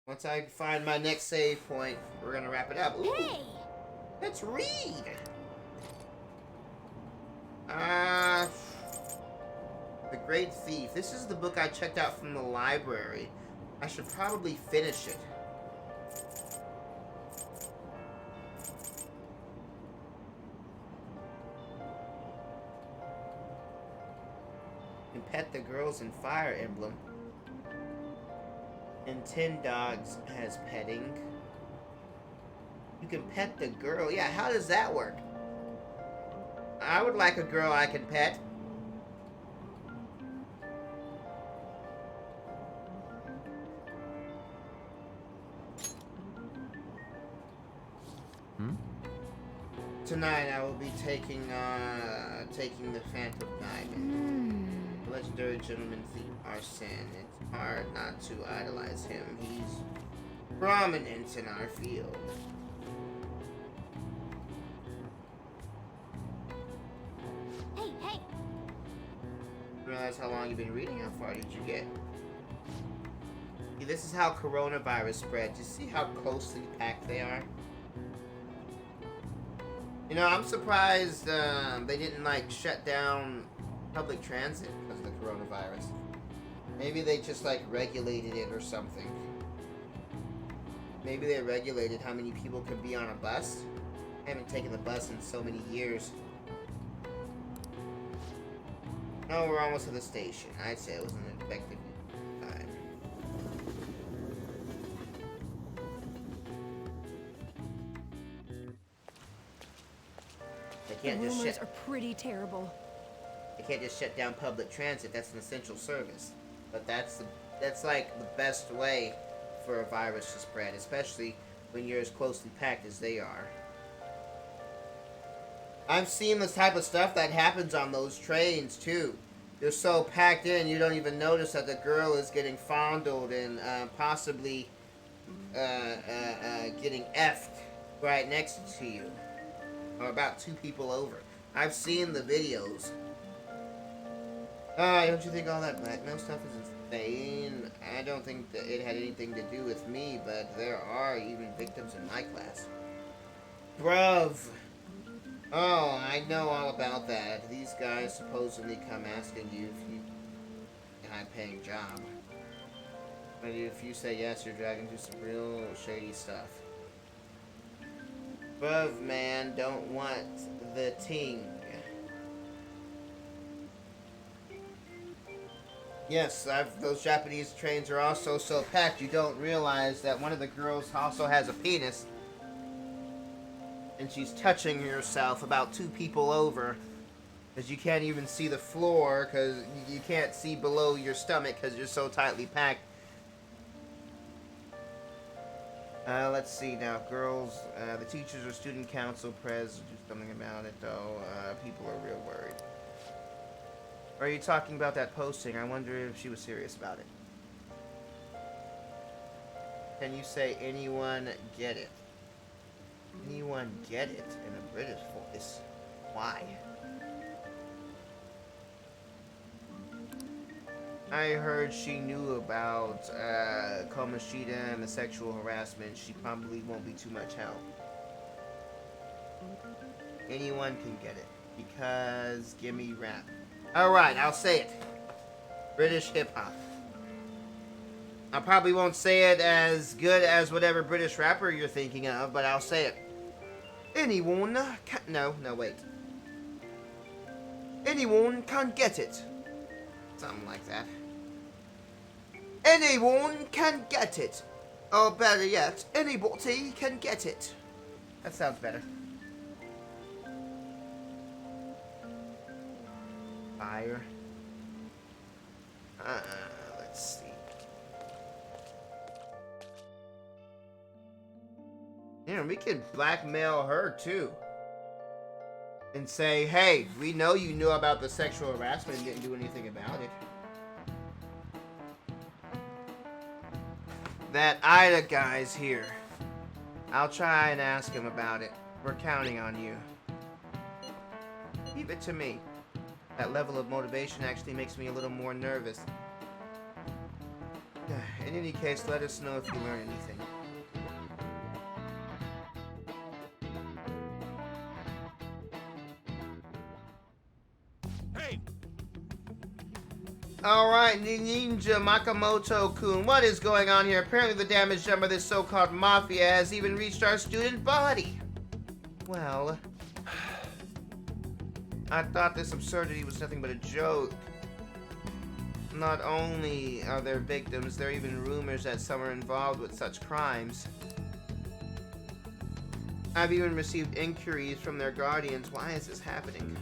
Once I find my next save point, we're gonna wrap it up. Ooh, Hey! let's read! The Great Thief. This is the book I checked out from the library. I should probably finish it. You can pet the girls in Fire Emblem. And 10 Dogs has petting. You can pet the girl. Yeah, how does that work? I would like a girl I can pet. Tonight I will be taking the Phantom Diamond. The legendary gentleman thief Arsene. It's hard not to idolize him. He's prominent in our field. Hey, hey! Realize how long you've been reading? How far did you get? See, this is how coronavirus spread. You see how closely packed they are? You know, I'm surprised they didn't, like, shut down public transit because of the coronavirus. Maybe they just, like, regulated it or something. Maybe they regulated how many people could be on a bus. I haven't taken the bus in so many years. No, we're almost to the station. I'd say it was an effective time. They can't The just rumors shut. are pretty terrible. They can't just shut down public transit. That's an essential service. But that's like the best way for a virus to spread, especially when you're as closely packed as they are. I've seen this type of stuff that happens on those trains too. They're so packed in, you don't even notice that the girl is getting fondled and possibly getting effed right next to you, or about 2 people over. I've seen the videos. Don't you think all that blackmail stuff is insane? I don't think that it had anything to do with me, but there are even victims in my class. Bruv. Oh, I know all about that. These guys supposedly come asking you if you a high-paying job. But if you say yes, you're dragging through some real shady stuff. Bruv, man, don't want the ting. Yes, those Japanese trains are also so packed you don't realize that one of the girls also has a penis. And she's touching herself about 2 people over. Because you can't even see the floor, because you can't see below your stomach because you're so tightly packed. Let's see now. Girls, the teachers or student council press do something about it, though. People are real worried. Are you talking about that posting? I wonder if she was serious about it. Can you say anyone get it? Anyone get it in a British voice? Why? I heard she knew about Kamoshida and the sexual harassment. She probably won't be too much help. Anyone can get it. Because gimme rap. Alright, I'll say it. British hip-hop. I probably won't say it as good as whatever British rapper you're thinking of, but I'll say it. Anyone can... No, wait. Anyone can get it. Something like that. Anyone can get it. Or better yet, anybody can get it. That sounds better. Fire. Let's see. Yeah, we could blackmail her too. And say, hey, we know you knew about the sexual harassment and didn't do anything about it. That Ida guy's here. I'll try and ask him about it. We're counting on you. Leave it to me. That level of motivation actually makes me a little more nervous. In any case, let us know if you learn anything. Hey! Alright, Ninja Makamoto-kun, what is going on here? Apparently the damage done by this so-called mafia has even reached our student body. Well, I thought this absurdity was nothing but a joke. Not only are there victims, there are even rumors that some are involved with such crimes. I've even received inquiries from their guardians. Why is this happening?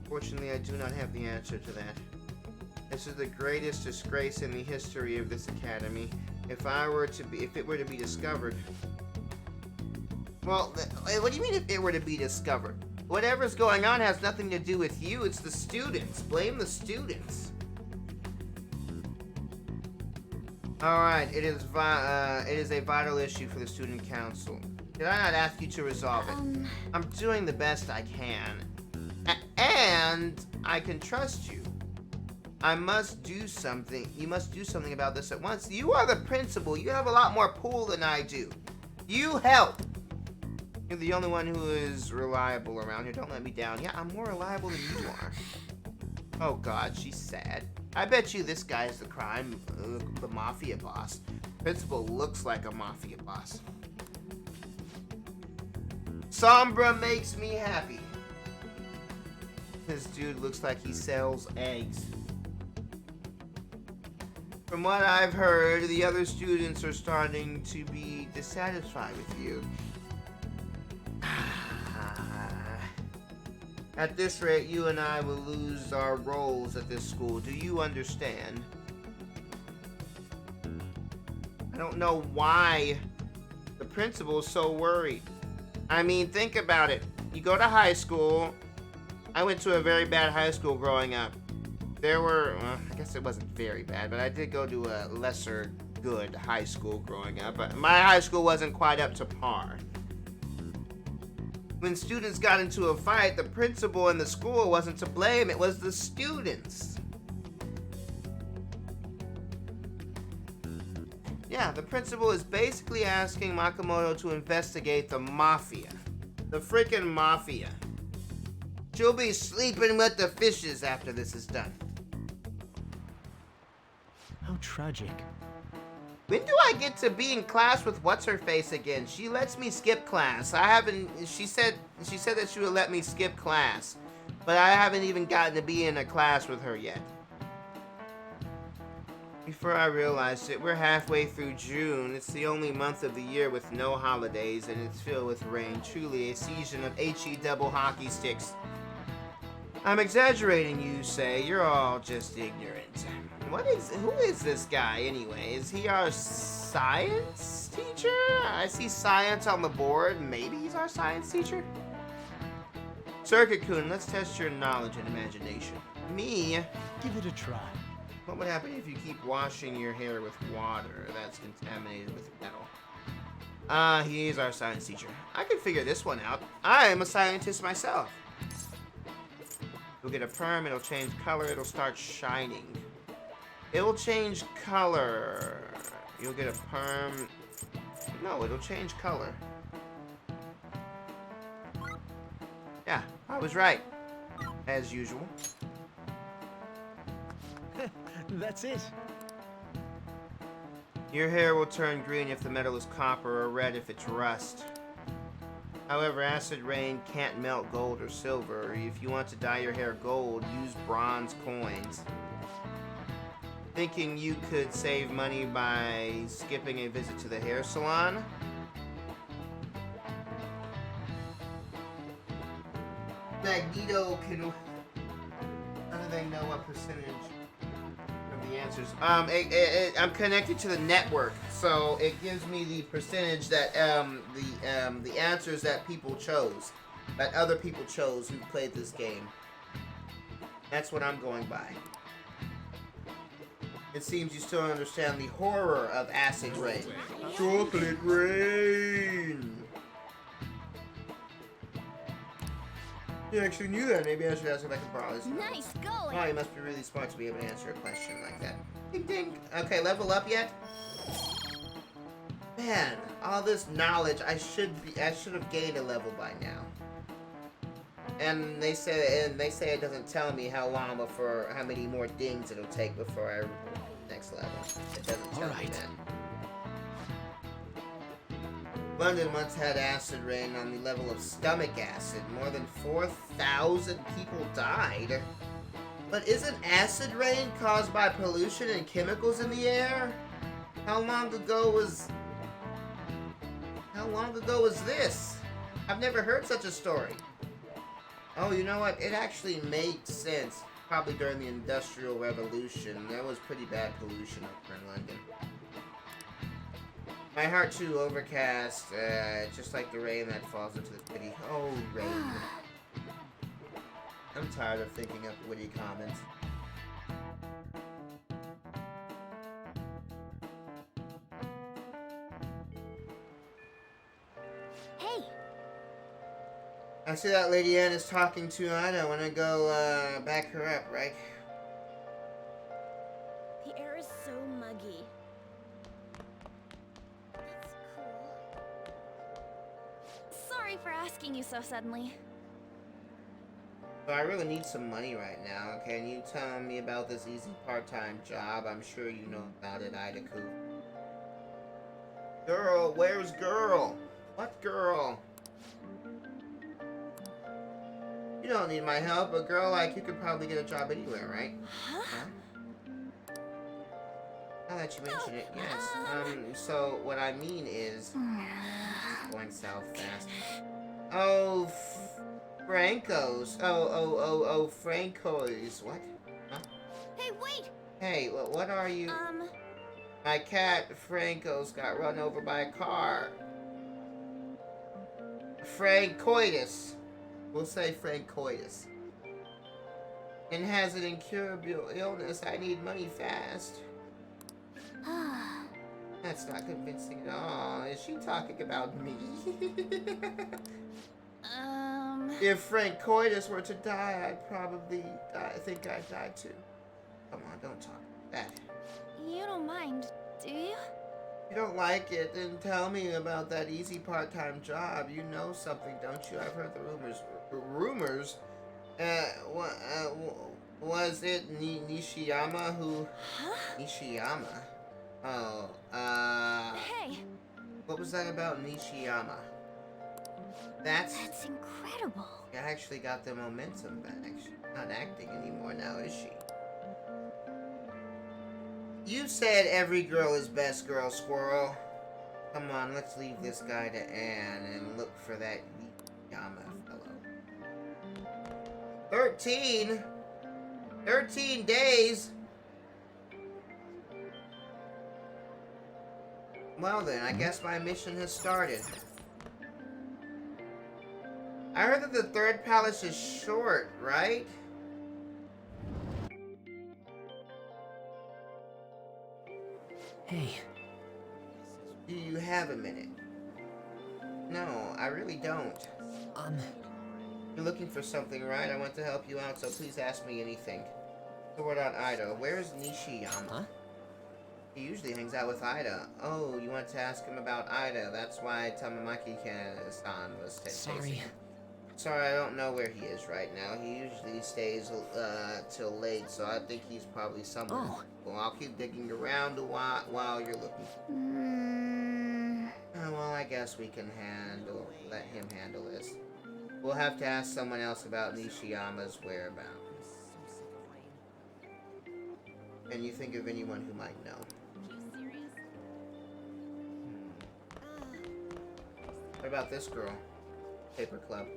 Fortunately, I do not have the answer to that. This is the greatest disgrace in the history of this academy. If it were to be discovered, Well, what do you mean if it were to be discovered? Whatever's going on has nothing to do with you. It's the students. Blame the students. Alright, it is a vital issue for the student council. Did I not ask you to resolve it? I'm doing the best I can. And I can trust you. I must do something. You must do something about this at once. You are the principal. You have a lot more pull than I do. You help. You're the only one who is reliable around here. Don't let me down. Yeah, I'm more reliable than you are. Oh God, she's sad. I bet you this guy's the the mafia boss. Principal looks like a mafia boss. Sombra makes me happy. This dude looks like he sells eggs. From what I've heard, the other students are starting to be dissatisfied with you. At this rate, you and I will lose our roles at this school. Do you understand? I don't know why the principal is so worried. I mean, think about it. You go to high school. I went to a very bad high school growing up. There were, I guess it wasn't very bad, but I did go to a lesser good high school growing up. But my high school wasn't quite up to par. When students got into a fight, the principal and the school wasn't to blame. It was the students. Yeah, the principal is basically asking Makamoto to investigate the mafia. The freaking mafia. She'll be sleeping with the fishes after this is done. How tragic. When do I get to be in class with what's-her-face again? She lets me skip class. She said that she would let me skip class. But I haven't even gotten to be in a class with her yet. Before I realized it, we're halfway through June. It's the only month of the year with no holidays, and it's filled with rain. Truly a season of HE double hockey sticks. I'm exaggerating, you say. You're all just ignorant. Who is this guy anyway? Is he our science teacher? I see science on the board. Maybe he's our science teacher? Circuit-kun, let's test your knowledge and imagination. Me? Give it a try. What would happen if you keep washing your hair with water that's contaminated with metal? He is our science teacher. I can figure this one out. I am a scientist myself. You'll get a perm, it'll change color, it'll start shining. It will change color. You'll get a perm. No, it'll change color. Yeah, I was right. As usual. That's it. Your hair will turn green if the metal is copper or red if it's rust. However, acid rain can't melt gold or silver. If you want to dye your hair gold, use bronze coins. Thinking you could save money by skipping a visit to the hair salon? Magneto can... How do they know what percentage of the answers? I'm connected to the network, so it gives me the percentage that the answers that people chose, that other people chose who played this game. That's what I'm going by. It seems you still understand the horror of acid rain. Chocolate rain! You actually knew that. Maybe I should ask if I can borrow this. Nice going! Oh, you must be really smart to be able to answer a question like that. Ding ding! Okay, level up yet? Man, all this knowledge, I should have gained a level by now. And they say it doesn't tell me how long before, how many more dings it'll take before I next level. It doesn't tell me that. London once had acid rain on the level of stomach acid. More than 4,000 people died. But isn't acid rain caused by pollution and chemicals in the air? How long ago was this? I've never heard such a story. Oh, you know what? It actually makes sense. Probably during the Industrial Revolution. There was pretty bad pollution up in London. My heart too overcast, just like the rain that falls into the pity. Oh, rain. I'm tired of thinking up witty comments. Hey! I see that Lady Anne is talking to Ida. I want to go, back her up, right? The air is so muggy. That's cool. Sorry for asking you so suddenly. So I really need some money right now. Can you tell me about this easy part-time job? I'm sure you know about it, Ida-ku. Girl, where's girl? What girl? You don't need my help. A girl like you could probably get a job anywhere, right? Huh? Now that you mention it, yes. So what I mean is... going south fast. Oh, Franco's. Oh, Franco's. What? Huh? Hey, wait! Hey, what are you? My cat, Franco's, got run over by a car. Francoitus. We'll say Francoitus. And has an incurable illness. I need money fast. That's not convincing at all. Is she talking about me? If Francoitus were to die, I'd probably think I'd die too. Come on, don't talk like that. You don't mind, do you? You don't like it, then tell me about that easy part-time job. You know something, don't you? I've heard the rumors. Rumors? Was it Nishiyama who... Huh? Nishiyama? Oh, Hey! What was that about Nishiyama? That's incredible. I actually got the momentum back. She's not acting anymore now, is she? You said every girl is best girl, Squirrel. Come on, let's leave this guy to Anne and look for that Yama fellow. 13? 13 days? Well then, I guess my mission has started. I heard that the third palace is short, right? Hey. Do you have a minute? No, I really don't. You're looking for something, right? I want to help you out, so please ask me anything. The word on Ida. Where's Nishiyama? Huh? He usually hangs out with Ida. Oh, you want to ask him about Ida. That's why Tamamaki-san was chasing him. Sorry, I don't know where he is right now. He usually stays till late, so I think he's probably somewhere. Oh. Well, I'll keep digging around while you're looking. Well, I guess we can let him handle this. We'll have to ask someone else about Nishiyama's whereabouts. Can you think of anyone who might know? What about this girl? Paper Club.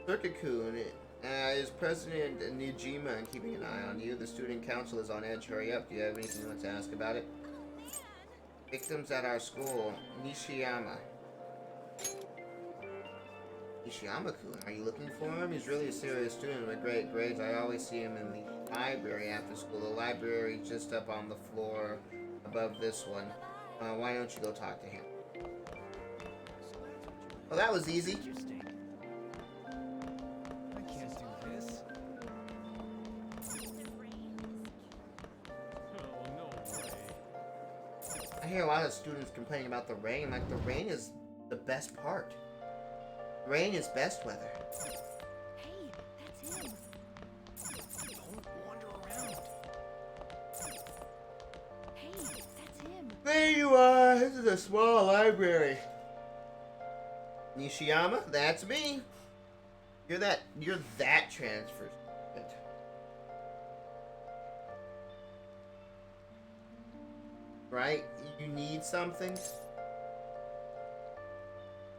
Turkakun is President Nijima and keeping an eye on you. The student council is on edge. Hurry up. Do you have anything you want to ask about it? Victims at our school. Nishiyama. Nishiyama-kun, are you looking for him? He's really a serious student with great grades. I always see him in the library after school. The library just up on the floor above this one. Why don't you go talk to him? Well, that was easy. I hear a lot of students complaining about the rain. Like, the rain is the best part. Rain is best weather. Hey, that's him. Don't wander around. Hey, that's him. There you are. This is a small library. Nishiyama, that's me. You're that transfer student. Right? You need something?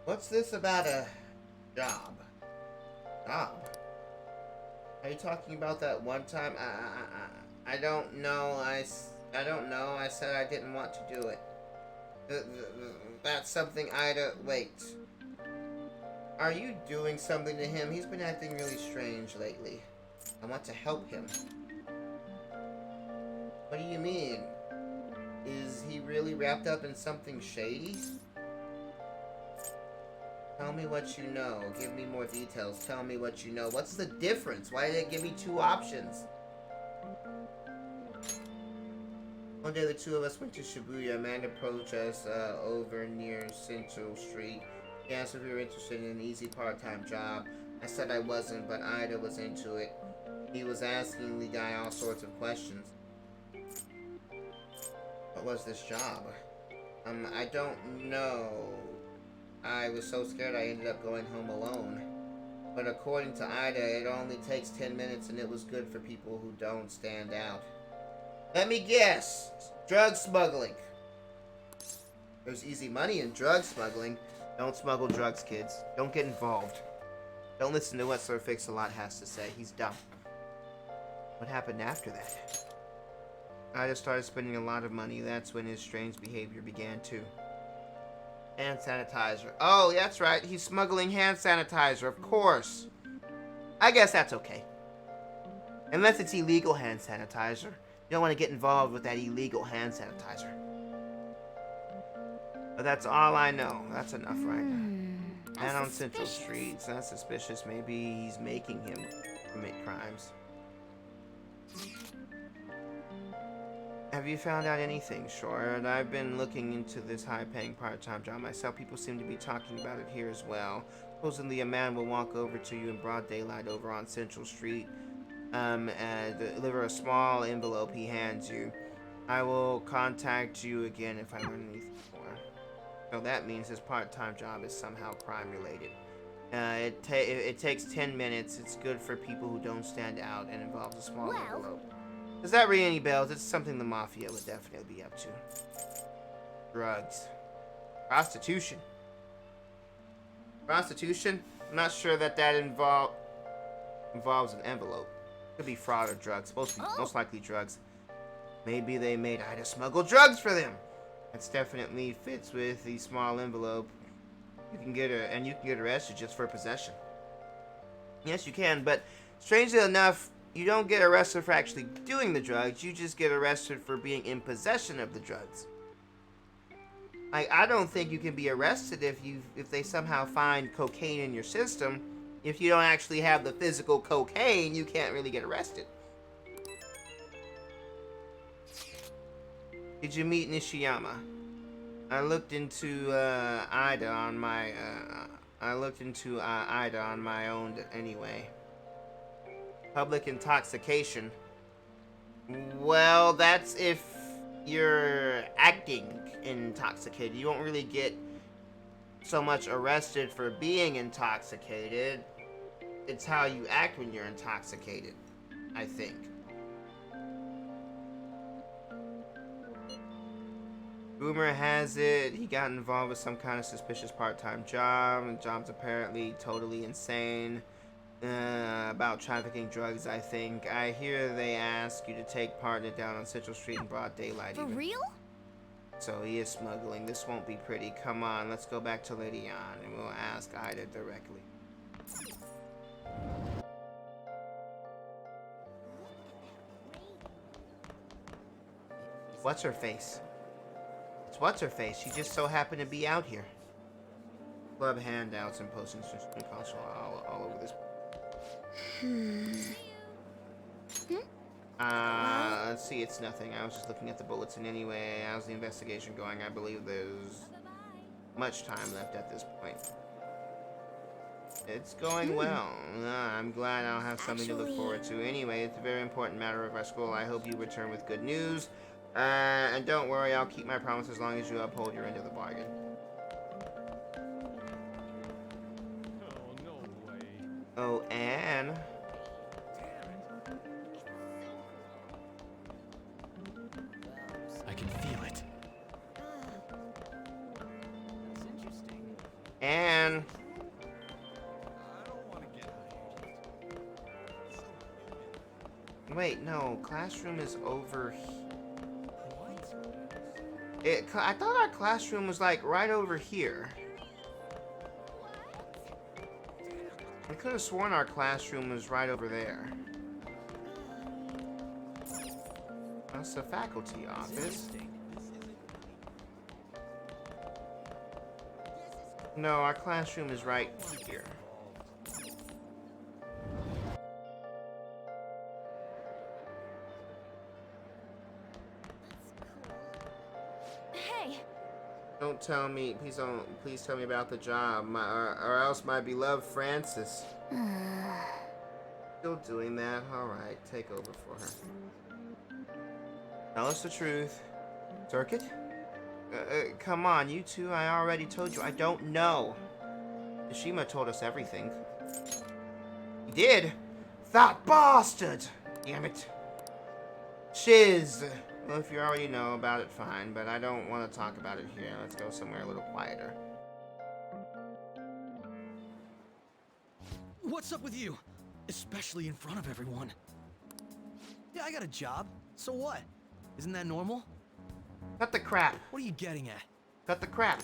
What's this about a job? Job? Are you talking about that one time? I don't know. I don't know. I said I didn't want to do it. That's something Ida... Wait. Are you doing something to him? He's been acting really strange lately. I want to help him. What do you mean? Is he really wrapped up in something shady? Tell me what you know. Give me more details. Tell me what you know. What's the difference? Why did it give me 2 options? One day the two of us went to Shibuya. A man approached us over near Central Street. He asked if we were interested in an easy part-time job. I said I wasn't, but Ida was into it. He was asking the guy all sorts of questions. What was this job? I don't know. I was so scared I ended up going home alone. But according to Ida, it only takes 10 minutes and it was good for people who don't stand out. Let me guess. Drug smuggling. There's easy money in drug smuggling. Don't smuggle drugs, kids. Don't get involved. Don't listen to what Sir Fix-a-Lot has to say. He's dumb. What happened after that? I just started spending a lot of money. That's when his strange behavior began too. Hand sanitizer. Oh, that's right. He's smuggling hand sanitizer, of course. I guess that's okay. Unless it's illegal hand sanitizer. You don't want to get involved with that illegal hand sanitizer. But that's all I know. That's enough, right? And on Central Street. That's suspicious. Maybe he's making him commit crimes. Have you found out anything, Short? I've been looking into this high-paying part-time job myself. People seem to be talking about it here as well. Supposedly a man will walk over to you in broad daylight over on Central Street and deliver a small envelope he hands you. I will contact you again if I learn anything more. So that means his part-time job is somehow crime-related. It takes 10 minutes. It's good for people who don't stand out and involves a small envelope. Does that ring any bells? It's something the Mafia would definitely be up to. Drugs. Prostitution. Prostitution? I'm not sure that involves an envelope. Could be fraud or drugs. Most likely drugs. Maybe they made Ida smuggle drugs for them. That definitely fits with the small envelope. You can get arrested just for possession. Yes, you can, but strangely enough, you don't get arrested for actually doing the drugs. You just get arrested for being in possession of the drugs. Like, I don't think you can be arrested if they somehow find cocaine in your system. If you don't actually have the physical cocaine, you can't really get arrested. Did you meet Nishiyama? I looked into Ida on my own anyway. Public intoxication. Well, that's if you're acting intoxicated. You won't really get so much arrested for being intoxicated. It's how you act when you're intoxicated, I think. Rumor has it he got involved with some kind of suspicious part-time job. The job's apparently totally insane. About trafficking drugs, I think. I hear they ask you to take part in it down on Central Street in broad daylight. For real? So he is smuggling. This won't be pretty. Come on, let's go back to Lady Ann and we'll ask Ida directly. What's her face? It's what's her face. She just so happened to be out here. Club handouts and postings and console all over this. Let's see, it's nothing. I was just looking at the bulletin anyway. How's the investigation going? I believe there's much time left at this point. It's going well. I'm glad I'll have something to look forward to. Anyway, it's a very important matter of our school. I hope you return with good news. And don't worry, I'll keep my promise as long as you uphold your end of the bargain. Oh, Anne. I can feel it. Anne. Wait, no. Classroom is over here. I thought our classroom was like right over here. I could have sworn our classroom was right over there. That's the faculty office. No, our classroom is right here. Hey! Don't tell me, please tell me about the job, or else my beloved Francis. Still doing that? Alright, take over for her. Tell us the truth. Circuit? Come on, you two, I already told you, I don't know. Ishima told us everything. He did? That bastard! Damn it. Shiz! Well, if you already know about it, fine, but I don't want to talk about it here. Let's go somewhere a little quieter. What's up with you? Especially in front of everyone. Yeah, I got a job. So what? Isn't that normal? Cut the crap. What are you getting at? Cut the crap.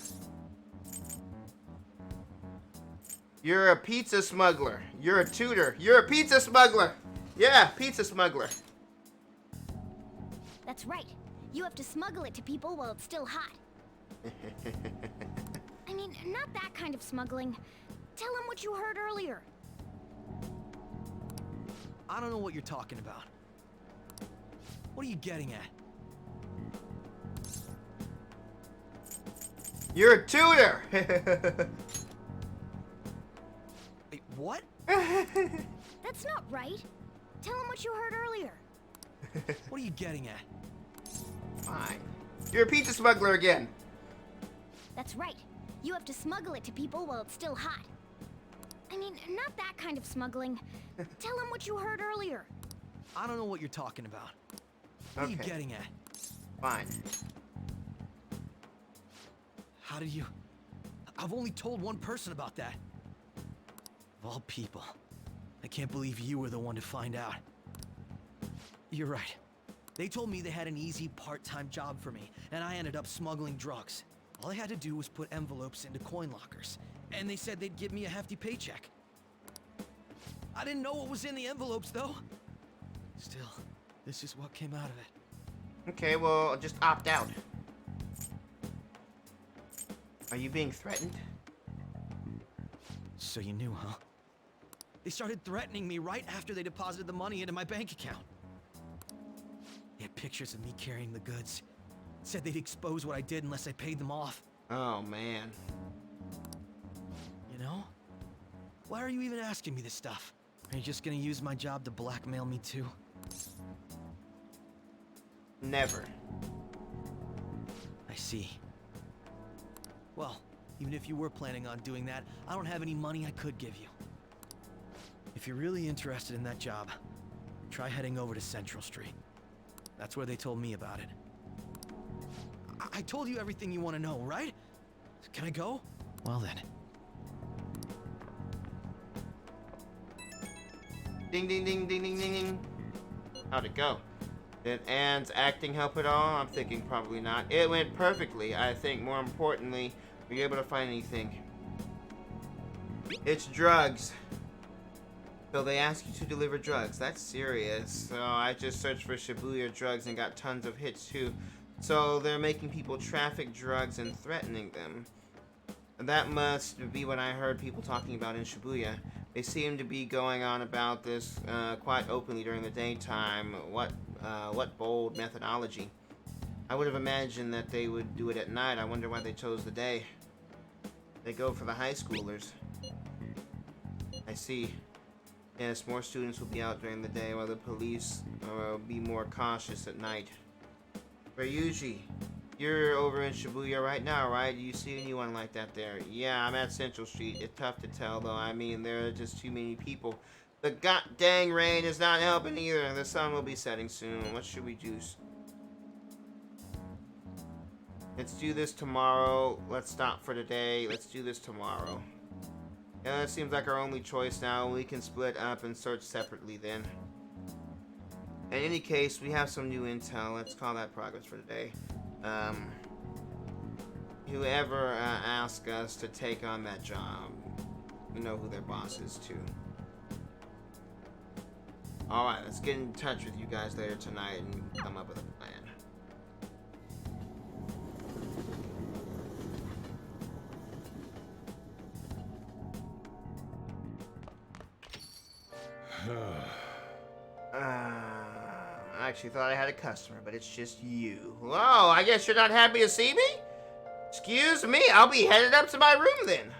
You're a pizza smuggler. You're a tutor. You're a pizza smuggler. Yeah, pizza smuggler. That's right. You have to smuggle it to people while it's still hot. I mean, not that kind of smuggling. Tell them what you heard earlier. I don't know what you're talking about. What are you getting at? You're a tutor! Wait, what? That's not right. Tell them what you heard earlier. What are you getting at? Fine. You're a pizza smuggler again. That's right. You have to smuggle it to people while it's still hot. I mean, not that kind of smuggling. Tell them what you heard earlier. I don't know what you're talking about. What are you getting at? Fine. How did you... I've only told one person about that. Of all people. I can't believe you were the one to find out. You're right. They told me they had an easy part-time job for me, and I ended up smuggling drugs. All I had to do was put envelopes into coin lockers, and they said they'd give me a hefty paycheck. I didn't know what was in the envelopes, though. Still, this is what came out of it. Okay, well, just opt out. Are you being threatened? So you knew, huh? They started threatening me right after they deposited the money into my bank account. They had pictures of me carrying the goods. Said they'd expose what I did unless I paid them off. Oh, man. You know? Why are you even asking me this stuff? Are you just gonna use my job to blackmail me too? Never. I see. Well, even if you were planning on doing that, I don't have any money I could give you. If you're really interested in that job, try heading over to Central Street. That's where they told me about it. I told you everything you want to know, right? Can I go? Well then. Ding, ding, ding, ding, ding, ding, ding. How'd it go? Did Anne's acting help at all? I'm thinking probably not. It went perfectly. I think more importantly, were you able to find anything? It's drugs. So they ask you to deliver drugs. That's serious. So I just searched for Shibuya drugs and got tons of hits too. So they're making people traffic drugs and threatening them. That must be what I heard people talking about in Shibuya. They seem to be going on about this quite openly during the daytime. What bold methodology. I would have imagined that they would do it at night. I wonder why they chose the day. They go for the high schoolers. I see. Yes, more students will be out during the day while the police will be more cautious at night. Ryuji, you're over in Shibuya right now, right? Do you see anyone like that there? Yeah, I'm at Central Street. It's tough to tell, though. I mean, there are just too many people. The god dang rain is not helping either. The sun will be setting soon. What should we do? Let's do this tomorrow. Let's stop for today. Let's do this tomorrow. Yeah, that seems like our only choice now. We can split up and search separately then. In any case, we have some new intel. Let's call that progress for today. whoever asks us to take on that job, we know who their boss is too. Alright, let's get in touch with you guys later tonight and come up with a plan. I actually thought I had a customer, but it's just you. Whoa, I guess you're not happy to see me? Excuse me, I'll be headed up to my room then.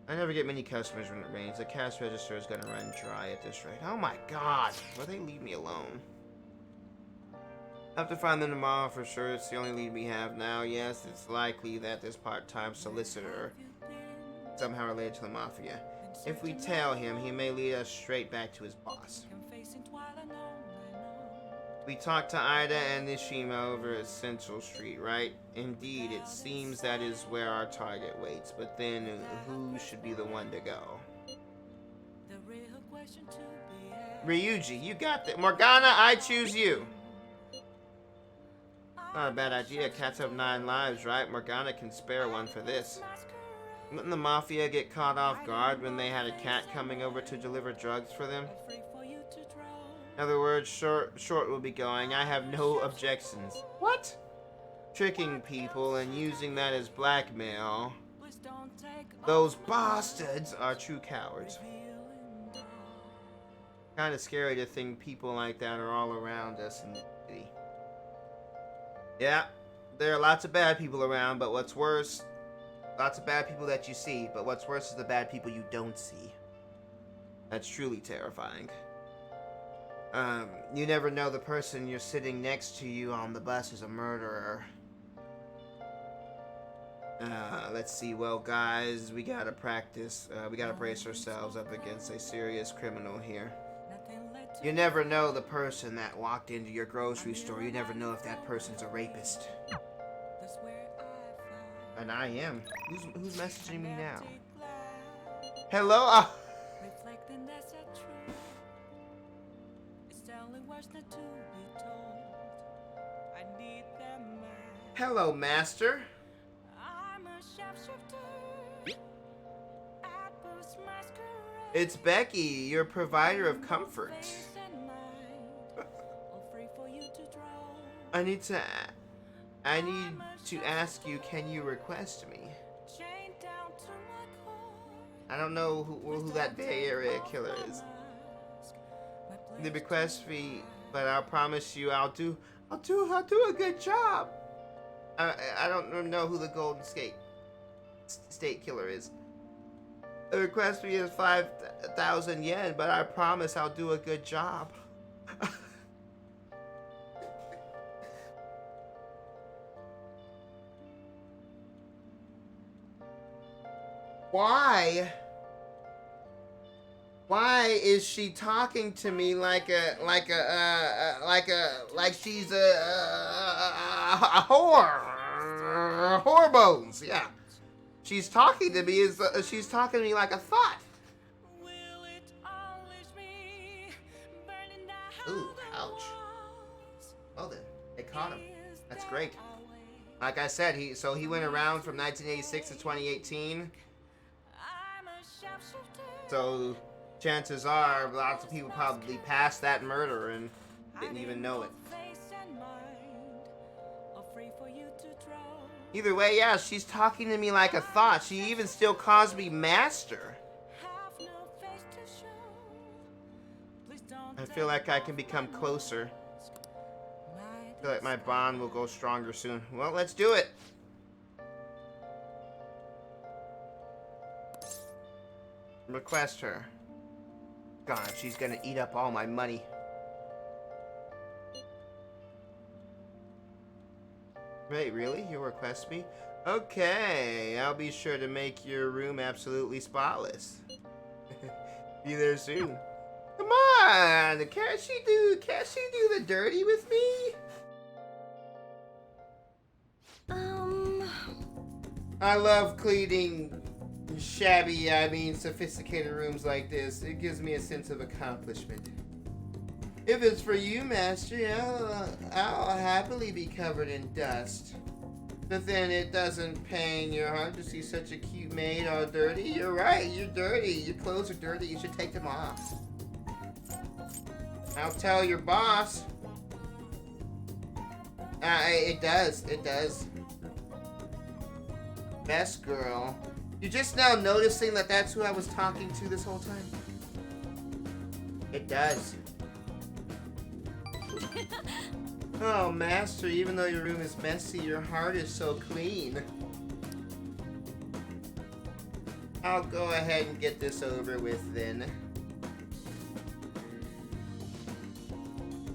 I never get many customers when it rains. The cash register is gonna run dry at this rate. Oh my god, will they leave me alone? I have to find them tomorrow for sure. It's the only lead we have now. Yes, it's likely that this part-time solicitor somehow related to the Mafia. If we tail him, he may lead us straight back to his boss. We talked to Ida and Nishima over at Central Street, right? Indeed, it seems that is where our target waits, but then who should be the one to go? Ryuji, you got that. Morgana, I choose you. Not a bad idea. Cats have 9 lives, right? Morgana can spare one for this. Wouldn't the Mafia get caught off guard when they had a cat coming over to deliver drugs for them? In other words, Short will be going. I have no objections. What? Tricking people and using that as blackmail. Those bastards are true cowards. Kinda scary to think people like that are all around us in the city. Yeah, there are lots of bad people around, but what's worse, lots of bad people that you see, but what's worse is the bad people you don't see. That's truly terrifying. You never know the person you're sitting next to you on the bus is a murderer. Let's see. Well, guys, we gotta practice. We gotta brace ourselves up against a serious criminal here. You never know the person that walked into your grocery store. You never know if that person's a rapist. And I am. Who's messaging me now? Hello? Hello, Master. It's Becky, your provider of comfort. I need to ask you, can you request me? I don't know who that Bay Area killer is. The request fee, but I'll promise you I'll do a good job. I don't know who the Golden State Killer is. The request fee is 5,000 yen, but I promise I'll do a good job. Why? Why is she talking to me like she's a whore? Whorebones, yeah. She's talking to me like a thought. Ooh, ouch. Well then, they caught him. That's great. Like I said, he went around from 1986 to 2018. So chances are lots of people probably passed that murder and didn't even know it. Either way, yeah, she's talking to me like a thought. She even still calls me Master. I feel like I can become closer. I feel like my bond will go stronger soon. Well, let's do it. Request her. God, she's gonna eat up all my money. Wait, really? You request me? Okay, I'll be sure to make your room absolutely spotless. Be there soon. Come on! Can't she do the dirty with me? I love cleaning sophisticated rooms like this. It gives me a sense of accomplishment. If it's for you, Master, I'll happily be covered in dust. But then it doesn't pain your heart to see such a cute maid all dirty. You're right, you're dirty. Your clothes are dirty. You should take them off. I'll tell your boss. It does. It does. Best girl. You're just now noticing that that's who I was talking to this whole time? It does. Oh, Master, even though your room is messy, your heart is so clean. I'll go ahead and get this over with then.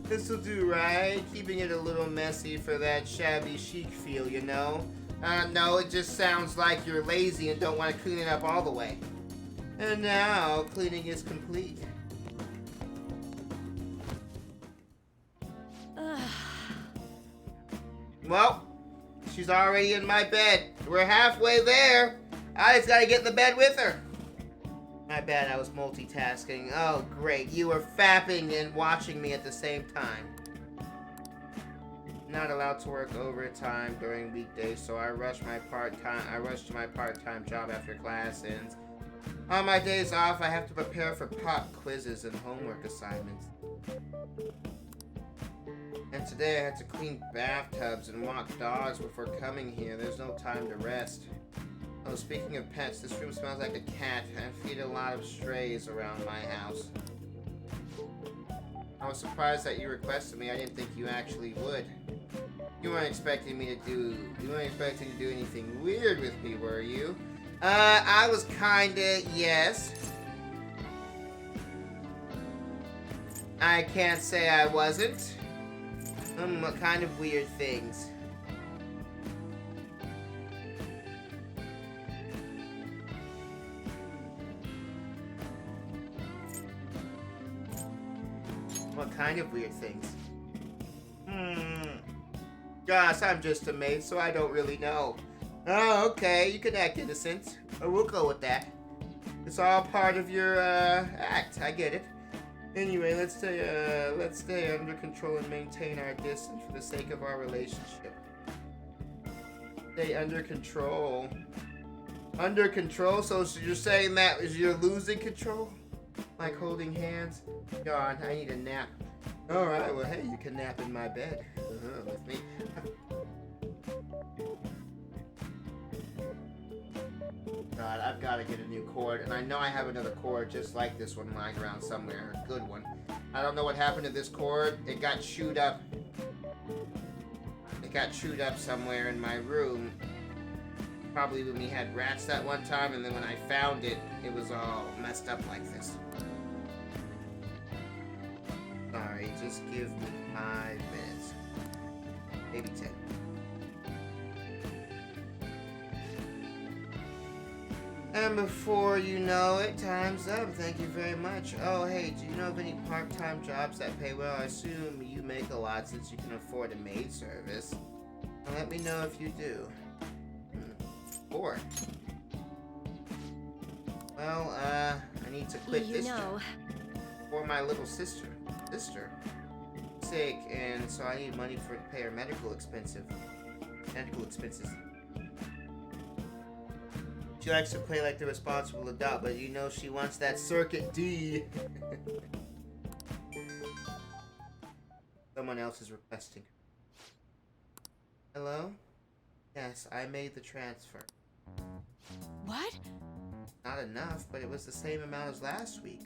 This'll do, right? Keeping it a little messy for that shabby chic feel, you know? No, it just sounds like you're lazy and don't want to clean it up all the way. And now, cleaning is complete. Well, she's already in my bed. We're halfway there. I just gotta get in the bed with her. My bad, I was multitasking. Oh, great. You were fapping and watching me at the same time. Not allowed to work overtime during weekdays, so I rush to my part-time job after class ends. On my days off, I have to prepare for pop quizzes and homework assignments. And today I had to clean bathtubs and walk dogs before coming here. There's no time to rest. Oh, speaking of pets, this room smells like a cat. I feed a lot of strays around my house. I was surprised that you requested me. I didn't think you actually would. You weren't expecting to do anything weird with me, were you? I was kinda, yes. I can't say I wasn't. What kind of weird things? What kind of weird things? Gosh, I'm just a maid, so I don't really know. Oh, okay, you can act innocent. We'll go with that. It's all part of your, act. I get it. Anyway, let's stay under control and maintain our distance for the sake of our relationship. Stay under control. Under control? So you're saying that you're losing control? Like holding hands? God, I need a nap. Alright, well hey, you can nap in my bed. With me. God, I've got to get a new cord, and I know I have another cord just like this one lying around somewhere, a good one. I don't know what happened to this cord. It got chewed up. It got chewed up somewhere in my room. Probably when we had rats that one time, and then when I found it, it was all messed up like this. Sorry, just give me 5 minutes. Maybe 10. And before you know it, time's up. Thank you very much. Oh, hey, do you know of any part-time jobs that pay well? I assume you make a lot since you can afford a maid service. Well, let me know if you do. Or. Well, I need to quit this job. For my little sister. Sick, and so I need money to pay her medical expenses. She likes to play like the responsible adult, but you know she wants that Circuit D. Someone else is requesting. Hello? Yes, I made the transfer. What? Not enough, but it was the same amount as last week.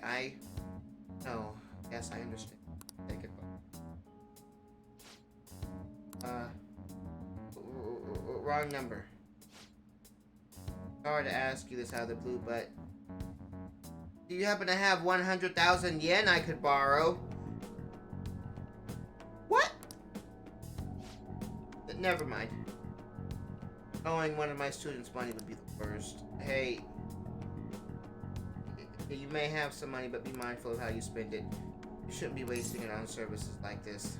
No. Yes, I understand. Take it back. Wrong number. Sorry to ask you this out of the blue, but do you happen to have 100,000 yen I could borrow? What? Never mind. Owing one of my students money would be the worst. Hey, you may have some money, but be mindful of how you spend it. You shouldn't be wasting it on services like this.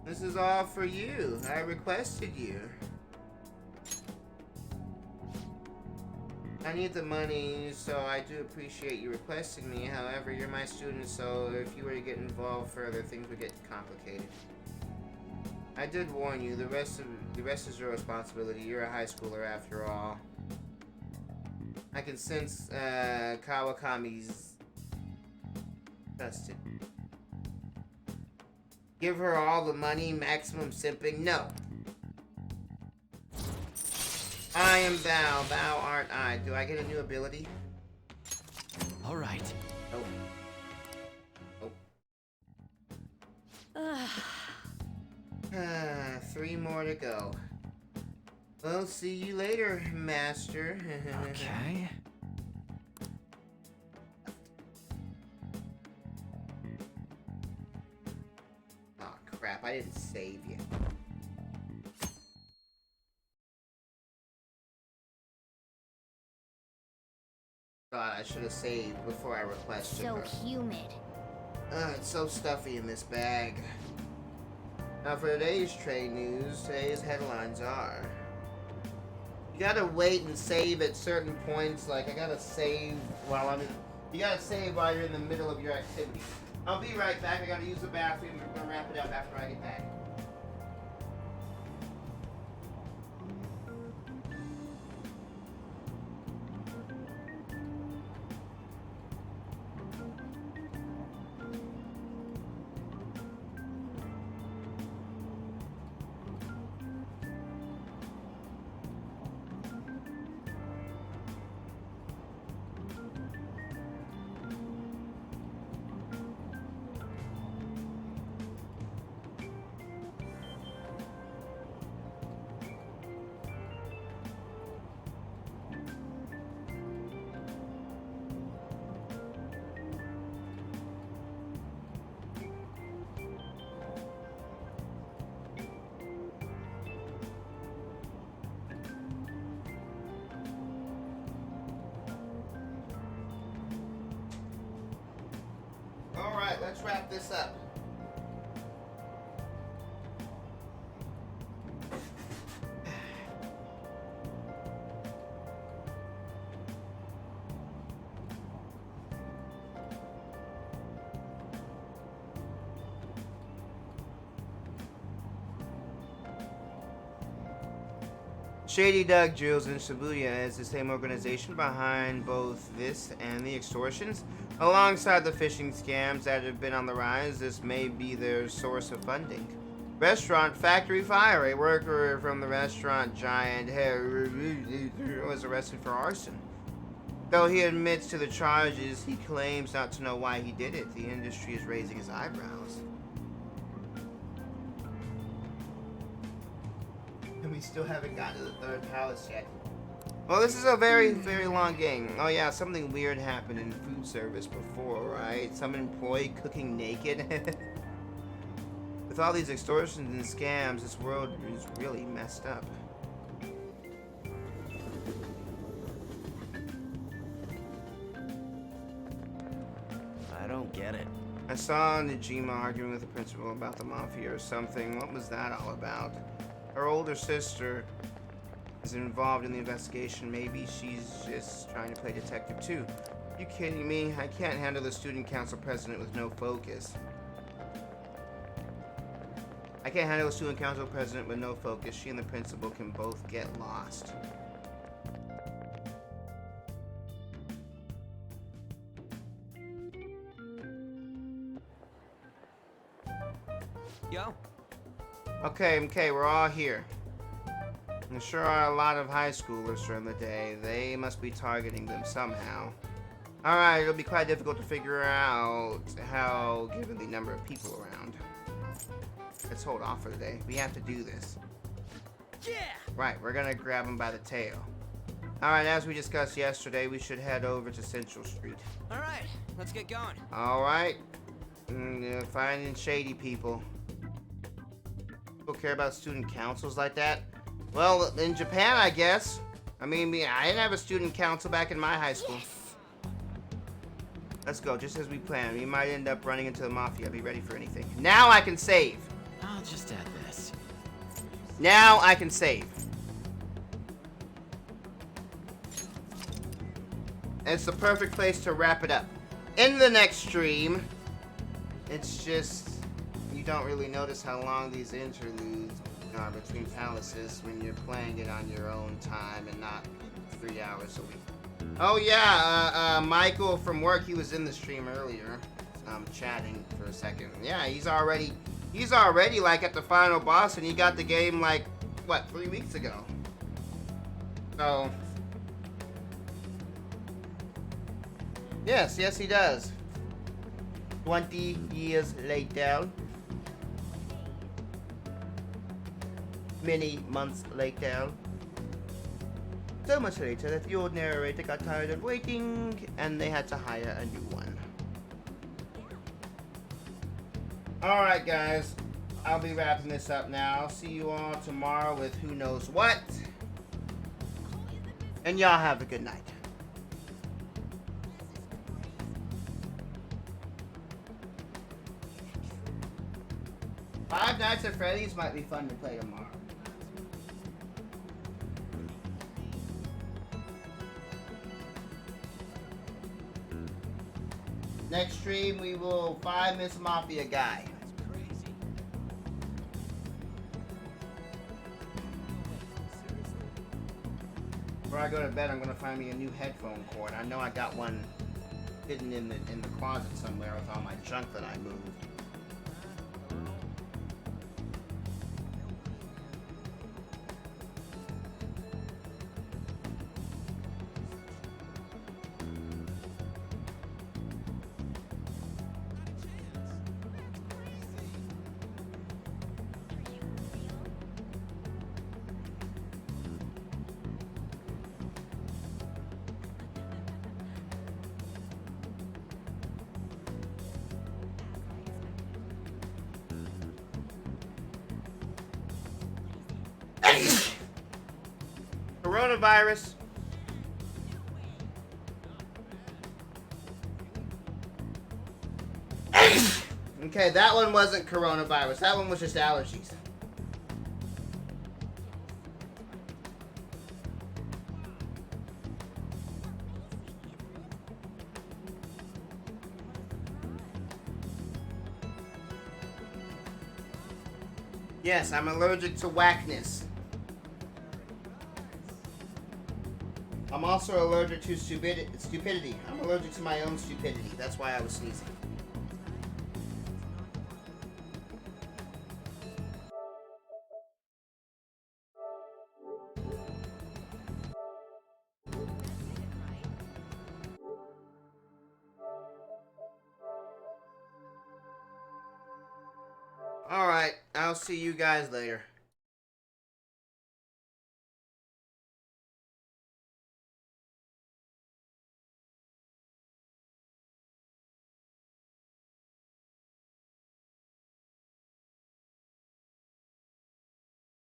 This is all for you. I requested you. I need the money, so I do appreciate you requesting me. However, you're my student, so if you were to get involved further, things would get complicated. I did warn you. The rest is your responsibility. You're a high schooler after all. I can sense Kawakami's disgusted. Give her all the money, maximum simping? No. I am thou, thou art I. Do I get a new ability? All right. Oh. Oh. 3 more to go. Well, see you later, master. Okay. Oh, crap. I didn't save you. God, I should have saved before I requested So her. humid. It's so stuffy in this bag. Now for today's trade news, today's headlines are... You gotta wait and save at certain points, like I gotta save while I'm in... You gotta save while you're in the middle of your activity. I'll be right back, I gotta use the bathroom, we're gonna wrap it up after I get back. Alright, let's wrap this up. Shady Doug drills in Shibuya is the same organization behind both this and the extortions. Alongside the phishing scams that have been on the rise, this may be their source of funding. Restaurant Factory Fire, a worker from the restaurant giant was arrested for arson. Though he admits to the charges, he claims not to know why he did it. The industry is raising his eyebrows. And we still haven't gotten to the third palace yet. Well, this is a very, very long game. Oh yeah, something weird happened in food service before, right? Some employee cooking naked. With all these extortions and scams, this world is really messed up. I don't get it. I saw Najima arguing with the principal about the mafia or something. What was that all about? Her older sister is involved in the investigation. Maybe she's just trying to play detective too. You kidding me? I can't handle the student council president with no focus. I can't handle the student council president with no focus. She and the principal can both get lost. Yo. Okay, we're all here. There sure are a lot of high schoolers during the day. They must be targeting them somehow. Alright, it'll be quite difficult to figure out how, given the number of people around. Let's hold off for today. We have to do this. Yeah! Right, we're gonna grab him by the tail. Alright, as we discussed yesterday, we should head over to Central Street. Alright, let's get going. Alright. Finding shady people. People care about student councils like that? Well, in Japan, I guess. I mean, I didn't have a student council back in my high school. Yes. Let's go, just as we planned. We might end up running into the mafia. Be ready for anything. Now I can save. I'll just add this. Now I can save. It's the perfect place to wrap it up. In the next stream, it's just... you don't really notice how long these interludes are between palaces when you're playing it on your own time and not 3 hours a week. Oh yeah, Michael from work, he was in the stream earlier, chatting for a second. Yeah, he's already like at the final boss, and he got the game like, what, 3 weeks ago. So, yes, he does. 20 years later. Many months later. So much later that the old narrator got tired of waiting and they had to hire a new one. Alright guys, I'll be wrapping this up now. See you all tomorrow with who knows what. And y'all have a good night. Five Nights at Freddy's might be fun to play tomorrow. Next stream, we will find Miss Mafia Guy. Before I go to bed, I'm gonna find me a new headphone cord. I know I got one hidden in the closet somewhere with all my junk that I moved. Coronavirus. Okay, that one wasn't coronavirus. That one was just allergies. Yes, I'm allergic to whackness. I'm also allergic to stupidity. I'm allergic to my own stupidity. That's why I was sneezing. Alright, I'll see you guys later.